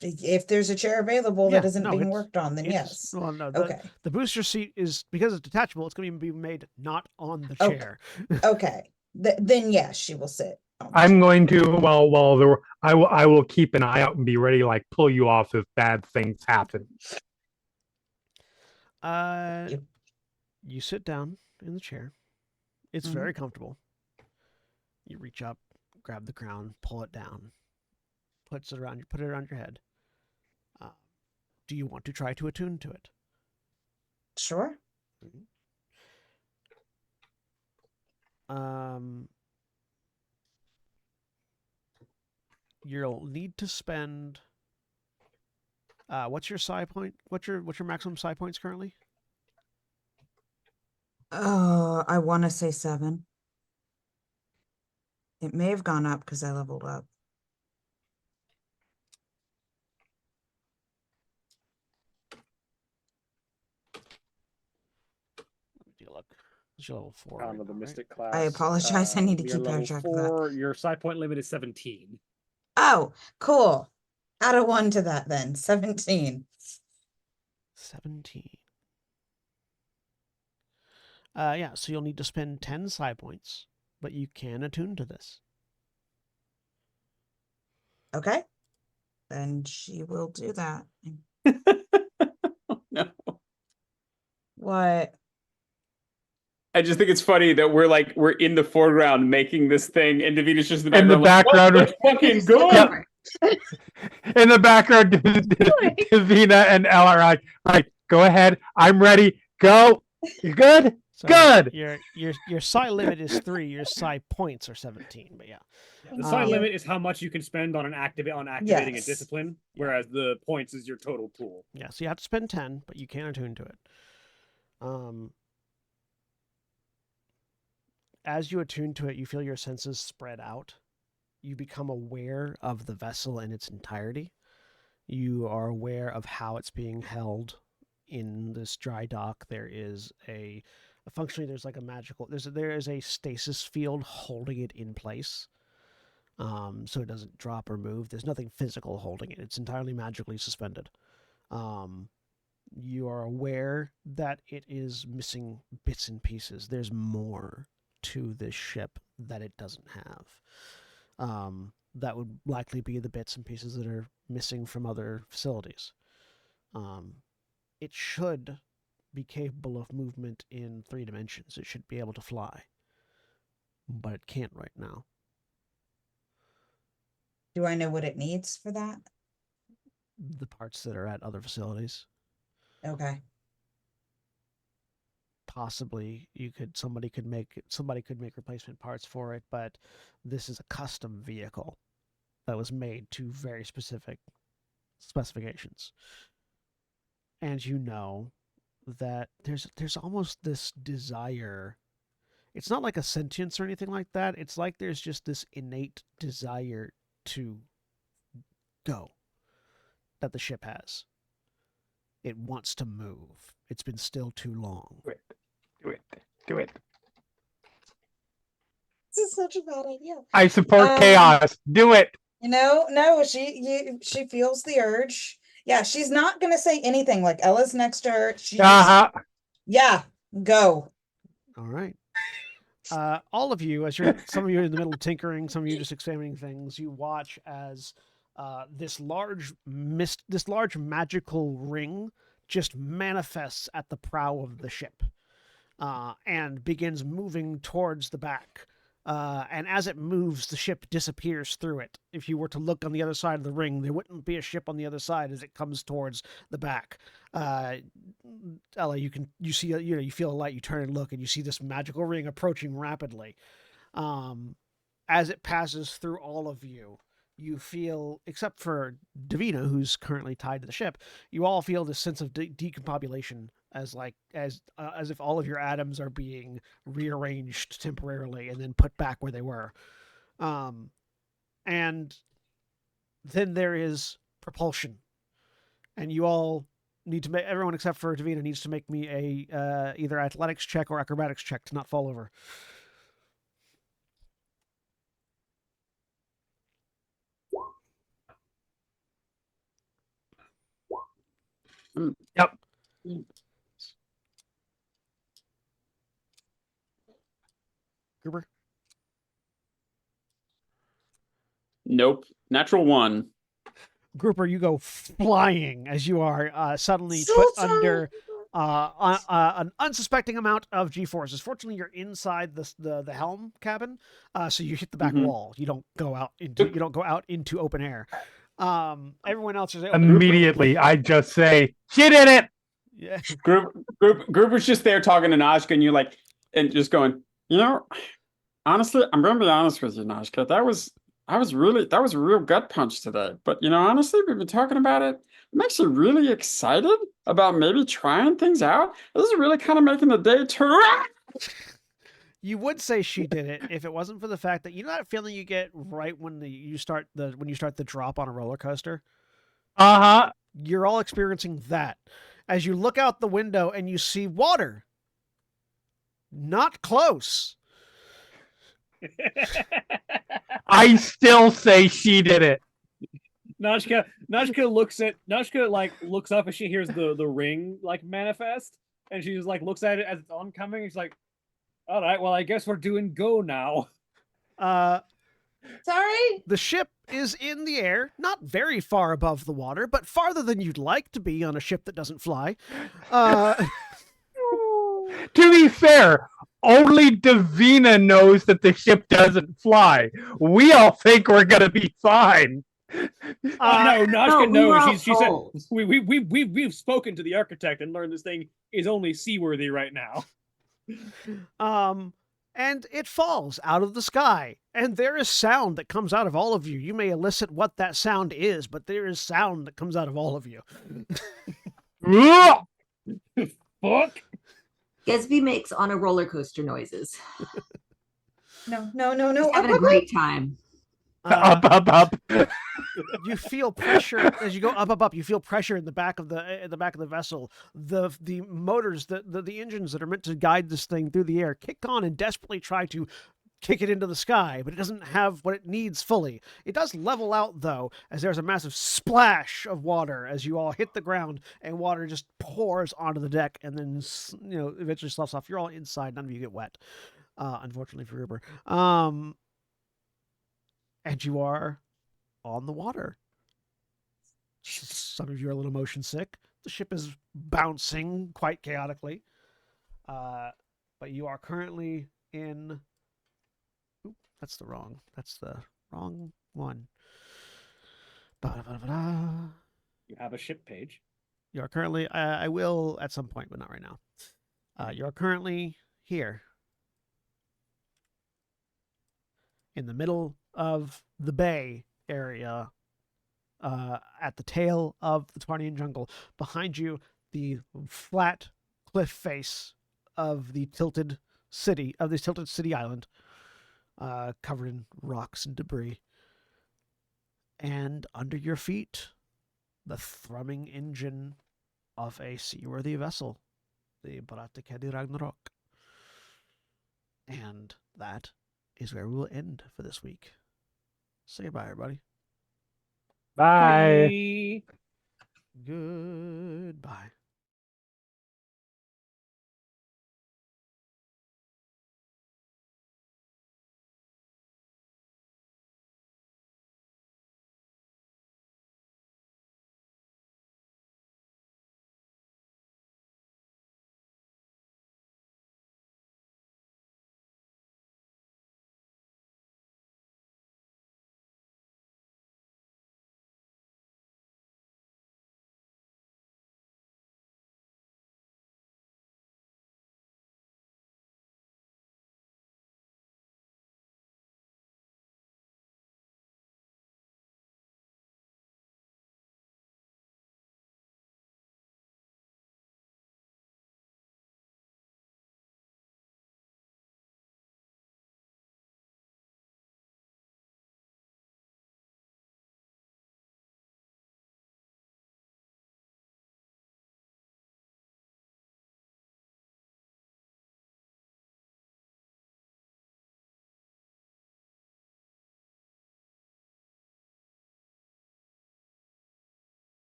If there's a chair available Yeah, that isn't no, being it's- worked on, then It's- yes. Well, no. Okay. The booster seat is, because it's detachable, it's going to be made not on the Okay. chair. Okay. Then yes, she will sit. on the I'm chair. going to I will keep an eye out and be ready to like pull you off if bad things happen. Yep. You sit down in the chair. It's Mhm. very comfortable. You reach up, grab the crown, pull it down, put it around your head. Do you want to try to attune to it? Sure. You'll need to spend. What's your psi point? What's your maximum psi points currently? I want to say 7. It may have gone up because I leveled up. Take a look. It's your level 4. Down right to the now, right? Mystic class. I apologize, I need to you're keep better level track of that. 4. Your psi point limit is 17. Oh, cool. Add a 1 to that then. 17. 17. Yeah, so you'll need to spend 10 psi points, but you can attune to this. Okay. Then she will do that. Oh, no. What? I just think it's funny that we're in the foreground making this thing, and Davina's just in In the background, Like, "Let's fucking go!" Yep. In the background, Davina and Ella are like, go ahead. I'm ready. Go. You good? So Good. Your psi limit is 3. Your psi points are 17. But yeah, The psi Um, limit is how much you can spend on activating Yes. a discipline, whereas the points is your total pool. yeah. So you have to spend 10, but you can attune to it. As you attune to it, you feel your senses spread out. You become aware of the vessel in its entirety. You are aware of how it's being held in this dry dock. There is functionally there's like a magical there is a stasis field holding it in place, so it doesn't drop or move. There's nothing physical holding it. It's entirely magically suspended. You are aware that it is missing bits and pieces. There's more to this ship that it doesn't have. That would likely be the bits and pieces that are missing from other facilities. It should be capable of movement in 3 dimensions. It should be able to fly, but it can't right now. Do I know what it needs for that? The parts that are at other facilities. Okay. Possibly somebody could make replacement parts for it, but this is a custom vehicle that was made to very specific specifications. And you know that there's almost this desire. It's not like a sentience or anything like that. It's like there's just this innate desire to go that the ship has. It wants to move. It's been still too long. Do it. This is such a bad idea. I support chaos. Do it. No, she feels the urge. Yeah, she's not gonna say anything. Like Ella's next to her. She just, yeah, go. All right. All of you, some of you are in the middle of tinkering, some of you just examining things. You watch as this large magical ring just manifests at the prow of the ship, and begins moving towards the back. And as it moves, the ship disappears through it. If you were to look on the other side of the ring, there wouldn't be a ship on the other side as it comes towards the back. Ella, you feel a light, you turn and look, and you see this magical ring approaching rapidly. As it passes through all of you, you feel, except for Davina, who's currently tied to the ship, you all feel this sense of decompobulation, as if all of your atoms are being rearranged temporarily and then put back where they were. And then there is propulsion, and you all need to make, everyone except for Davina needs to make me a either athletics check or acrobatics check to not fall over. Yep. Gruber? Nope. Natural 1. Grouper, you go flying as you are suddenly put under an unsuspecting amount of G-forces. Fortunately, you're inside the helm cabin, so you hit the back wall. You don't go out into open air. Everyone else is Immediately, I just say, "She did it." Yeah. Grouper's just there talking to Najka, and you're like, and just going, Honestly, I'm going to be honest with you, Najka. That was a real gut punch today. But honestly, we've been talking about it. I'm actually really excited about maybe trying things out. This is really kind of making the day turn. You would say she did it if it wasn't for the fact that that feeling you get right when you start the drop on a roller coaster. You're all experiencing that as you look out the window and you see water. Not close. I still say she did it. Najka looks up as she hears the ring manifest, and she just looks at it as it's oncoming. She's like, "All right, well, I guess we're doing go now." Sorry? The ship is in the air, not very far above the water, but farther than you'd like to be on a ship that doesn't fly. To be fair, only Davina knows that the ship doesn't fly. We all think we're gonna be fine. No, Najka knows. She said told. we've spoken to the architect and learned this thing is only seaworthy right now. And it falls out of the sky, and there is sound that comes out of all of you. You may elicit what that sound is, but there is sound that comes out of all of you. Fuck. Gatsby makes on a roller coaster noises. No. He's having a great time. Up. You feel pressure as you go up. You feel pressure in the back of the vessel. The motors, the engines that are meant to guide this thing through the air kick on and desperately try to kick it into the sky, but it doesn't have what it needs fully. It does level out though, as there's a massive splash of water as you all hit the ground, and water just pours onto the deck, and then eventually sloughs off. You're all inside. None of you get wet, unfortunately for Uber. And you are on the water. Some of you are a little motion sick. The ship is bouncing quite chaotically. But you are currently in... That's the wrong one. You have a ship page. You are currently... I will at some point, but not right now. You're currently here. In the middle of the bay area, at the tail of the Twarnian jungle. Behind you, the flat cliff face of the tilted city island, covered in rocks and debris. And under your feet, the thrumming engine of a seaworthy vessel, the Bratikedi Ragnarok. And that is where we will end for this week. Say goodbye, everybody. Bye.